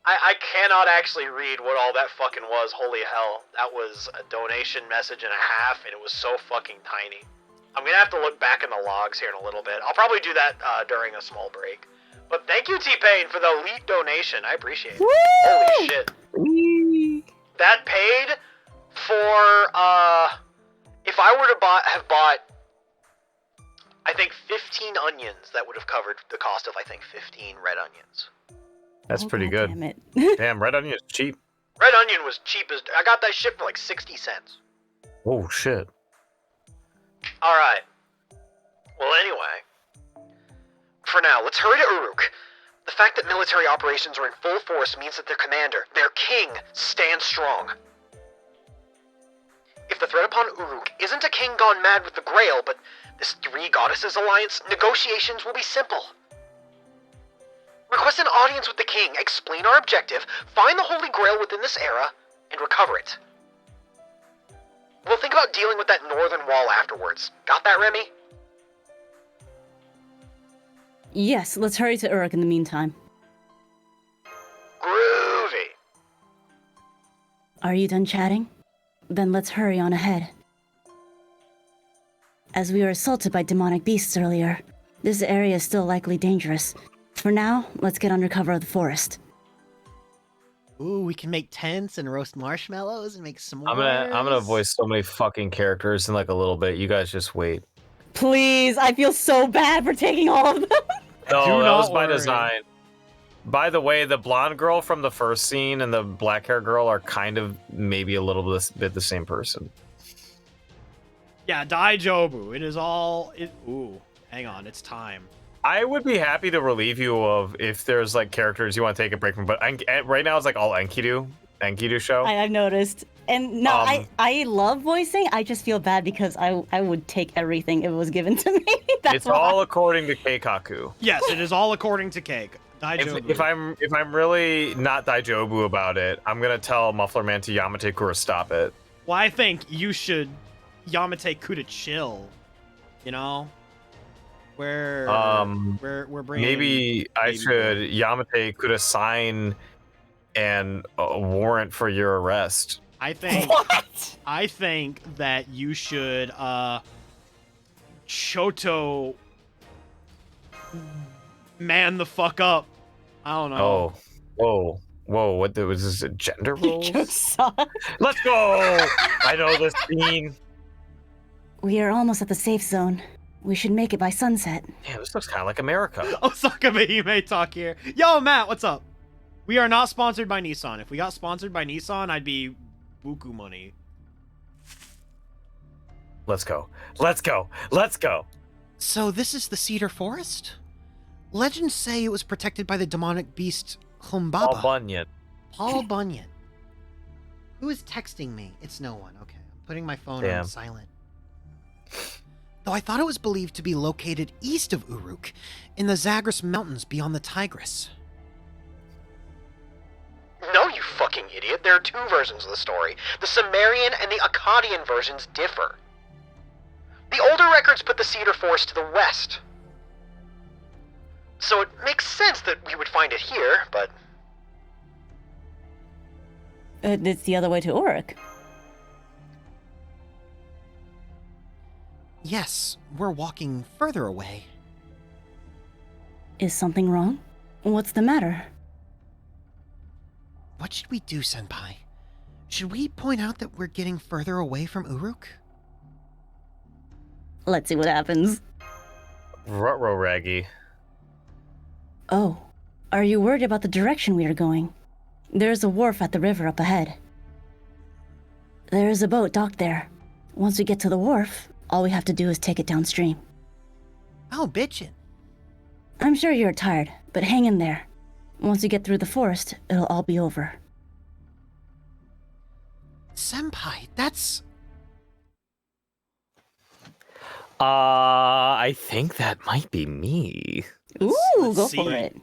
I cannot actually read what all that fucking was, holy hell. That was a donation message and a half, and it was so fucking tiny. I'm gonna have to look back in the logs here in a little bit. I'll probably do that during a small break. But thank you, T-Pain, for the elite donation. I appreciate it. Woo! Holy shit. That paid for, if I were to have bought, I think 15 onions, that would have covered the cost of, I think, 15 red onions. That's pretty God good. Damn it. Damn, red onion is cheap. Red onion was cheap as... I got that shit for like 60 cents. Oh, shit. Alright. Well, anyway. For now, let's hurry to Uruk. The fact that military operations are in full force means that their commander, their king, stands strong. If the threat upon Uruk isn't a king gone mad with the Grail, but this three goddesses alliance, negotiations will be simple. Request an audience with the king, explain our objective, find the Holy Grail within this era, and recover it. We'll think about dealing with that northern wall afterwards. Got that, Remy? Yes, let's hurry to Uruk in the meantime. Groovy. Are you done chatting? Then let's hurry on ahead. As we were assaulted by demonic beasts earlier, this area is still likely dangerous. For now, let's get under cover of the forest. Ooh, we can make tents and roast marshmallows and make s'mores. I'm gonna voice so many fucking characters in like a little bit. You guys just wait. Please, I feel so bad for taking all of them. No, Do that not was by worry. design. By the way, the blonde girl from the first scene and the black hair girl are kind of maybe a little bit the same person. Yeah, Daijobu. It is all... Ooh, hang on, it's time. I would be happy to relieve you of if there's like characters you want to take a break from, but right now it's like all Enkidu show. I've noticed. And no, I love voicing. I just feel bad because I would take everything if it was given to me. That's It's why. all according to Keikaku. Yes, it is all according to Cake. Daijobu. If I'm really not Daijobu about it, I'm gonna tell Mufflerman to Yamate Kura stop it. Well, I think you should Yamate Kuda chill. You know? We're bringing... Maybe I baby should boy. Yamate Kura sign and a warrant for your arrest. I think... What? I think that you should, Choto... man the fuck up. I don't know. Oh, whoa! What was this? A gender roles? Jokes suck. Let's go! I know this scene. We are almost at the safe zone. We should make it by sunset. Yeah, this looks kind of like America. Osaka Mahime talk here. Yo, Matt, what's up? We are not sponsored by Nissan. If we got sponsored by Nissan, I'd be buku money. Let's go. Let's go. Let's go. So this is the Cedar Forest? Legends say it was protected by the demonic beast Humbaba. All Bunyan. Paul Bunyan. Who is texting me? It's no one. Okay, I'm putting my phone Damn. on silent. Though I thought it was believed to be located east of Uruk, in the Zagros Mountains beyond the Tigris. No, you fucking fucking idiot. There are two versions of the story. The Sumerian and the Akkadian versions differ. The older records put the Cedar Forest to the west. So it makes sense that we would find it here, but... It's the other way to Uruk. Yes, we're walking further away. Is something wrong? What's the matter? What should we do, Senpai? Should we point out that we're getting further away from Uruk? Let's see what happens. Ruh-roh, Raggy. Oh, are you worried about the direction we are going? There's a wharf at the river up ahead. There is a boat docked there. Once we get to the wharf, all we have to do is take it downstream. Oh, bitchin'. I'm sure you're tired, but hang in there. Once we get through the forest, it'll all be over. Senpai, that's... I think that might be me. Ooh, let's go see. for it.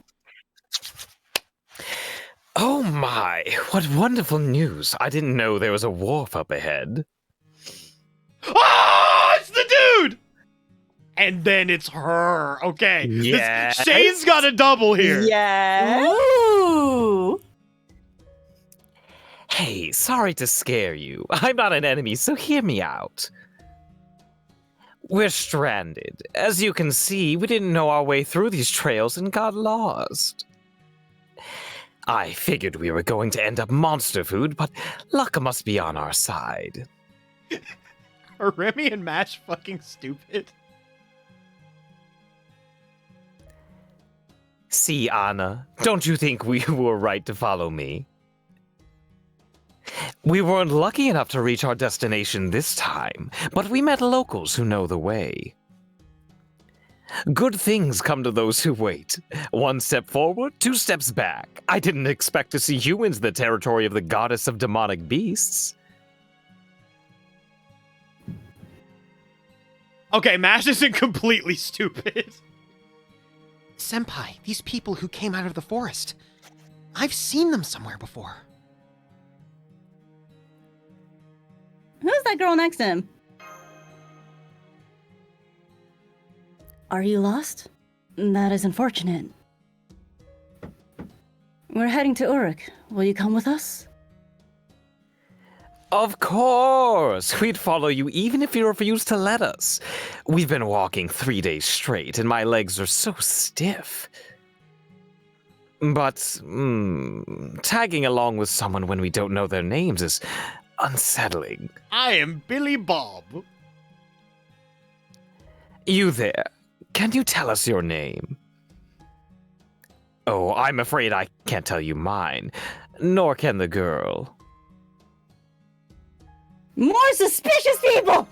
Oh my, what wonderful news. I didn't know there was a wharf up ahead. Oh, it's the dude! And then it's her. Okay. Yes. Shane's got a double here. Yeah. Ooh! Hey, sorry to scare you. I'm not an enemy, so hear me out. We're stranded. As you can see, we didn't know our way through these trails and got lost. I figured we were going to end up monster food, but luck must be on our side. Are Remy and Mash fucking stupid? See, Anna, don't you think we were right to follow me? We weren't lucky enough to reach our destination this time, but we met locals who know the way. Good things come to those who wait. One step forward, two steps back. I didn't expect to see humans in the territory of the goddess of demonic beasts. Okay, Mash isn't completely stupid. Senpai, these people who came out of the forest. I've seen them somewhere before. Who's that girl next to him? Are you lost? That is unfortunate. We're heading to Uruk. Will you come with us? Of course! We'd follow you even if you refused to let us. We've been walking 3 days straight, and my legs are so stiff. But, tagging along with someone when we don't know their names is unsettling. I am Billy Bob. You there. Can you tell us your name? Oh, I'm afraid I can't tell you mine, nor can the girl. More suspicious people!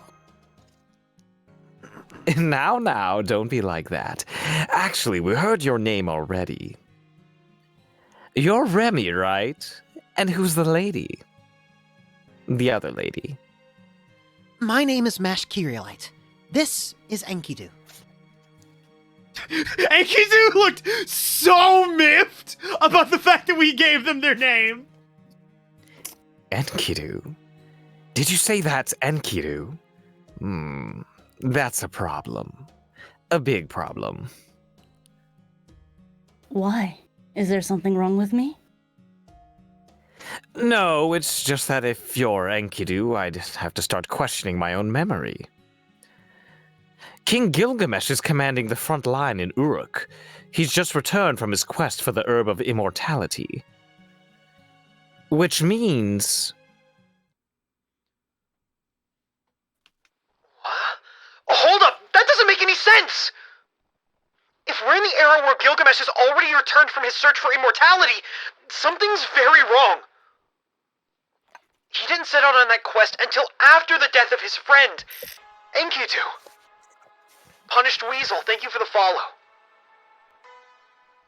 Now, don't be like that. Actually, we heard your name already. You're Remy, right? And who's the lady? The other lady. My name is Mash Kyrielite. This is Enkidu. Enkidu looked so miffed about the fact that we gave them their name. Enkidu? Did you say that's Enkidu? That's a problem. A big problem. Why? Is there something wrong with me? No, it's just that if you're Enkidu, I'd have to start questioning my own memory. King Gilgamesh is commanding the front line in Uruk. He's just returned from his quest for the Herb of Immortality. Which means... What? Oh, hold up! That doesn't make any sense! If we're in the era where Gilgamesh has already returned from his search for immortality, something's very wrong. He didn't set out on that quest until after the death of his friend, Enkidu. Punished Weasel, thank you for the follow.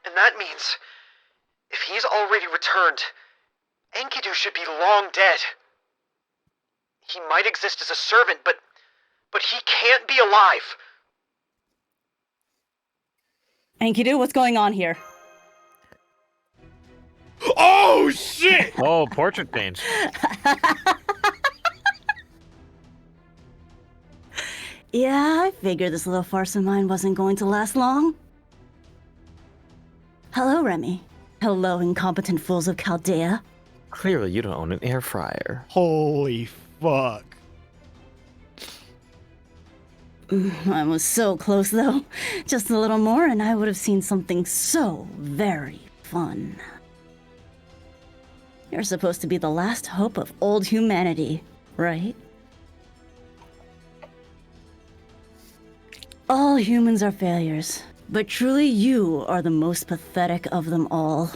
And that means, if he's already returned, Enkidu should be long dead. He might exist as a servant, but he can't be alive. Enkidu, what's going on here? Oh shit! Oh, portrait change. Yeah, I figured this little farce of mine wasn't going to last long. Hello, Remy. Hello, incompetent fools of Chaldea. Clearly, you don't own an air fryer. Holy fuck. I was so close, though. Just a little more, and I would have seen something so very fun. You're supposed to be the last hope of old humanity, right? All humans are failures, but truly you are the most pathetic of them all.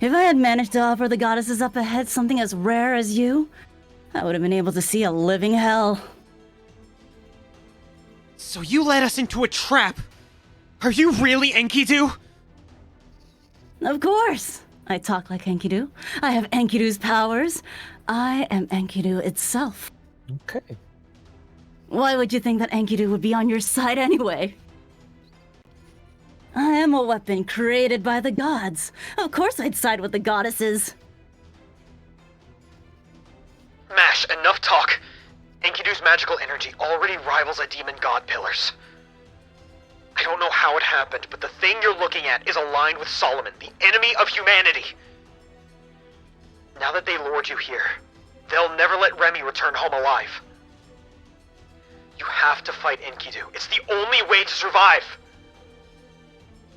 If I had managed to offer the goddesses up ahead something as rare as you, I would have been able to see a living hell. So you led us into a trap. Are you really Enkidu? Of course! I talk like Enkidu. I have Enkidu's powers. I am Enkidu itself. Okay. Why would you think that Enkidu would be on your side anyway? I am a weapon created by the gods. Of course I'd side with the goddesses. Mash, enough talk. Enkidu's magical energy already rivals a demon god pillar's. I don't know how it happened, but the thing you're looking at is aligned with Solomon, the enemy of humanity. Now that they lured you here, they'll never let Remy return home alive. You have to fight Enkidu. It's the only way to survive.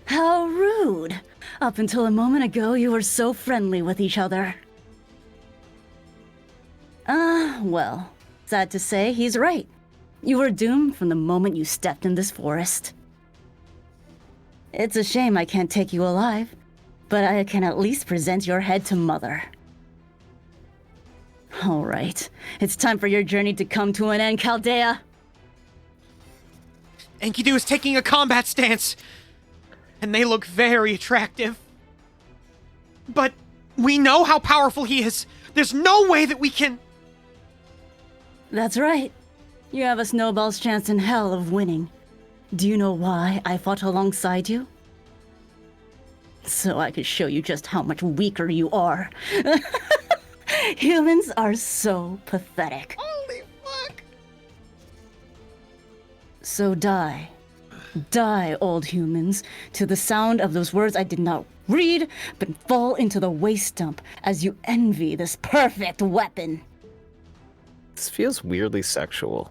How rude. Up until a moment ago, you were so friendly with each other. Well, sad to say, he's right. You were doomed from the moment you stepped in this forest. It's a shame I can't take you alive, but I can at least present your head to Mother. All right, it's time for your journey to come to an end, Chaldea. Enkidu is taking a combat stance, and they look very attractive. But we know how powerful he is. There's no way that we can... That's right. You have a snowball's chance in hell of winning. Do you know why I fought alongside you? So I could show you just how much weaker you are. Humans are so pathetic. Holy fuck! So die. Die, old humans, to the sound of those words I did not read, but fall into the waste dump as you envy this perfect weapon. This feels weirdly sexual.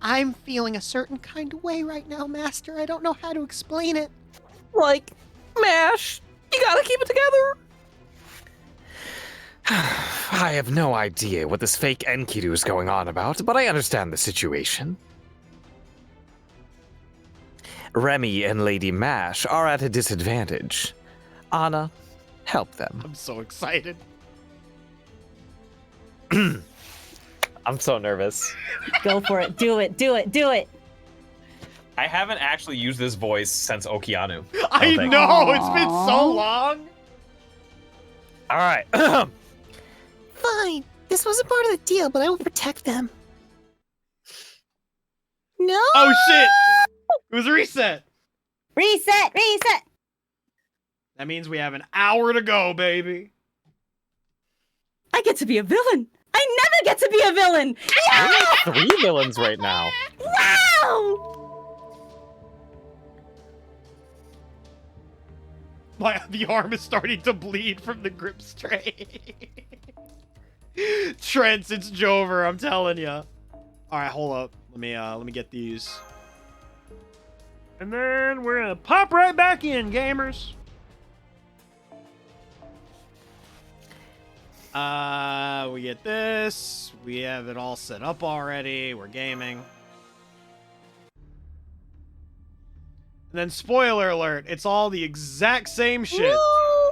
I'm feeling a certain kind of way right now, Master. I don't know how to explain it. Like, MASH, you gotta keep it together. I have no idea what this fake Enkidu is going on about, but I understand the situation. Remy and Lady Mash are at a disadvantage. Anna, help them. I'm so excited. I'm so nervous. Go for it. Do it. Do it. Do it. I haven't actually used this voice since Okeanu. I think. know, it's been so long. All right. Fine. This wasn't part of the deal, but I will protect them. No! Oh shit! It was a reset. Reset. Reset. That means we have an hour to go, baby. I get to be a villain. I never get to be a villain. Yeah! 3 villains right now. Wow! The arm is starting to bleed from the grip strain. Trent, it's Jover, I'm telling ya. All right, hold up. Let me get these. And then we're gonna pop right back in, gamers. We get this. We have it all set up already. We're gaming. And then, spoiler alert, it's all the exact same shit. No!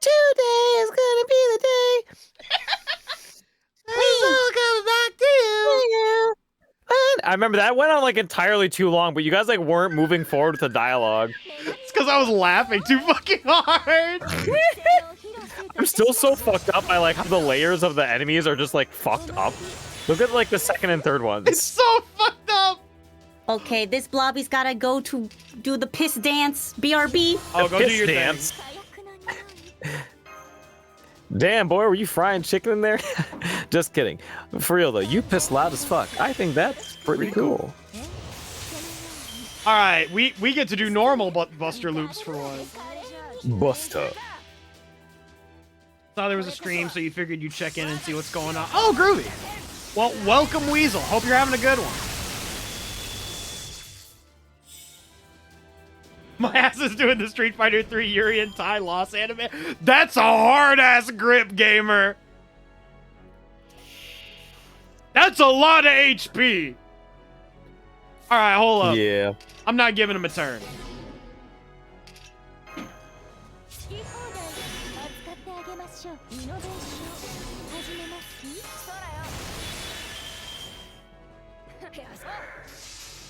Today is gonna be the day. It's all coming back to you. I remember that went on like entirely too long, but you guys like weren't moving forward with the dialogue. It's because I was laughing too fucking hard. I'm still so fucked up by like how the layers of the enemies are just like fucked up. Look at like the second and third ones. It's so fucked up. Okay, this blobby's gotta go to do the piss dance. BRB. Oh, go do Piss your dance. thing. Damn, boy, were you frying chicken in there? Just kidding. For real, though, you piss loud as fuck. I think that's pretty cool. All right, we get to do normal Buster loops for once. Buster. Thought there was a stream, so you figured you'd check in and see what's going on. Oh, groovy. Well, welcome, Weasel. Hope you're having a good one. My ass is doing the Street Fighter 3 Yuri and Tai loss anime. That's a hard-ass grip, gamer. That's a lot of HP. All right, hold up. Yeah. I'm not giving him a turn.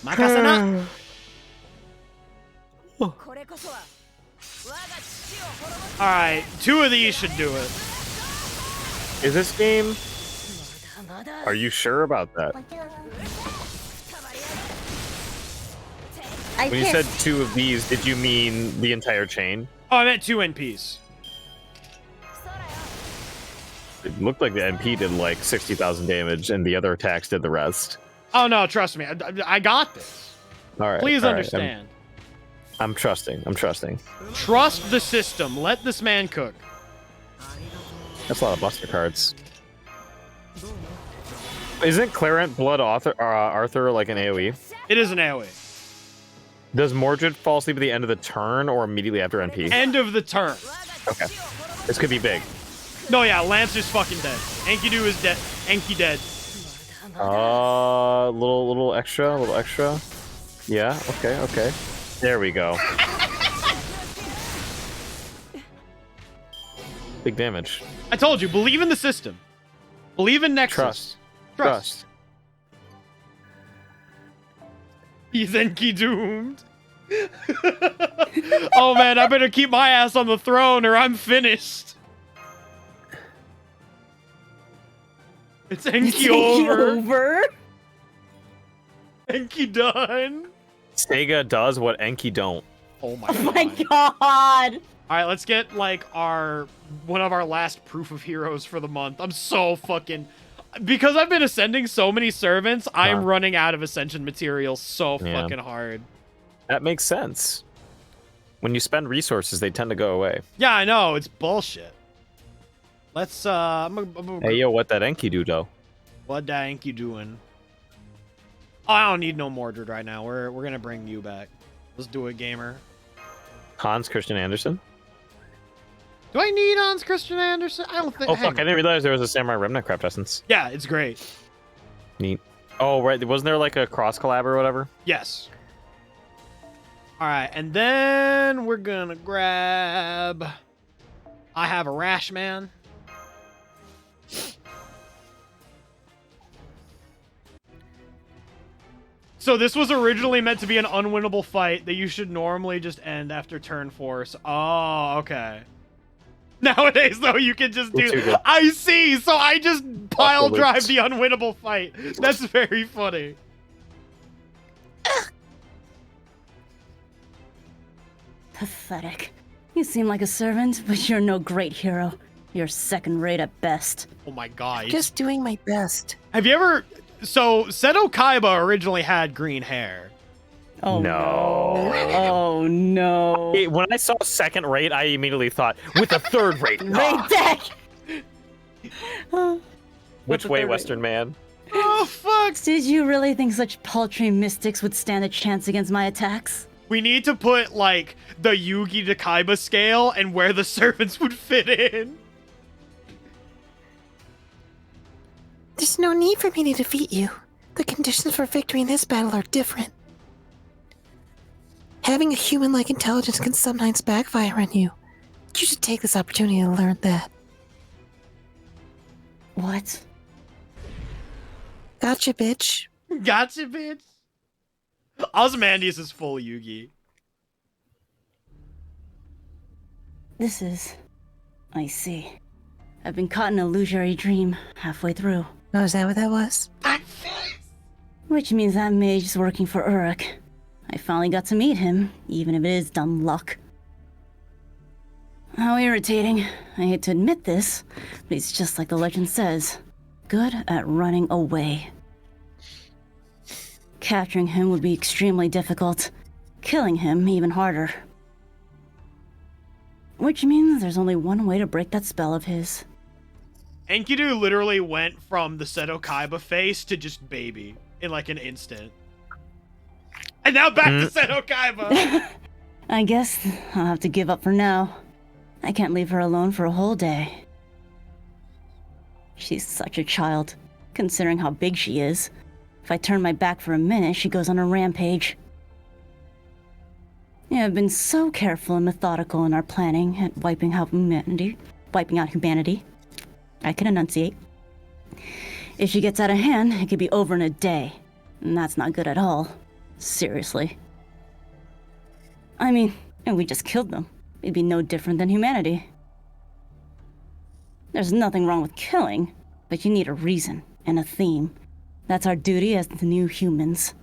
Makasana. Alright, 2 of these should do it. Is this game? Are you sure about that? When you said 2 of these, did you mean the entire chain? Oh, I meant 2 NPs. It looked like the MP did like 60,000 damage, and the other attacks did the rest. Oh no, trust me. I got this. All right. Please all right, understand. I'm trusting. I'm trusting. Trust the system. Let this man cook. That's a lot of Buster cards. Isn't Clarent Blood Arthur like an AoE? It is an AoE. Does Mordred fall asleep at the end of the turn or immediately after NP? End of the turn. Okay. This could be big. No, yeah, Lance is fucking dead. Enkidu is dead. Enki dead. Little extra. Yeah, okay. There we go. Big damage. I told you, believe in the system. Believe in Nexus. Trust. He's Enki doomed. Oh man, I better keep my ass on the throne or I'm finished. It's Enki over. Enki done. Sega does what Enki don't. Oh my Oh my god. god! Alright, let's get like one of our last proof of heroes for the month. I'm so fucking... Because I've been ascending so many servants, I'm running out of ascension material so fucking hard. That makes sense. When you spend resources, they tend to go away. Yeah, I know. It's bullshit. Let's, I'm Hey, yo, what that Enki do, though? what that Enki doing? Oh, I don't need no Mordred right now. We're gonna bring you back. Let's do it, gamer. Hans Christian Andersen? Do I need Hans Christian Andersen? I don't think. Oh, fuck. I didn't realize there was a Samurai Remnant Craft Essence. Yeah, it's great. Neat. Oh, right. Wasn't there like a cross collab or whatever? Yes. All right, and then we're gonna grab. I have a Rash Man. So this was originally meant to be an unwinnable fight that you should normally just end after turn 4. So, oh, okay. Nowadays, though, you can just do... I see! So I just pile drive the unwinnable fight. That's very funny. Pathetic. You seem like a servant, but you're no great hero. You're second rate at best. Oh my god. Just doing my best. Have you ever... So, Seto Kaiba originally had green hair. Oh no. Oh no. When I saw second rate, I immediately thought, with a third rate. Raid deck! Which way, Western man? Oh, fuck! Did you really think such paltry mystics would stand a chance against my attacks? We need to put, like, the Yugi to Kaiba scale and where the servants would fit in. There's no need for me to defeat you. The conditions for victory in this battle are different. Having a human-like intelligence can sometimes backfire on you. You should take this opportunity to learn that. What? Gotcha, bitch. Gotcha, bitch. Ozymandias is full Yugi. This is... I see. I've been caught in an illusory dream halfway through. Oh, is that what that was? Which means that mage is working for Uruk. I finally got to meet him, even if it is dumb luck. How irritating. I hate to admit this, but he's just like the legend says. Good at running away. Capturing him would be extremely difficult. Killing him even harder. Which means there's only one way to break that spell of his. Enkidu literally went from the Seto Kaiba face to just baby in like an instant. And now back to Seto Kaiba! I guess I'll have to give up for now. I can't leave her alone for a whole day. She's such a child, considering how big she is. If I turn my back for a minute, she goes on a rampage. Yeah, I've been so careful and methodical in our planning at wiping out humanity. I can enunciate. If she gets out of hand, it could be over in a day. And that's not good at all. Seriously. I mean, if we just killed them, it'd be no different than humanity. There's nothing wrong with killing, but you need a reason and a theme. That's our duty as the new humans.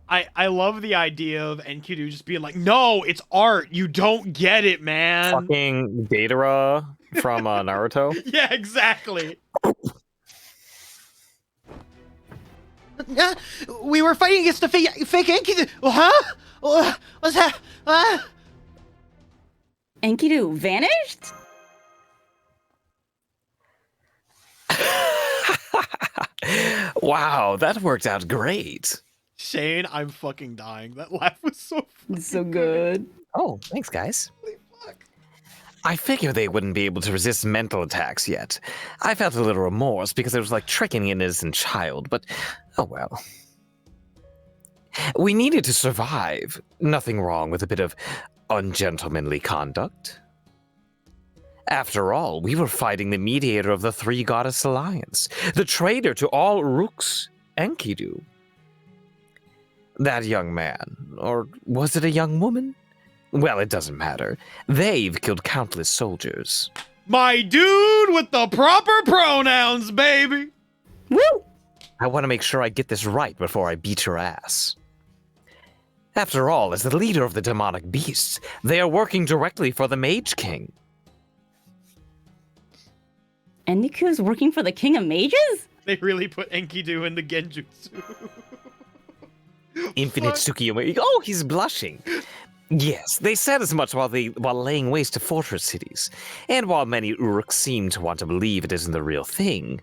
I love the idea of Enkidu just being like, no, it's art. You don't get it, man. Fucking Datara from Naruto. Yeah, exactly. We were fighting against the fake Enkidu. Huh? What's that? Enkidu vanished? Wow, that worked out great. Shane, I'm fucking dying. That laugh was so funny. So good. Oh, thanks, guys. I figured they wouldn't be able to resist mental attacks yet. I felt a little remorse because it was like tricking an innocent child, but oh well. We needed to survive. Nothing wrong with a bit of ungentlemanly conduct. After all, we were fighting the mediator of the Three Goddess Alliance, the traitor to all Rooks, Enkidu. That young man, or was it a young woman? Well, it doesn't matter. They've killed countless soldiers. My dude with the proper pronouns, baby! Woo! I want to make sure I get this right before I beat your ass. After all, as the leader of the demonic beasts, they are working directly for the Mage King. Eniku's working for the King of Mages? They really put Enkidu in the Genjutsu. Infinite Tsukiyomi. Oh, he's blushing. Yes, they said as much while laying waste to fortress cities. And while many Uruks seem to want to believe it isn't the real thing,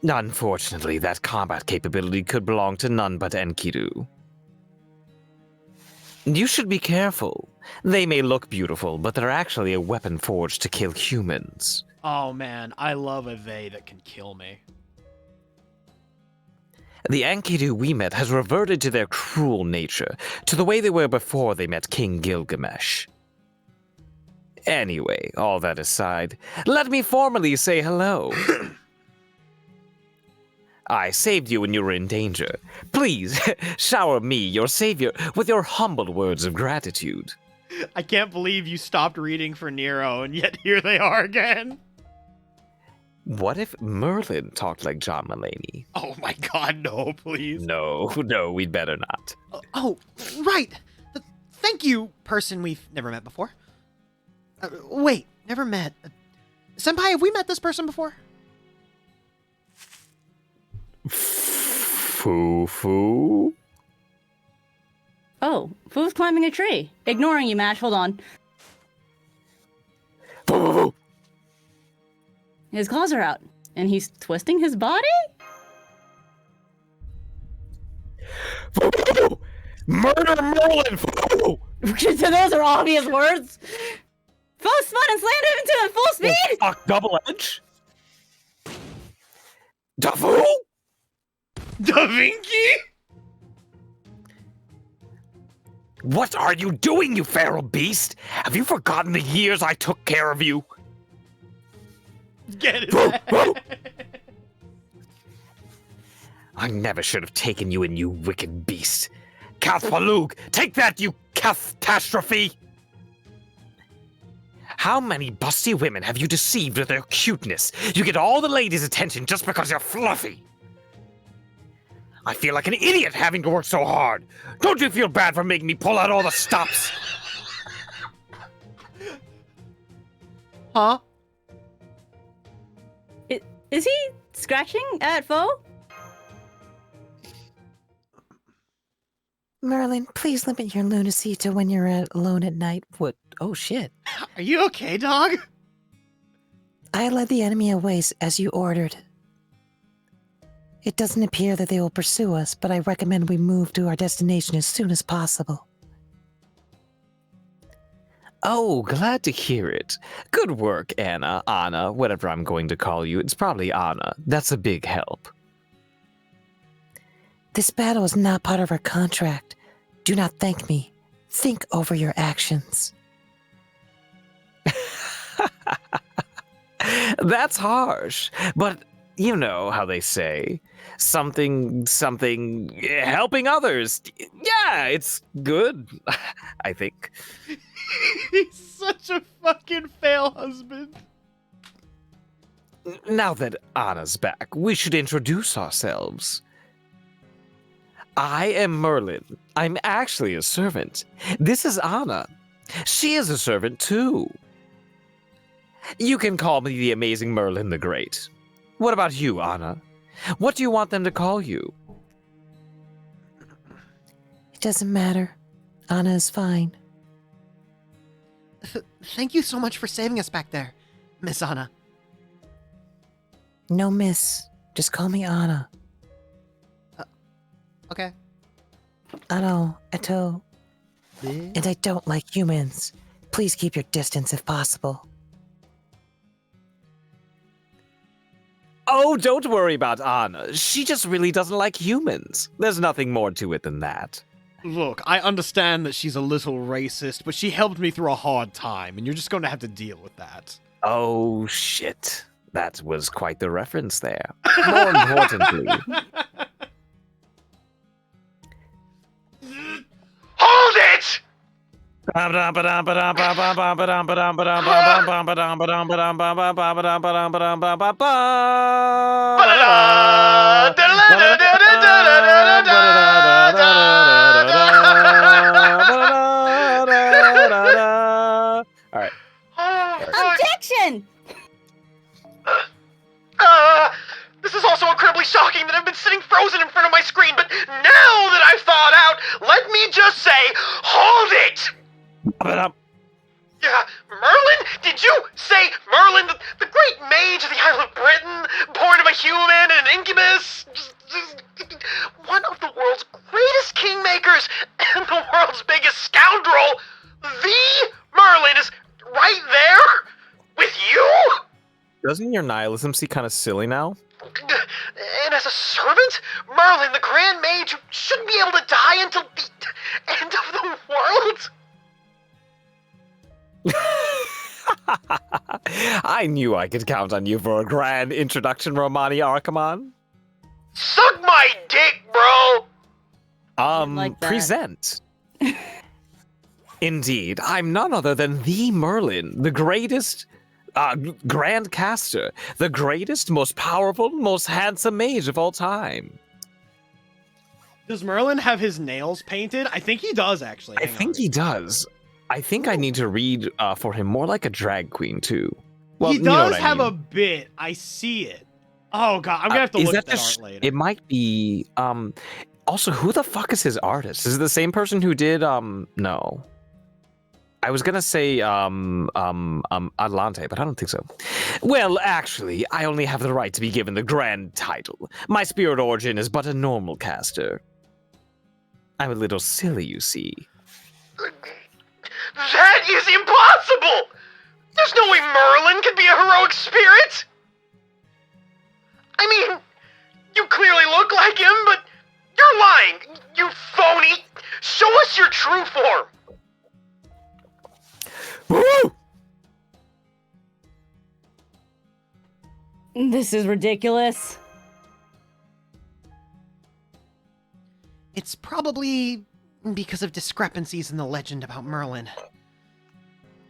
unfortunately, that combat capability could belong to none but Enkidu. You should be careful. They may look beautiful, but they're actually a weapon forged to kill humans. Oh man, I love a they that can kill me. The Enkidu we met has reverted to their cruel nature, to the way they were before they met King Gilgamesh. Anyway, all that aside, let me formally say hello. I saved you when you were in danger. Please, shower me, your savior, with your humble words of gratitude. I can't believe you stopped reading for Nero, and yet here they are again. What if Merlin talked like John Mulaney? Oh my god, no, please. No, we'd better not. Oh, right. Thank you, person we've never met before. Wait, never met. Senpai, have we met this person before? Foo? Oh, Foo's climbing a tree. Ignoring you, Mash. Hold on. Foo! His claws are out, and he's twisting his body? Foo! Murder Merlin! Foo! So those are obvious words. Foo spun and slammed him into it full speed! Oh, fuck, double edge? Dafu? Da Vinci? What are you doing, you feral beast? Have you forgotten the years I took care of you? Get it. I never should have taken you in, you wicked beast. Kathpalug, take that, you catastrophe! How many busty women have you deceived with their cuteness? You get all the ladies' attention just because you're fluffy. I feel like an idiot having to work so hard. Don't you feel bad for making me pull out all the stops? Huh? Is he scratching at foe? Merlin, please limit your lunacy to when you're alone at night. What? Oh, shit. Are you okay, dog? I led the enemy away as you ordered. It doesn't appear that they will pursue us, but I recommend we move to our destination as soon as possible. Oh, glad to hear it. Good work, Anna, whatever I'm going to call you. It's probably Anna. That's a big help. This battle is not part of our contract. Do not thank me. Think over your actions. That's harsh, but you know how they say, something, helping others. Yeah, it's good, I think. He's such a fucking fail husband. Now that Anna's back, we should introduce ourselves. I am Merlin. I'm actually a servant. This is Anna. She is a servant too. You can call me the amazing Merlin the Great. What about you, Anna? What do you want them to call you? It doesn't matter. Anna is fine. Thank you so much for saving us back there, Miss Anna. No miss. Just call me Anna. Okay. Anno, Eto. And I don't like humans. Please keep your distance if possible. Oh, don't worry about Anna. She just really doesn't like humans. There's nothing more to it than that. Look, I understand that she's a little racist, but she helped me through a hard time, and you're just going to have to deal with that. Oh, shit. That was quite the reference there. More importantly... Hold it! Alright. Objection! This is also incredibly shocking that I've been sitting frozen in front of my screen, but now that I've thawed out, let me just say, hold it! Yeah, Merlin? Did you say Merlin, the great mage of the Isle of Britain, born of a human and an incubus? One of the world's greatest kingmakers and the world's biggest scoundrel, the Merlin is right there with you? Doesn't your nihilism seem kind of silly now? And as a servant, Merlin, the Grand Mage, who shouldn't be able to die until the end of the world? I knew I could count on you for a grand introduction, Romani Archimon. Suck my dick, bro! Like that. Present. Indeed, I'm none other than the Merlin, the greatest Grand Caster, the greatest, most powerful, most handsome mage of all time. Does Merlin have his nails painted? I think he does, actually. I think he does. I think I need to read for him more like a drag queen, too. Well, he you know does what I have mean. a bit. I see it. Oh, God. I'm going to have to Is look at that just- art later. It might be... Also, who the fuck is his artist? Is it the same person who did... No. I was gonna say, Atlante, but I don't think so. Well, actually, I only have the right to be given the grand title. My spirit origin is but a normal caster. I'm a little silly, you see. That is impossible! There's no way Merlin could be a heroic spirit! I mean, you clearly look like him, but you're lying, you phony! Show us your true form! Woo! This is ridiculous. It's probably because of discrepancies in the legend about Merlin.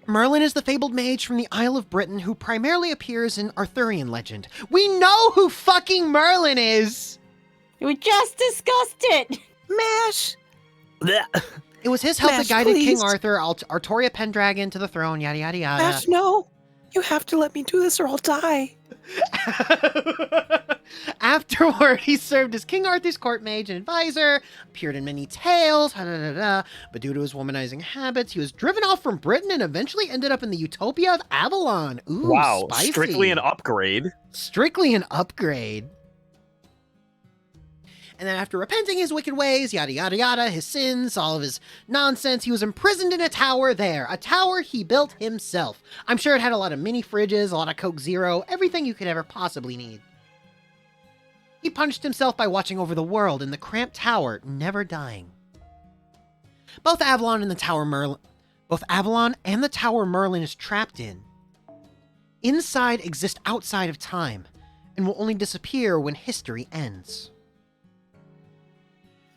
Merlin is the fabled mage from the Isle of Britain who primarily appears in Arthurian legend. We know who fucking Merlin is! We just discussed it. Mash! Blech. It was his help Mash, that guided please. King Arthur, Artoria Pendragon to the throne, yada yada yada. Mash, no! You have to let me do this or I'll die. Afterward, he served as King Arthur's court mage and advisor, appeared in many tales, but due to his womanizing habits, he was driven off from Britain and eventually ended up in the utopia of Avalon. Ooh, Wow, spicy. strictly an upgrade. Strictly an upgrade. And then after repenting his wicked ways, yada yada yada, his sins, all of his nonsense, he was imprisoned in a tower there. A tower he built himself. I'm sure it had a lot of mini fridges, a lot of Coke Zero, everything you could ever possibly need. He punished himself by watching over the world in the cramped tower, never dying. Both Avalon and the Tower Merlin is trapped in. Inside exist outside of time, and will only disappear when history ends.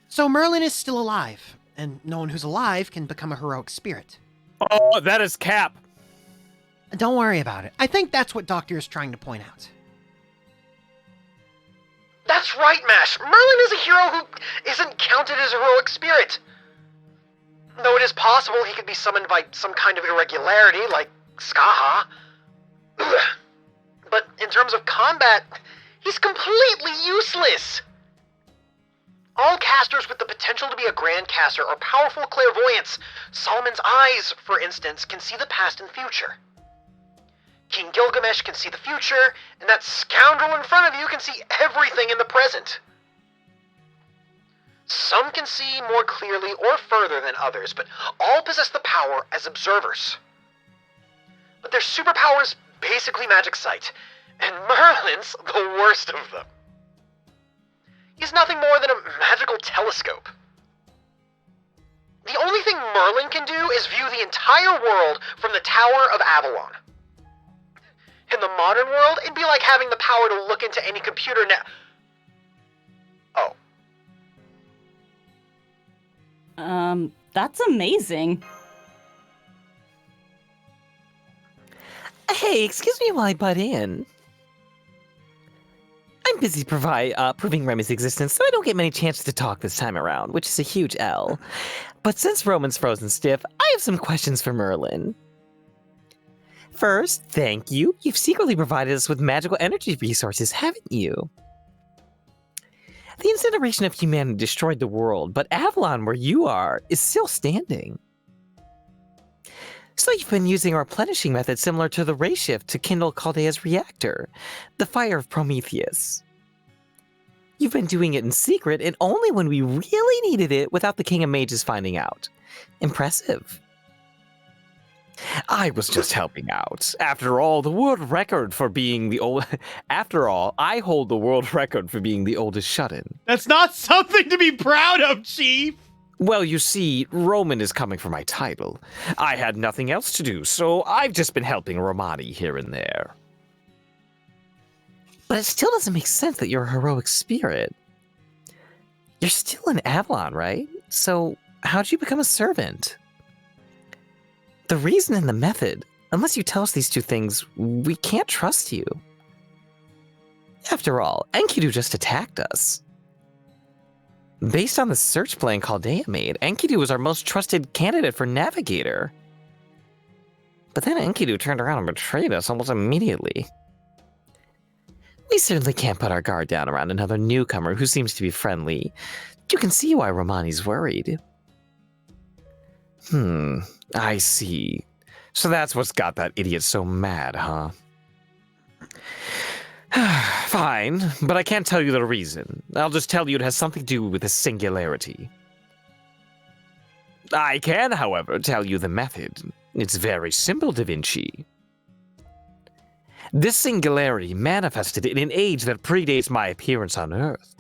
So Merlin is still alive, and no one who's alive can become a heroic spirit. Oh, that is Cap. Don't worry about it. I think that's what Doctor is trying to point out. That's right, Mash. Merlin is a hero who isn't counted as a heroic spirit. Though it is possible he could be summoned by some kind of irregularity, like Skaha. But in terms of combat, he's completely useless. All casters with the potential to be a grand caster are powerful clairvoyants. Solomon's eyes, for instance, can see the past and future. King Gilgamesh can see the future, and that scoundrel in front of you can see everything in the present. Some can see more clearly or further than others, but all possess the power as observers. But their superpower is basically magic sight, and Merlin's the worst of them. He's nothing more than a magical telescope. The only thing Merlin can do is view the entire world from the Tower of Avalon. In the modern world, it'd be like having the power to look into any computer net. Oh. That's amazing. Hey, excuse me while I butt in. I'm busy proving Remy's existence, so I don't get many chances to talk this time around, which is a huge L. But since Roman's frozen stiff, I have some questions for Merlin. First, thank you. You've secretly provided us with magical energy resources, haven't you? The incineration of humanity destroyed the world, but Avalon, where you are, is still standing. So you've been using a replenishing method similar to the ray shift to kindle Chaldea's reactor, the fire of Prometheus. You've been doing it in secret and only when we really needed it without the King of Mages finding out. Impressive. I was just helping out. After all, the world record for being the old... After all, I hold the world record for being the oldest shut-in. That's not something to be proud of, Chief! Well, you see, Roman is coming for my title. I had nothing else to do, so I've just been helping Romani here and there. But it still doesn't make sense that you're a heroic spirit. You're still in Avalon, right? So how'd you become a servant? The reason and the method, unless you tell us these two things, we can't trust you. After all, Enkidu just attacked us. Based on the search plan Chaldea made, Enkidu was our most trusted candidate for Navigator. But then Enkidu turned around and betrayed us almost immediately. We certainly can't put our guard down around another newcomer who seems to be friendly. You can see why Romani's worried. I see. So that's what's got that idiot so mad, huh? Fine, but I can't tell you the reason. I'll just tell you it has something to do with the singularity. I can, however, tell you the method. It's very simple, Da Vinci. This singularity manifested in an age that predates my appearance on Earth.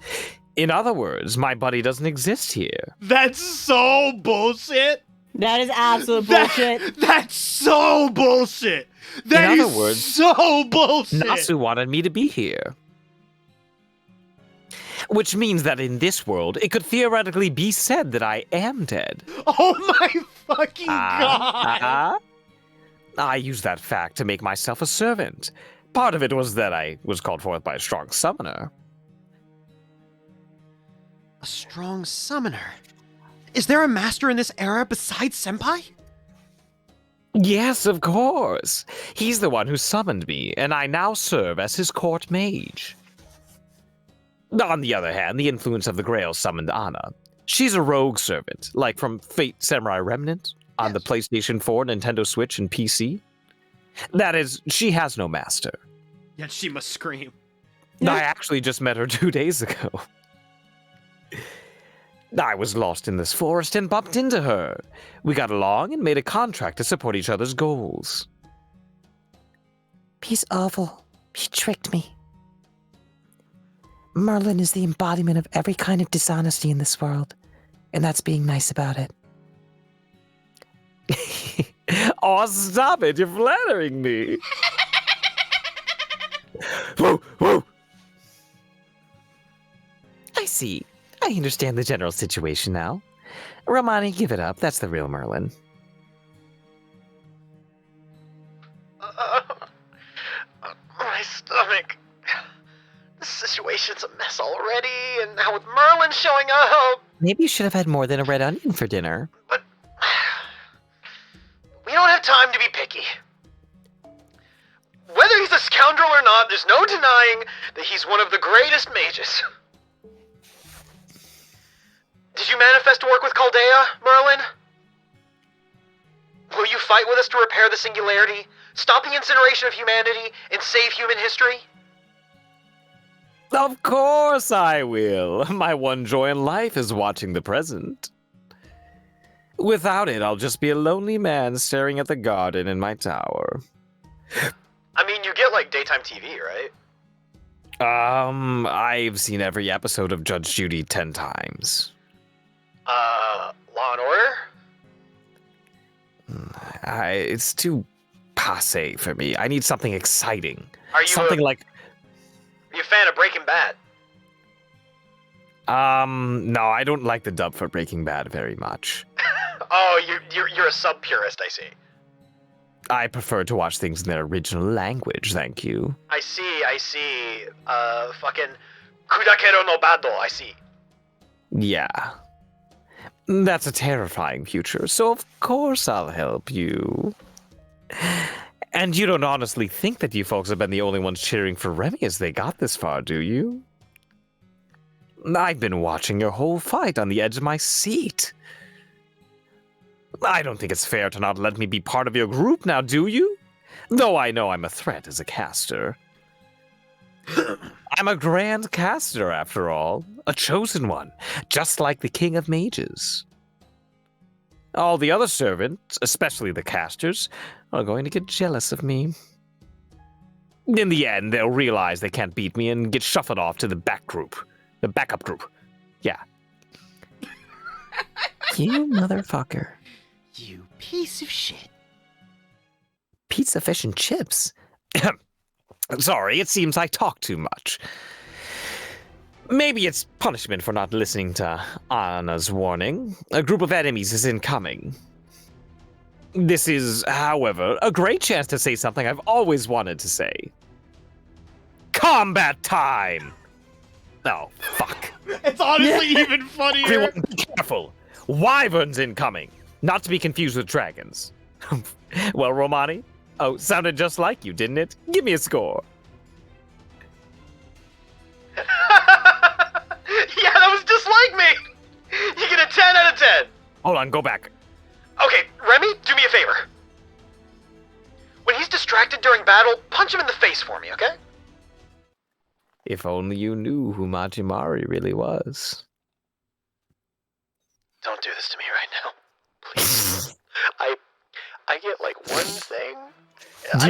In other words, my body doesn't exist here. That's so bullshit! That is absolute bullshit. That's so bullshit! That In is other words, so bullshit! Nasu wanted me to be here. Which means that in this world, it could theoretically be said that I am dead. Oh my fucking god! I used that fact to make myself a servant. Part of it was that I was called forth by a strong summoner. A strong summoner? Is there a master in this era besides Senpai? Yes, of course. He's the one who summoned me, and I now serve as his court mage. On the other hand, the influence of the Grail summoned Anna. She's a rogue servant, like from Fate Samurai Remnant on the PlayStation 4, Nintendo Switch, and PC. That is, she has no master. Yet she must scream. I actually just met her 2 days ago. I was lost in this forest and bumped into her. We got along and made a contract to support each other's goals. He's awful. He tricked me. Merlin is the embodiment of every kind of dishonesty in this world, and that's being nice about it. Oh, stop it. You're flattering me. Whoa, whoa. I see. I understand the general situation now. Romani, give it up. That's the real Merlin. My stomach. This situation's a mess already, and now with Merlin showing up. Maybe you should have had more than a red onion for dinner. But we don't have time to be picky. Whether he's a scoundrel or not, there's no denying that he's one of the greatest mages. Did you manifest to work with Chaldea, Merlin? Will you fight with us to repair the singularity, stop the incineration of humanity, and save human history? Of course I will. My one joy in life is watching the present. Without it, I'll just be a lonely man staring at the garden in my tower. I mean, you get, like, daytime TV, right? I've seen every episode of Judge Judy 10 times. Law and Order? It's too passé for me. I need something exciting. Are you something like... Are you a fan of Breaking Bad? No, I don't like the dub for Breaking Bad very much. Oh, you're a sub-purist, I see. I prefer to watch things in their original language, thank you. I see. Fucking Kudakero no Bado, I see. Yeah. That's a terrifying future, so of course I'll help you. And you don't honestly think that you folks have been the only ones cheering for Remy as they got this far, do you? I've been watching your whole fight on the edge of my seat. I don't think it's fair to not let me be part of your group now, do you? Though I know I'm a threat as a caster. I'm a grand caster, after all. A chosen one, just like the King of Mages. All the other servants, especially the casters, are going to get jealous of me. In the end, they'll realize they can't beat me and get shuffled off to the back group. The backup group. Yeah. You motherfucker. You piece of shit. Pizza, fish, and chips. Sorry, it seems I talk too much. Maybe it's punishment for not listening to Anna's warning. A group of enemies is incoming. This is, however, a great chance to say something I've always wanted to say. Combat time! Oh, fuck. It's honestly even funnier. Everyone be careful. Wyverns incoming. Not to be confused with dragons. Well, Romani? Oh, sounded just like you, didn't it? Give me a score. Yeah, that was just like me! You get a 10 out of 10. Hold on, go back. Okay, Remy, do me a favor. When he's distracted during battle, punch him in the face for me, okay? If only you knew who Majimari really was. Don't do this to me right now. Please. I get like one thing. Do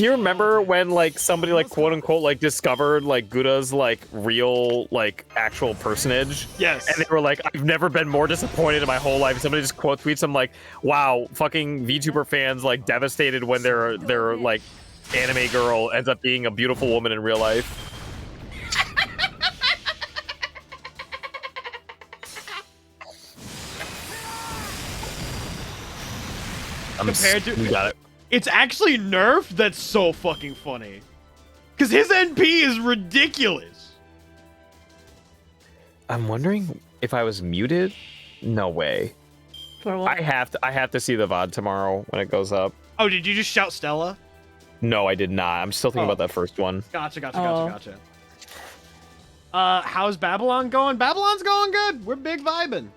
you remember when like somebody like quote unquote like discovered like Gouda's like real like actual personage? Yes. And they were like, I've never been more disappointed in my whole life. Somebody just quote tweets them like, wow, fucking VTuber fans like devastated when their like anime girl ends up being a beautiful woman in real life. Compared to, you got it. It's actually Nerf that's so fucking funny. Because his NP is ridiculous. I'm wondering if I was muted. No way. For what? I have to see the VOD tomorrow when it goes up. Oh, did you just shout Stella? No, I did not. I'm still thinking Oh. about that first one. Gotcha. How's Babylon going? Babylon's going good. We're big vibing.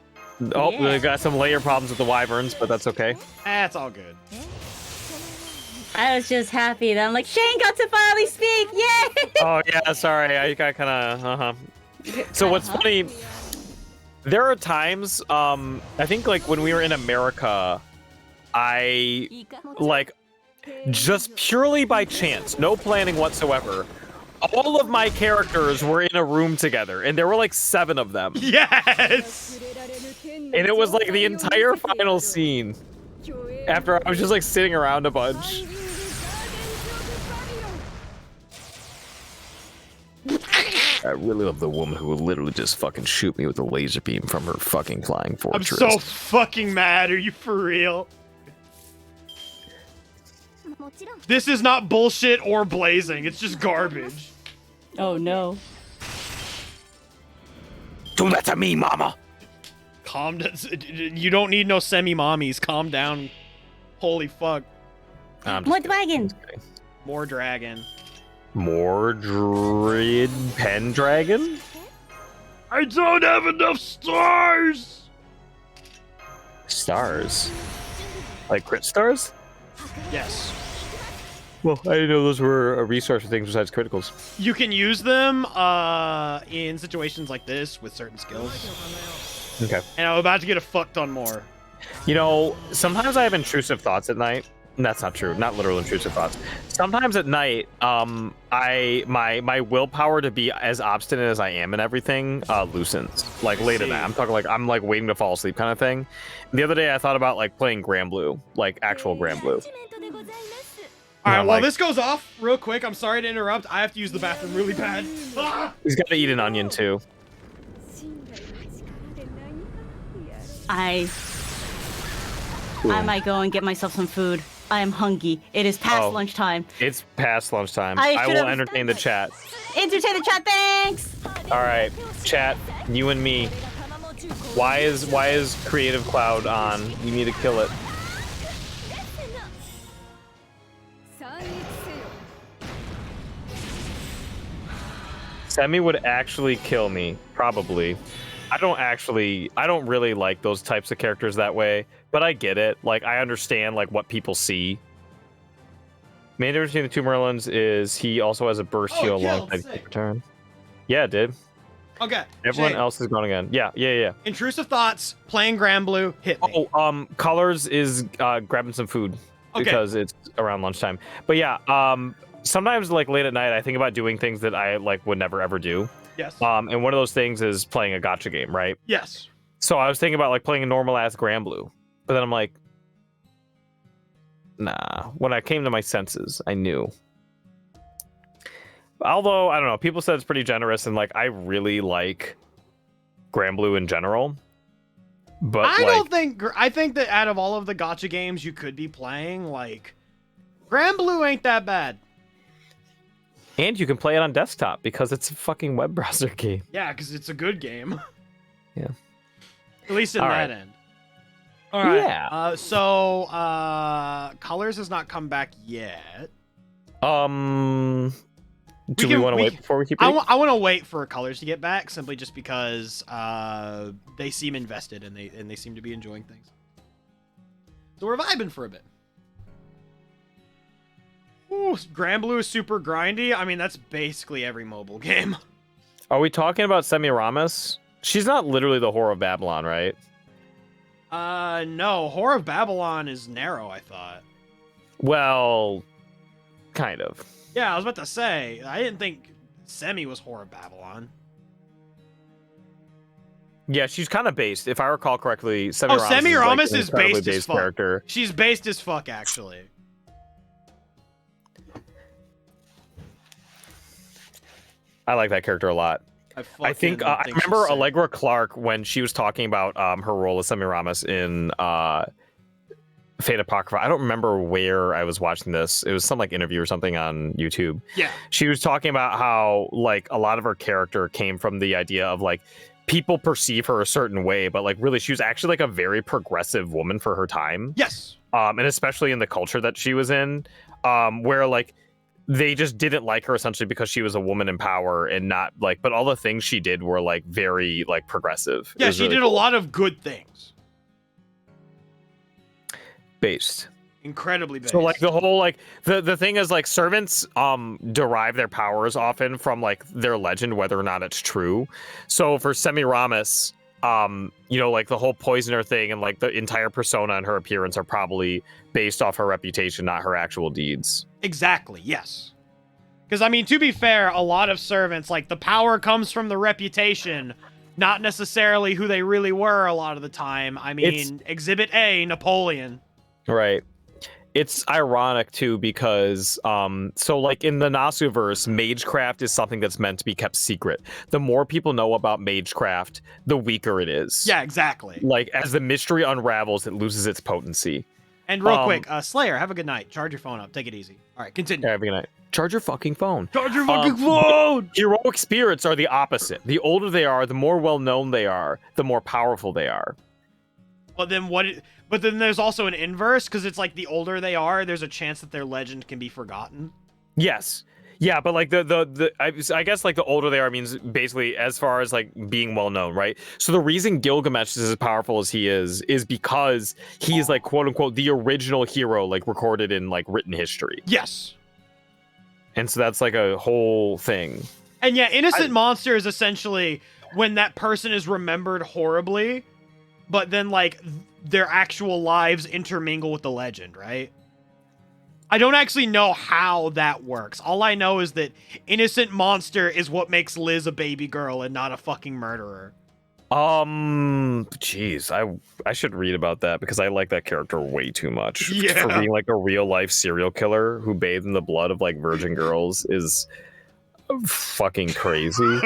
Oh, Yeah. we got some layer problems with the wyverns, but that's okay. It's all good. I was just happy that I'm like, Shane got to finally speak! Yay! Oh yeah, sorry. I got kind of So what's funny? There are times, I think like when we were in America, I like just purely by chance, no planning whatsoever. All of my characters were in a room together, and there were like 7 of them. Yes! And it was like the entire final scene. After I was just like sitting around a bunch. I really love the woman who will literally just fucking shoot me with a laser beam from her fucking flying I'm fortress. so fucking mad. Are you for real? This is not bullshit or blazing. It's just garbage. Oh no. Do that to me, mama. Calm down. You don't need no semi-mommies. Calm down. Holy fuck. More dragon! More dragon. Mordred Pendragon? I don't have enough stars! Stars? Like crit stars? Yes. Well, I didn't know those were a resource for things besides criticals. You can use them in situations like this with certain skills. Okay. And I'm about to get a fuck ton more. You know, sometimes I have intrusive thoughts at night. That's not true. Not literal intrusive thoughts. Sometimes at night, my willpower to be as obstinate as I am and everything loosens. Like late at night. I'm talking like I'm like waiting to fall asleep kind of thing. The other day I thought about like playing Granblue, like actual Granblue. All right, I'm well, like- this goes off real quick. I'm sorry to interrupt. I have to use the bathroom really bad. Ah! He's got to eat an onion too. I might go and get myself some food. I am hungry. It is past Oh. lunchtime. It's past lunchtime. I I will should've- entertain the chat. Entertain the chat, thanks! All right, chat, you and me. Why is Creative Cloud on? You need to kill it. Semi would actually kill me, probably. I don't really like those types of characters that way, but I get it. Like, I understand, like, what people see. Main difference between the two Merlins is he also has a burst Oh, heal yeah, alongside sick. his turn. Yeah, it did. Okay. Everyone Jay, else is gone again. Yeah. Intrusive thoughts, playing Granblue, hit me. Oh, Colors is grabbing some food Okay. because it's around lunchtime. But yeah, sometimes like late at night, I think about doing things that I like would never ever do. Yes. And one of those things is playing a gacha game, right? Yes. So I was thinking about like playing a normal ass Granblue, but then I'm like, nah. When I came to my senses, I knew. Although I don't know, people said it's pretty generous, and like I really like Granblue in general. But I think that out of all of the gacha games you could be playing, like Granblue ain't that bad. And you can play it on desktop because it's a fucking web browser game. Yeah, because it's a good game. Yeah. At least in All that right. end. All right. Yeah. So Colors has not come back yet. Do we want to wait before we keep I reading? want to wait for Colors to get back simply just because they seem invested and they seem to be enjoying things. So we're vibing for a bit. Ooh, Granblue is super grindy. I mean, that's basically every mobile game. Are we talking about Semiramis? She's not literally the whore of Babylon, right? No, Whore of Babylon is narrow, I thought. Well, kind of. Yeah, I was about to say, I didn't think Semi was Whore of Babylon. Yeah, she's kind of based. If I recall correctly, Semiramis, Semiramis is, is like, an incredibly based as fuck. character. She's based as fuck, actually. I like that character a lot. I think I she's remember sick. Allegra Clark when she was talking about her role as Semiramis in Fate Apocrypha. I don't remember where I was watching this. It was some like interview or something on YouTube. Yeah. She was talking about how like a lot of her character came from the idea of like people perceive her a certain way, but like really she was actually like a very progressive woman for her time. Yes. And especially in the culture that she was in, where like they just didn't like her essentially because she was a woman in power and not like, but all the things she did were like very like progressive. Yeah, she did a lot of good things. Based. Incredibly based. So like the whole like the thing is like servants derive their powers often from like their legend, whether or not it's true. So for Semiramis, you know, like the whole poisoner thing and like the entire persona and her appearance are probably based off her reputation, not her actual deeds. Exactly, yes. Because I mean, to be fair, a lot of servants, like the power comes from the reputation, not necessarily who they really were a lot of the time. I mean, Exhibit A, Napoleon. Right. It's ironic too because so like in the Nasuverse, magecraft is something that's meant to be kept secret. The more people know about magecraft, the weaker it is. Yeah, exactly. Like as the mystery unravels, it loses its potency. And real quick, Slayer, have a good night. Charge your phone up. Take it easy. All right, continue. Yeah, have a good night. Charge your fucking phone. Charge your fucking phone! Heroic spirits are the opposite. The older they are, the more well-known they are, the more powerful they are. But then But then there's also an inverse, because it's like the older they are, there's a chance that their legend can be forgotten. Yes. Yeah, but like I guess like the older they are means basically as far as like being well known, right? So the reason Gilgamesh is as powerful as he is because he is like quote unquote the original hero like recorded in like written history. Yes. And so that's like a whole thing. And yeah, innocent monster is essentially when that person is remembered horribly, but then like their actual lives intermingle with the legend, right? I don't actually know how that works. All I know is that innocent monster is what makes Liz a baby girl and not a fucking murderer. Jeez, I should read about that because I like that character way too much. Yeah. For being like a real life serial killer who bathed in the blood of like virgin girls is fucking crazy.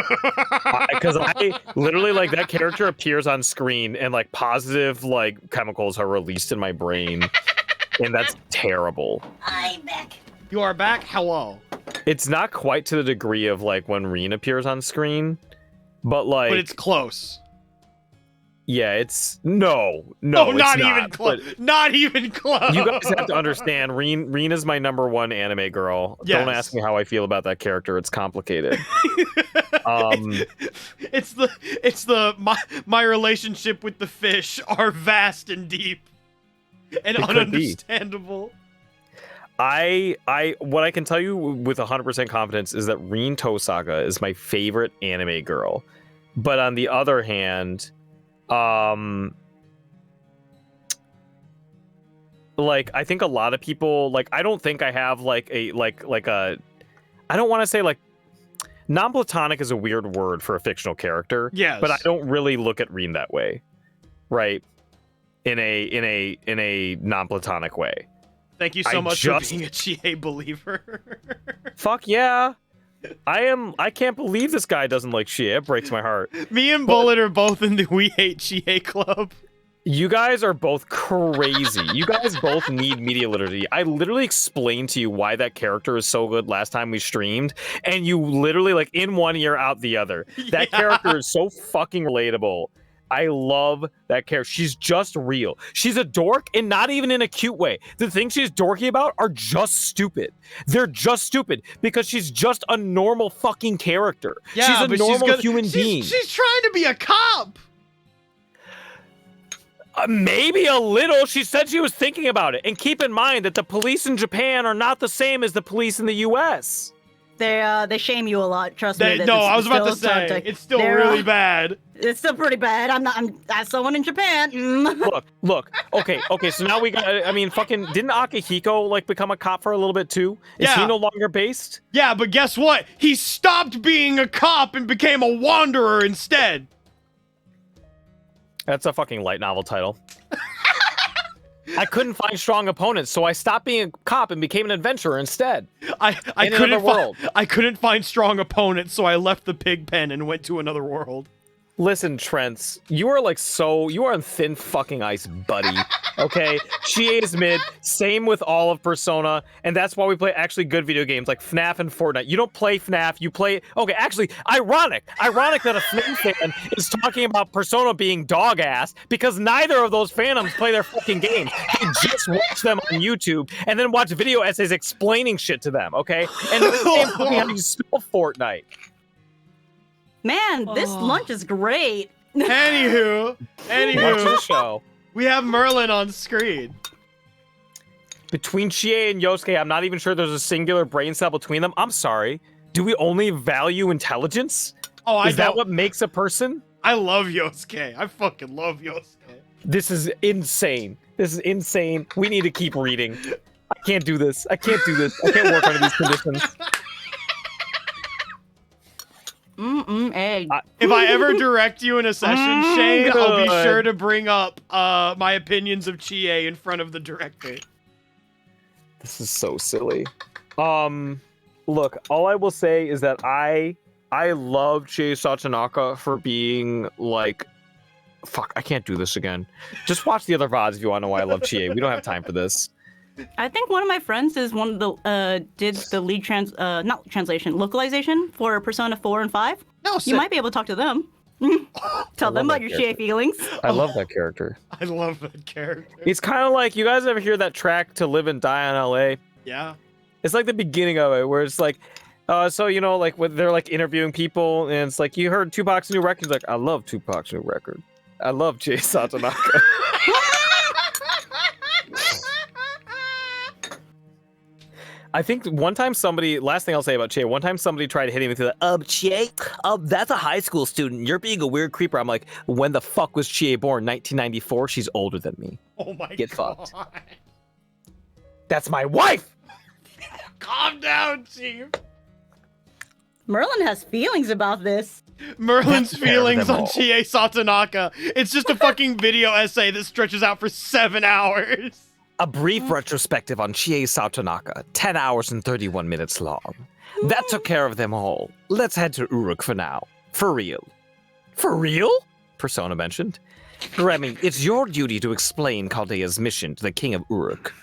Because I literally like that character appears on screen and like positive like chemicals are released in my brain. And that's terrible. I'm back. You are back? Hello. It's not quite to the degree of like when Reen appears on screen, but like... But it's close. Yeah, it's... No, not it's even close. Not even close. You guys have to understand, Reen is my #1 anime girl. Yes. Don't ask me how I feel about that character. It's complicated. It's my relationship with the fish are vast and deep. And ununderstandable. What I can tell you with 100% confidence is that Reen Tosaga is my favorite anime girl. But on the other hand, like I think a lot of people like I don't think I have like a I don't want to say like non-platonic is a weird word for a fictional character. Yes. But I don't really look at Reen that way. Right? In a non-platonic way. Thank you so much for being a Chie believer. Fuck yeah. I can't believe this guy doesn't like Chie. It breaks my heart. Me and Bullet are both in the We Hate Chie club. You guys are both crazy. You guys both need media literacy. I literally explained to you why that character is so good last time we streamed, and you literally like in one ear out the other. That character is so fucking relatable. I love that character. She's just real. She's a dork and not even in a cute way. The things she's dorky about are just stupid. They're just stupid because she's just a normal fucking character. Yeah, she's a normal human being. She's trying to be a cop. Maybe a little. She said she was thinking about it. And keep in mind that the police in Japan are not the same as the police in the US. They shame you a lot. Trust me. No, I was about to say it's still really bad. It's still pretty bad. I'm as someone in Japan. Look. Okay. So now we got. I mean, fucking. Didn't Akihiko like become a cop for a little bit too? Is he no longer based? Yeah, but guess what? He stopped being a cop and became a wanderer instead. That's a fucking light novel title. I couldn't find strong opponents, so I stopped being a cop and became an adventurer instead. I couldn't find strong opponents, so I left the pig pen and went to another world. Listen, Trent, you are on thin fucking ice, buddy. Okay? Chie is mid, same with all of Persona, and that's why we play actually good video games like FNAF and Fortnite. You don't play FNAF, you play... Okay, actually, ironic that a FNAF fan is talking about Persona being dog ass because neither of those fandoms play their fucking games. They just watch them on YouTube and then watch video essays explaining shit to them, okay? And the same fucking how you spell Fortnite. Man, this lunch is great. Anywho, Watch the show. we have Merlin on screen. Between Chie and Yosuke, I'm not even sure there's a singular brain cell between them. I'm sorry. Do we only value intelligence? Oh, Is that what makes a person? I love Yosuke. I fucking love Yosuke. This is insane. We need to keep reading. I can't do this. I can't work under these conditions. Egg. If I ever direct you in a session, Shane, I'll be good. sure to bring up my opinions of Chie in front of the director. This is so silly. Look, all I will say is that I love Chie Satonaka for being like, fuck, I can't do this again. Just watch the other VODs if you want to know why I love Chie. We don't have time for this. I think one of my friends is one of the did the lead localization for Persona 4 and 5. No, You might be able to talk to them. Tell them about your Chie feelings. I love that character. I love that character. It's kind of like, you guys ever hear that track To Live and Die in LA? Yeah. It's like the beginning of it, where it's like, so, you know, like when they're like interviewing people, and it's like, you heard Tupac's new record? He's like, I love Tupac's new record. I love Chie Satonaka. I think one time last thing I'll say about Chie, one time somebody tried hitting me through that, Chie, that's a high school student. You're being a weird creeper. I'm like, when the fuck was Chie born? 1994? She's older than me. Oh my Get god. fucked. That's my wife! Calm down, Chief. Merlin has feelings about this. Merlin's feelings them on all. Chie Satonaka. It's just a fucking video essay that stretches out for 7 hours. A brief retrospective on Chie Satonaka, 10 hours and 31 minutes long. That took care of them all. Let's head to Uruk for now. For real. For real? Persona mentioned. Remy, it's your duty to explain Caldea's mission to the King of Uruk.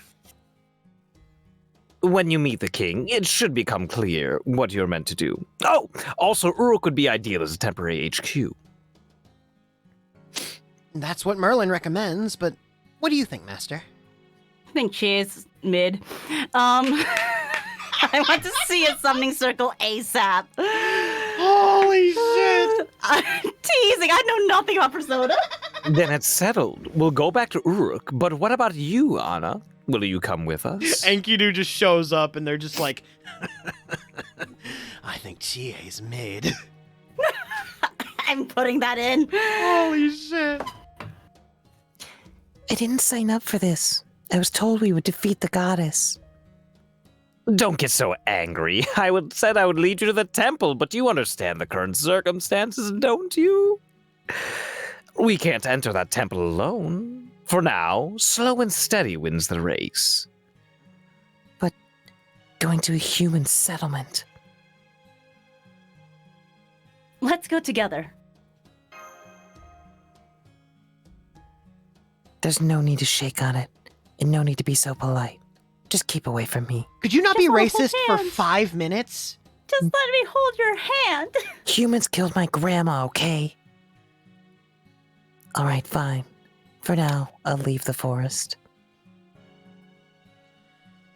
When you meet the king, it should become clear what you're meant to do. Oh, also, Uruk would be ideal as a temporary HQ. That's what Merlin recommends, but what do you think, Master? I think Chie's mid. I want to see a summoning circle ASAP. Holy shit. Teasing, I know nothing about Persona. Then it's settled. We'll go back to Uruk, but what about you, Anna? Will you come with us? Enkidu just shows up and they're just like, I think Chie's mid. I'm putting that in. holy shit. I didn't sign up for this. I was told we would defeat the goddess. Don't get so angry. Said I would lead you to the temple, but you understand the current circumstances, don't you? We can't enter that temple alone. For now, slow and steady wins the race. But going to a human settlement. Let's go together. There's no need to shake on it, and no need to be so polite. Just keep away from me. Could you not be Just hold racist for hands. 5 minutes? Just let me hold your hand. Humans killed my grandma, okay? Alright, fine. For now, I'll leave the forest.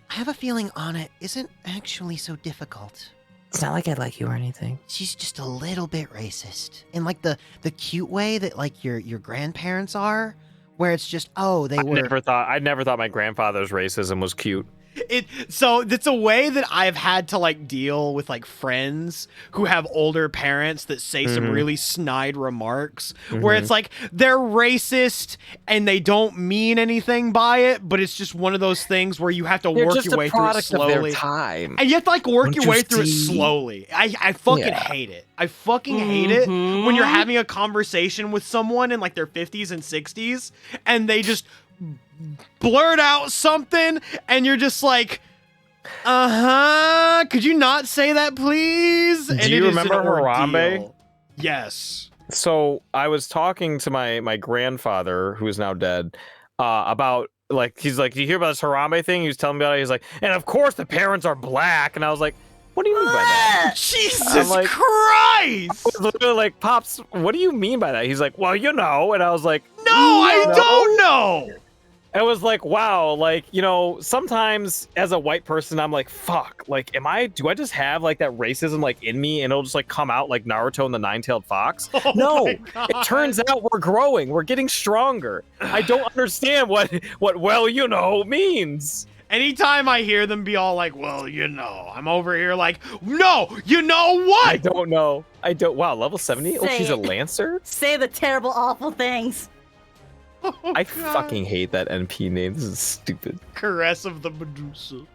I have a feeling Anna isn't actually so difficult. It's not like I like you or anything. She's just a little bit racist. In like the cute way that like your grandparents are, where it's just, oh, they were... I never thought my grandfather's racism was cute. So it's a way that I've had to like deal with like friends who have older parents that say some really snide remarks where it's like they're racist and they don't mean anything by it, but it's just one of those things where you have to They're work just your a way through it product of their slowly. time. And you have to like work Don't your you way through it see? slowly. I fucking Yeah. hate it. I fucking hate it when you're having a conversation with someone in like their 50s and 60s and they just blurt out something and you're just like, could you not say that, please? And Do you it is an remember Harambe? ordeal. Yes. So I was talking to my grandfather, who is now dead, about like he's like, "Do you hear about this Harambe thing?" He was telling me about it. He's like, "And of course the parents are black." And I was like, "What do you mean by that?" Jesus like- Christ! I was literally like, "Pops, what do you mean by that?" He's like, "Well, you know." And I was like, No, I don't know. I was like, wow, like, you know, sometimes as a white person, I'm like, fuck, like, do I just have like that racism like in me and it'll just like come out like Naruto and the Nine-Tailed Fox? Oh No, my God. it turns out we're growing, we're getting stronger. I don't understand what well, you know, means. Anytime I hear them be all like, well, you know, I'm over here like, no, you know what? I don't know. Wow, level 70? Oh, Say she's a it. Lancer? Say the terrible, awful things. Oh, I God. fucking hate that NP name. This is stupid. Caress of the Medusa.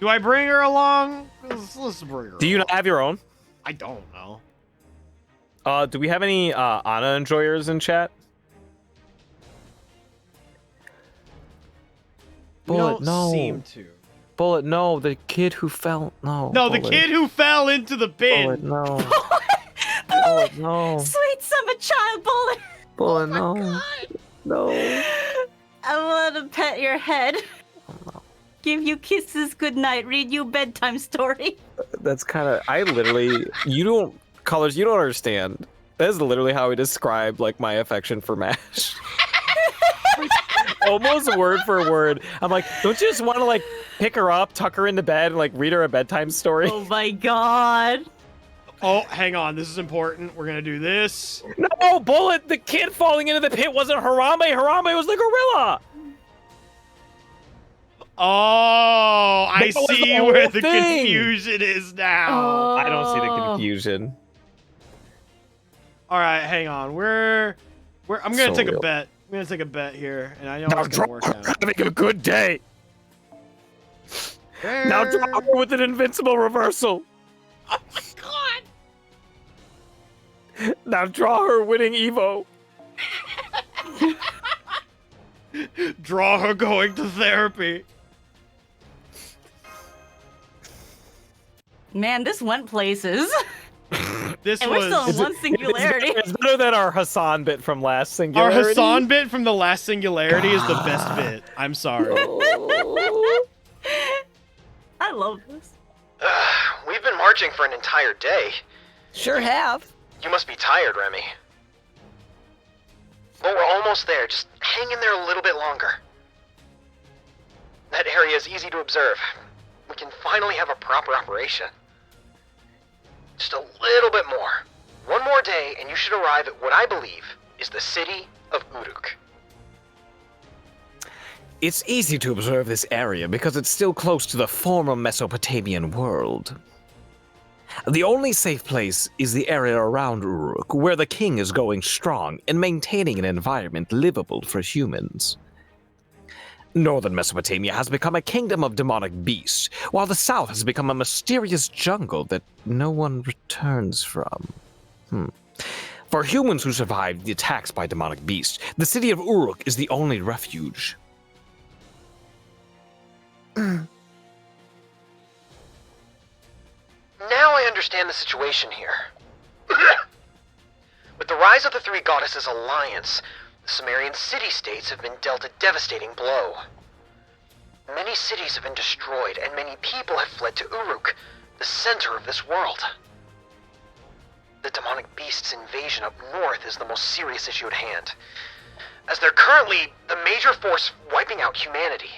Do I bring her along? Let's bring her Do you along. not have your own? I don't know. Do we have any Ana enjoyers in chat? We Bullet, don't no. seem to. Bullet, no. The kid who fell. No. No, the Bullet. kid who fell into the bin. Bullet, no. Bullet, no. Sweet summer child bullet. Bullet, no. No. I want to pet your head. Give you kisses goodnight, read you a bedtime story. That's kind of. I literally. You don't. Colors, you don't understand. That is literally how I describe like my affection for MASH. Almost word for word. I'm like, don't you just want to like pick her up, tuck her into bed, and like read her a bedtime story? Oh my god. Oh, hang on. This is important. We're going to do this. No, Bullet! The kid falling into the pit wasn't Harambe. Harambe was the gorilla. Oh, I That was the see whole where the thing. confusion is now. Oh. I don't see the confusion. All right, hang on. I'm going to So take real. a bet. I'm going to take a bet here, and I know Now it's going to work out. having a good day. Now draw her with an invincible reversal. Oh my god! Now draw her winning Evo. Draw her going to therapy. Man, this went places. This And we're still was in one singularity. It's better than our Hassan bit from last our singularity. Hassan bit from the last singularity is the best bit. I'm sorry. I love this. We've been marching for an entire day. Sure have. You must be tired, Remy. But we're almost there. Just hang in there a little bit longer. That area is easy to observe. We can finally have a proper operation. Just a little bit more. One more day, and you should arrive at what I believe is the city of Uruk. It's easy to observe this area because it's still close to the former Mesopotamian world. The only safe place is the area around Uruk, where the king is going strong and maintaining an environment livable for humans. Northern Mesopotamia has become a kingdom of demonic beasts, while the south has become a mysterious jungle that no one returns from. For humans who survived the attacks by demonic beasts, the city of Uruk is the only refuge. Now I understand the situation here. With the rise of the Three Goddesses Alliance, the Sumerian city-states have been dealt a devastating blow. Many cities have been destroyed, and many people have fled to Uruk, the center of this world. The demonic beast's invasion up north is the most serious issue at hand, as they're currently the major force wiping out humanity.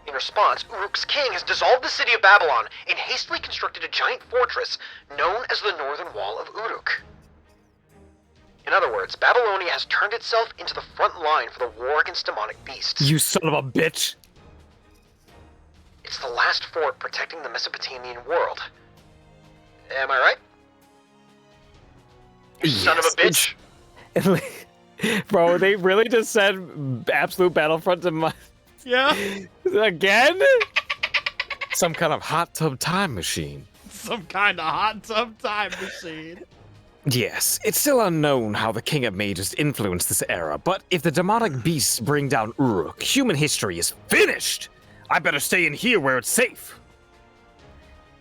In response, Uruk's king has dissolved the city of Babylon and hastily constructed a giant fortress known as the Northern Wall of Uruk. In other words, Babylonia has turned itself into the front line for the war against demonic beasts. You son of a bitch. It's the last fort protecting the Mesopotamian world. Am I right? You son of a bitch. Bro, they really just said absolute Battlefront to my... Yeah? Again? Some kind of hot tub time machine. Some kind of hot tub time machine. Yes, it's still unknown how the King of Mages influenced this era, but if the demonic beasts bring down Uruk, human history is finished! I better stay in here where it's safe!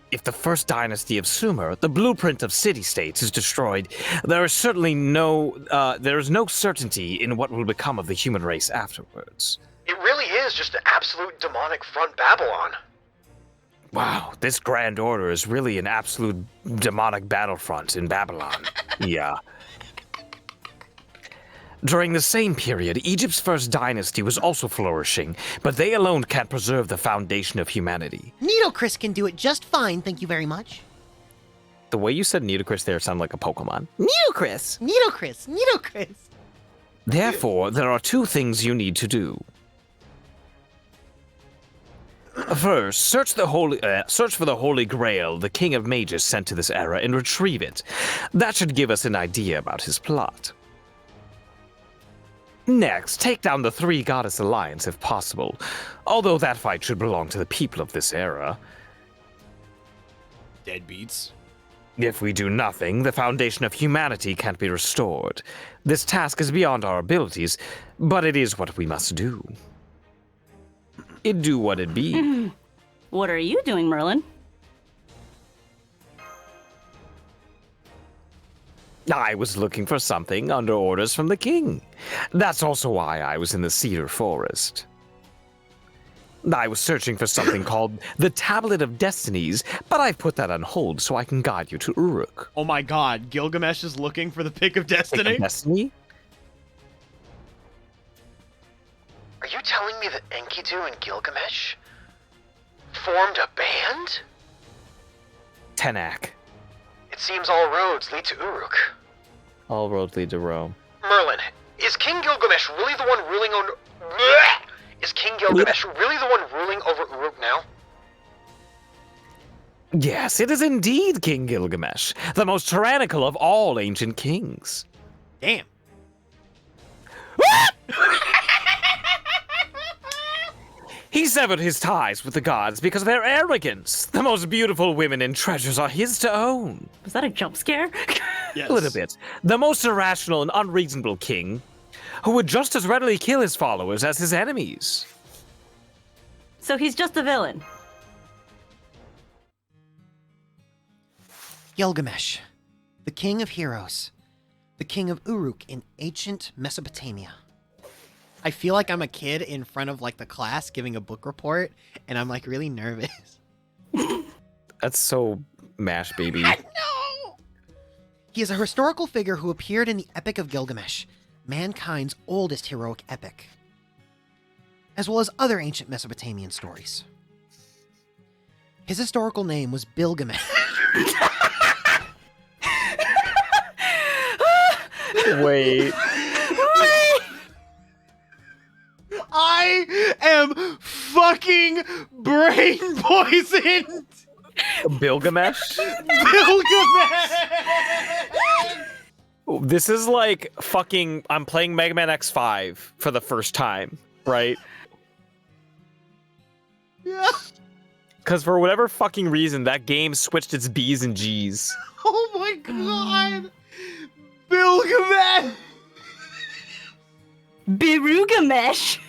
If the first dynasty of Sumer, the blueprint of city-states, is destroyed, there is certainly no certainty in what will become of the human race afterwards. It really is just an absolute demonic front Babylon. Wow, this Grand Order is really an absolute demonic battlefront in Babylon. Yeah. During the same period, Egypt's first dynasty was also flourishing, but they alone can't preserve the foundation of humanity. Nitocris can do it just fine, thank you very much. The way you said Nitocris there sounded like a Pokemon. Nitocris! Nitocris! Therefore, there are two things you need to do. First, search for the Holy Grail the King of Mages sent to this era and retrieve it. That should give us an idea about his plot. Next, take down the Three Goddess Alliance if possible, although that fight should belong to the people of this era. Deadbeats. If we do nothing, the foundation of humanity can't be restored. This task is beyond our abilities, but it is what we must do. It do what it be. What are you doing, Merlin? I was looking for something under orders from the king. That's also why I was in the Cedar Forest. I was searching for something called the Tablet of Destinies, but I've put that on hold so I can guide you to Uruk. Oh my god, Gilgamesh is looking for the Pick of Destiny? Pick of Destiny? Are you telling me that Enkidu and Gilgamesh formed a band? Tenak. It seems all roads lead to Uruk. All roads lead to Rome. Merlin, is King Gilgamesh really the one ruling on... Blech! Is King Gilgamesh really the one ruling over Uruk now? Yes, it is indeed King Gilgamesh, the most tyrannical of all ancient kings. Damn. He severed his ties with the gods because of their arrogance. The most beautiful women and treasures are his to own. Was that a jump scare? Yes. A little bit. The most irrational and unreasonable king, who would just as readily kill his followers as his enemies. So he's just a villain. Gilgamesh, the king of heroes, the king of Uruk in ancient Mesopotamia. I feel like I'm a kid in front of like the class giving a book report, and I'm like really nervous. That's so MASH, baby. I know! He is a historical figure who appeared in the Epic of Gilgamesh, mankind's oldest heroic epic, as well as other ancient Mesopotamian stories. His historical name was Bilgamesh. Wait. I am fucking brain poisoned! Bilgamesh? Gilgamesh! This is like fucking... I'm playing Mega Man X5 for the first time, right? Yeah. Because for whatever fucking reason, that game switched its B's and G's. Oh my god! Bilgamesh! Birugamesh!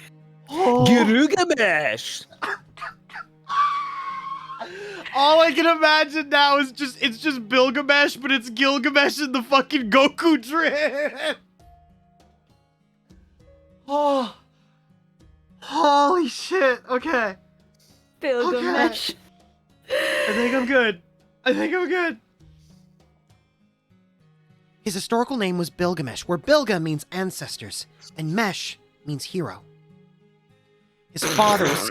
Gilgamesh! All I can imagine now is it's just Bilgamesh, but it's Gilgamesh in the fucking Goku drip. Oh. Holy shit. Okay. Bilgamesh. I think I'm good. His historical name was Bilgamesh, where Bilga means ancestors, and Mesh means hero. His father was...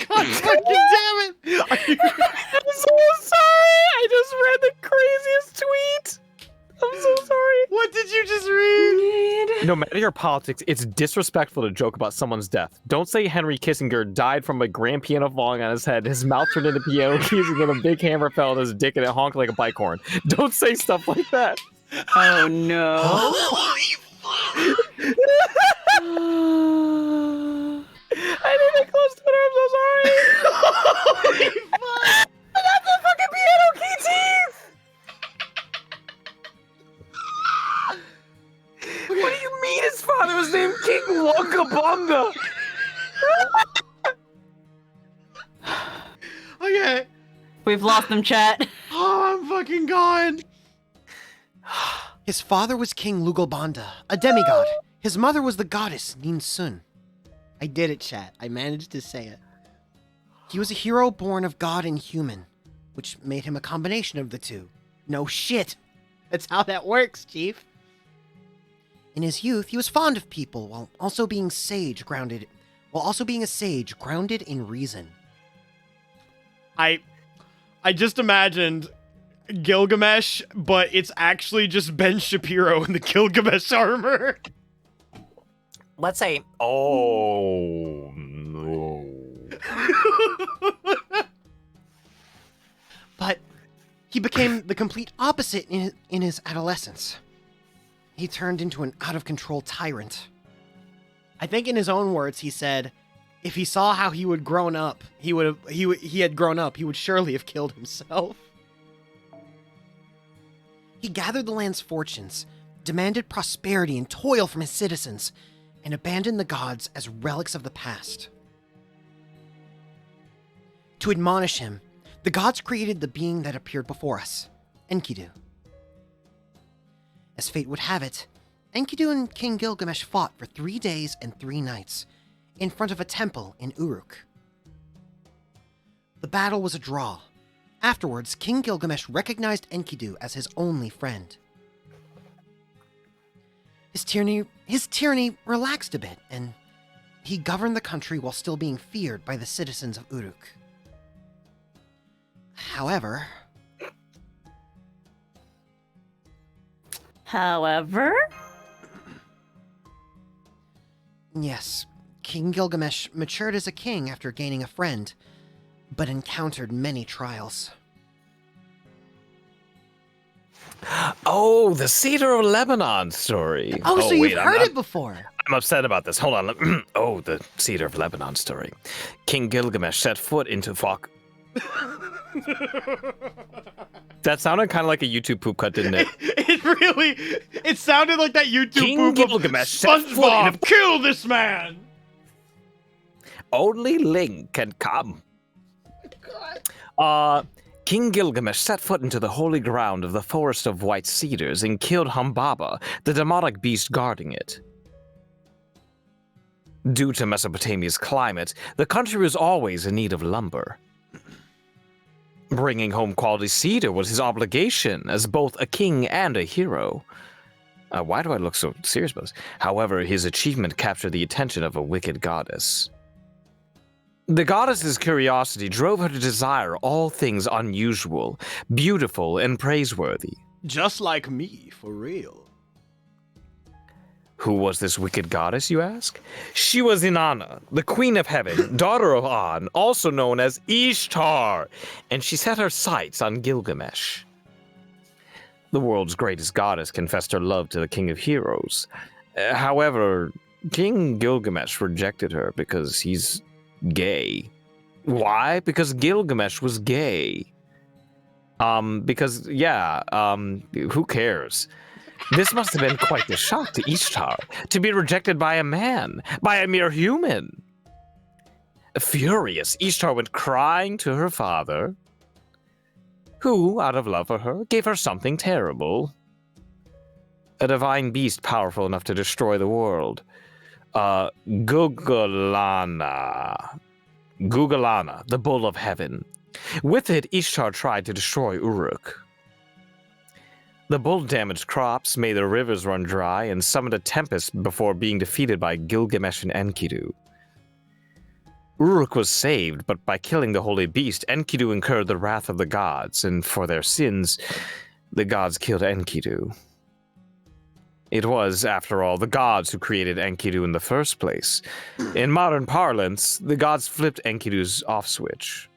God fucking damn it! I'm so sorry! I just read the craziest tweet! I'm so sorry. What did you just read? No matter your politics, it's disrespectful to joke about someone's death. Don't say Henry Kissinger died from a grand piano falling on his head, his mouth turned into piano keys, and then a big hammer fell on his dick and it honked like a bike horn. Don't say stuff like that. Oh no. I didn't close Twitter, I'm so sorry. Holy fuck! I got the fucking piano key teeth! What do you mean his father was named King Wonka Bonga? Okay. We've lost them, chat. Oh, I'm fucking gone. His father was King Lugalbanda, a demigod. His mother was the goddess Ninsun. I did it, chat. I managed to say it. He was a hero born of god and human, which made him a combination of the two. No shit. That's how that works, Chief. In his youth, he was fond of people while also being a sage grounded in reason. I just imagined Gilgamesh, but it's actually just Ben Shapiro in the Gilgamesh armor. Let's say, Oh no. But he became the complete opposite in his adolescence. He turned into an out-of-control tyrant. I think in his own words, he said, if he saw how he had grown up, he would surely have killed himself. He gathered the land's fortunes, demanded prosperity and toil from his citizens, and abandoned the gods as relics of the past. To admonish him, the gods created the being that appeared before us, Enkidu. As fate would have it, Enkidu and King Gilgamesh fought for 3 days and 3 nights in front of a temple in Uruk. The battle was a draw. Afterwards, King Gilgamesh recognized Enkidu as his only friend. His tyranny relaxed a bit, and he governed the country while still being feared by the citizens of Uruk. However... Yes, King Gilgamesh matured as a king after gaining a friend, but encountered many trials. Oh, the Cedar of Lebanon story. Oh, so wait, you've heard it before. I'm upset about this. Hold on. Oh, the Cedar of Lebanon story. King Gilgamesh set foot into That sounded kind of like a YouTube poop cut, didn't it? It sounded like that YouTube King poop Gilgamesh set foot SpongeBob, kill this man! Only Link can come. King Gilgamesh set foot into the holy ground of the Forest of White Cedars and killed Humbaba, the demonic beast guarding it. Due to Mesopotamia's climate, the country was always in need of lumber. Bringing home quality cedar was his obligation as both a king and a hero. Why do I look so serious about this? However, his achievement captured the attention of a wicked goddess. The goddess's curiosity drove her to desire all things unusual, beautiful, and praiseworthy. Just like me, for real. Who was this wicked goddess, you ask? She was Inanna, the queen of heaven, daughter of An, also known as Ishtar, and she set her sights on Gilgamesh. The world's greatest goddess confessed her love to the king of heroes. However, King Gilgamesh rejected her because he's gay. Why? Because Gilgamesh was gay. Who cares? This must have been quite the shock to Ishtar, to be rejected by a man, by a mere human. Furious, Ishtar went crying to her father, who, out of love for her, gave her something terrible. A divine beast powerful enough to destroy the world. Gugalana, the bull of heaven. With it, Ishtar tried to destroy Uruk. The bull damaged crops, made the rivers run dry, and summoned a tempest before being defeated by Gilgamesh and Enkidu. Uruk was saved, but by killing the holy beast, Enkidu incurred the wrath of the gods, and for their sins, the gods killed Enkidu. It was, after all, the gods who created Enkidu in the first place. In modern parlance, the gods flipped Enkidu's off switch.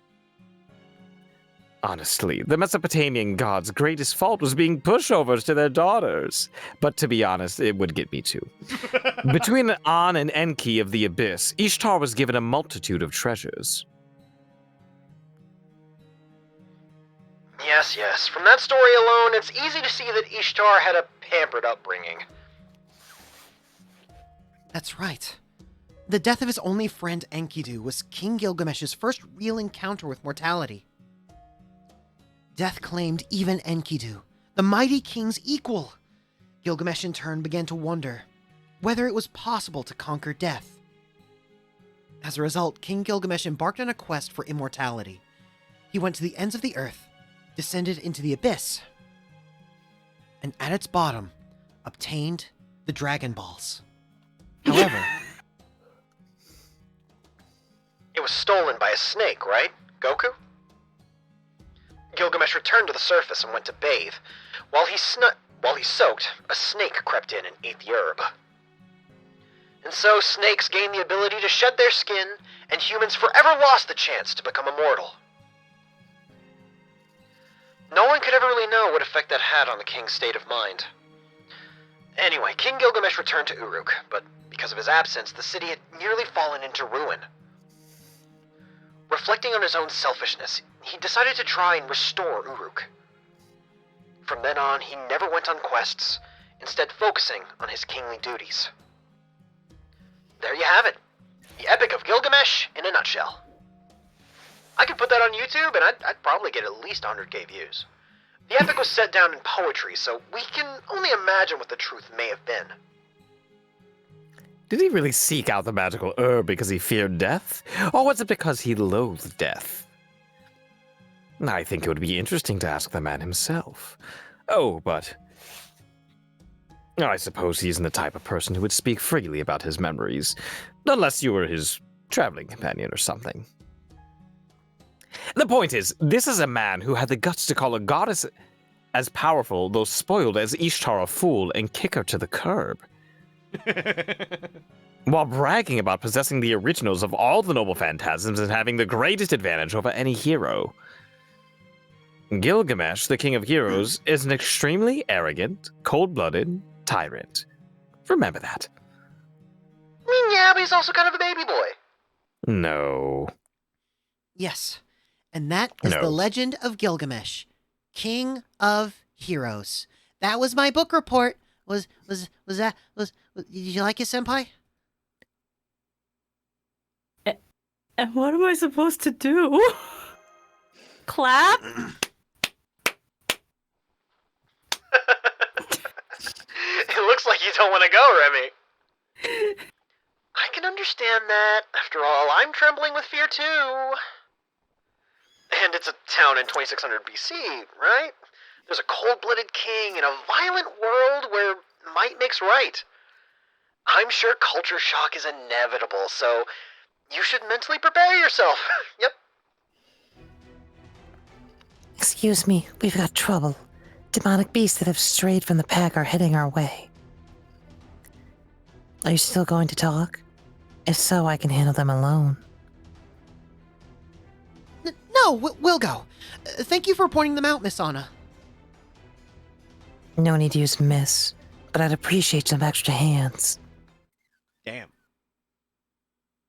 Honestly, the Mesopotamian gods' greatest fault was being pushovers to their daughters. But to be honest, it would get me too. Between An and Enki of the Abyss, Ishtar was given a multitude of treasures. Yes. From that story alone, it's easy to see that Ishtar had a pampered upbringing. That's right. The death of his only friend Enkidu was King Gilgamesh's first real encounter with mortality. Death claimed even Enkidu, the mighty king's equal. Gilgamesh in turn began to wonder whether it was possible to conquer death. As a result, King Gilgamesh embarked on a quest for immortality. He went to the ends of the earth, descended into the abyss, and at its bottom, obtained the Dragon Balls. However, It was stolen by a snake, right, Goku? Gilgamesh returned to the surface and went to bathe. While he soaked, a snake crept in and ate the herb. And so snakes gained the ability to shed their skin, and humans forever lost the chance to become immortal. No one could ever really know what effect that had on the king's state of mind. Anyway, King Gilgamesh returned to Uruk, but because of his absence, the city had nearly fallen into ruin. Reflecting on his own selfishness, he decided to try and restore Uruk. From then on, he never went on quests, instead focusing on his kingly duties. There you have it. The Epic of Gilgamesh in a nutshell. I could put that on YouTube and I'd probably get at least 100k views. The epic was set down in poetry, so we can only imagine what the truth may have been. Did he really seek out the magical herb because he feared death? Or was it because he loathed death? I think it would be interesting to ask the man himself. Oh, but I suppose he isn't the type of person who would speak freely about his memories, unless you were his traveling companion or something. The point is, this is a man who had the guts to call a goddess as powerful, though spoiled, as Ishtar a fool and kick her to the curb. While bragging about possessing the originals of all the noble phantasms and having the greatest advantage over any hero. Gilgamesh, the king of heroes, is an extremely arrogant, cold-blooded tyrant. Remember that. I mean, yeah, but he's also kind of a baby boy. No. yes, and that is No. the legend of Gilgamesh, King of Heroes. That was my book report. Did you like it, Senpai? And what am I supposed to do? Clap? It looks like you don't want to go, Remy. I can understand that. After all, I'm trembling with fear too. And it's a town in 2600 BC, right? There's a cold-blooded king in a violent world where might makes right. I'm sure culture shock is inevitable, so you should mentally prepare yourself. Yep. Excuse me, we've got trouble. Demonic beasts that have strayed from the pack are heading our way. Are you still going to talk? If so, I can handle them alone. No, we'll go. Thank you for pointing them out, Miss Anna. No need to use miss, but I'd appreciate some extra hands. Damn.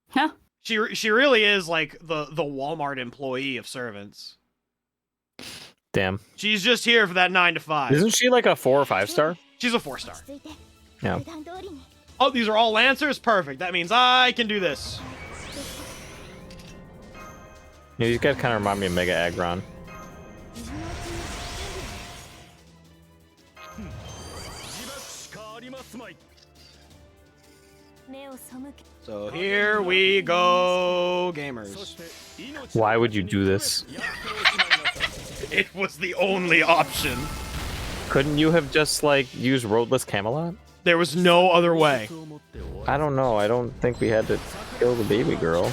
Huh? She really is like the Walmart employee of servants. Damn. She's just here for that 9 to 5. Isn't she like a 4 or 5 star? She's a 4-star. Yeah. Oh, these are all Lancers? Perfect. That means I can do this. Yeah, these guys kind of remind me of Mega Aggron. So here we go, gamers. Why would you do this? It was the only option. Couldn't you have just, like, used Roadless Camelot? There was no other way. I don't know. I don't think we had to kill the baby girl.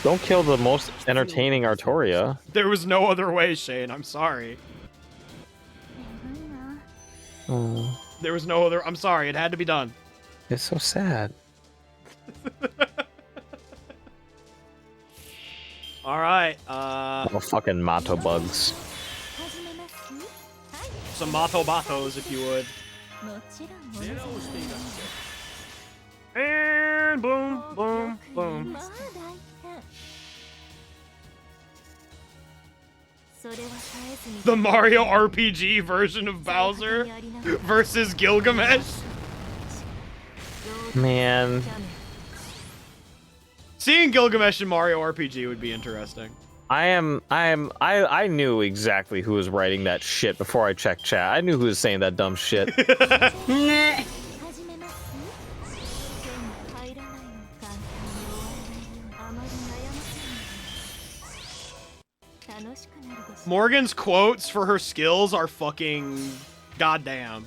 Don't kill the most entertaining Artoria. There was no other way, Shane. I'm sorry. Oh, There was no other... I'm sorry. It had to be done. it's so sad. All right. Oh, fucking Mato bugs. Some Mato Batos, if you would. And boom, boom, boom. The Mario RPG version of Bowser versus Gilgamesh. Man, Seeing Gilgamesh in Mario RPG would be interesting. I knew exactly who was writing that shit before I checked chat. I knew who was saying that dumb shit. Nah. Morgan's quotes for her skills are fucking goddamn.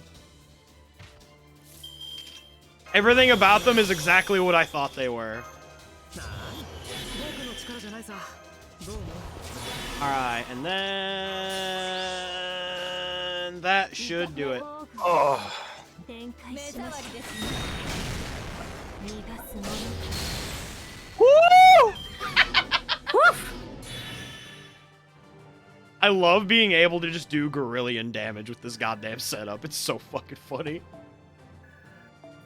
Everything about them is exactly what I thought they were. Alright, and then that should do it. Oh. Woo! I love being able to just do Gorillion damage with this goddamn setup. It's so fucking funny.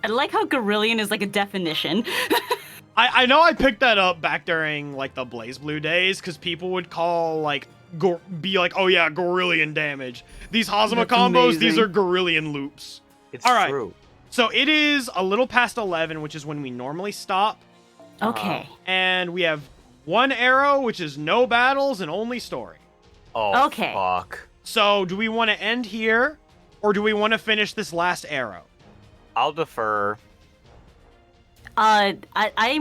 I like how Gorillion is like a definition. I know I picked that up back during like the Blaze Blue days because people would call like be like, oh yeah, Gorillion damage. These Hazama That's combos, these amazing. are Gorillion loops. It's All right. true. So it is a little past 11, which is when we normally stop. Okay. And we have one arrow, which is no battles and only story. Oh, Okay. fuck. So do we want to end here or do we want to finish this last arrow? I'll defer. I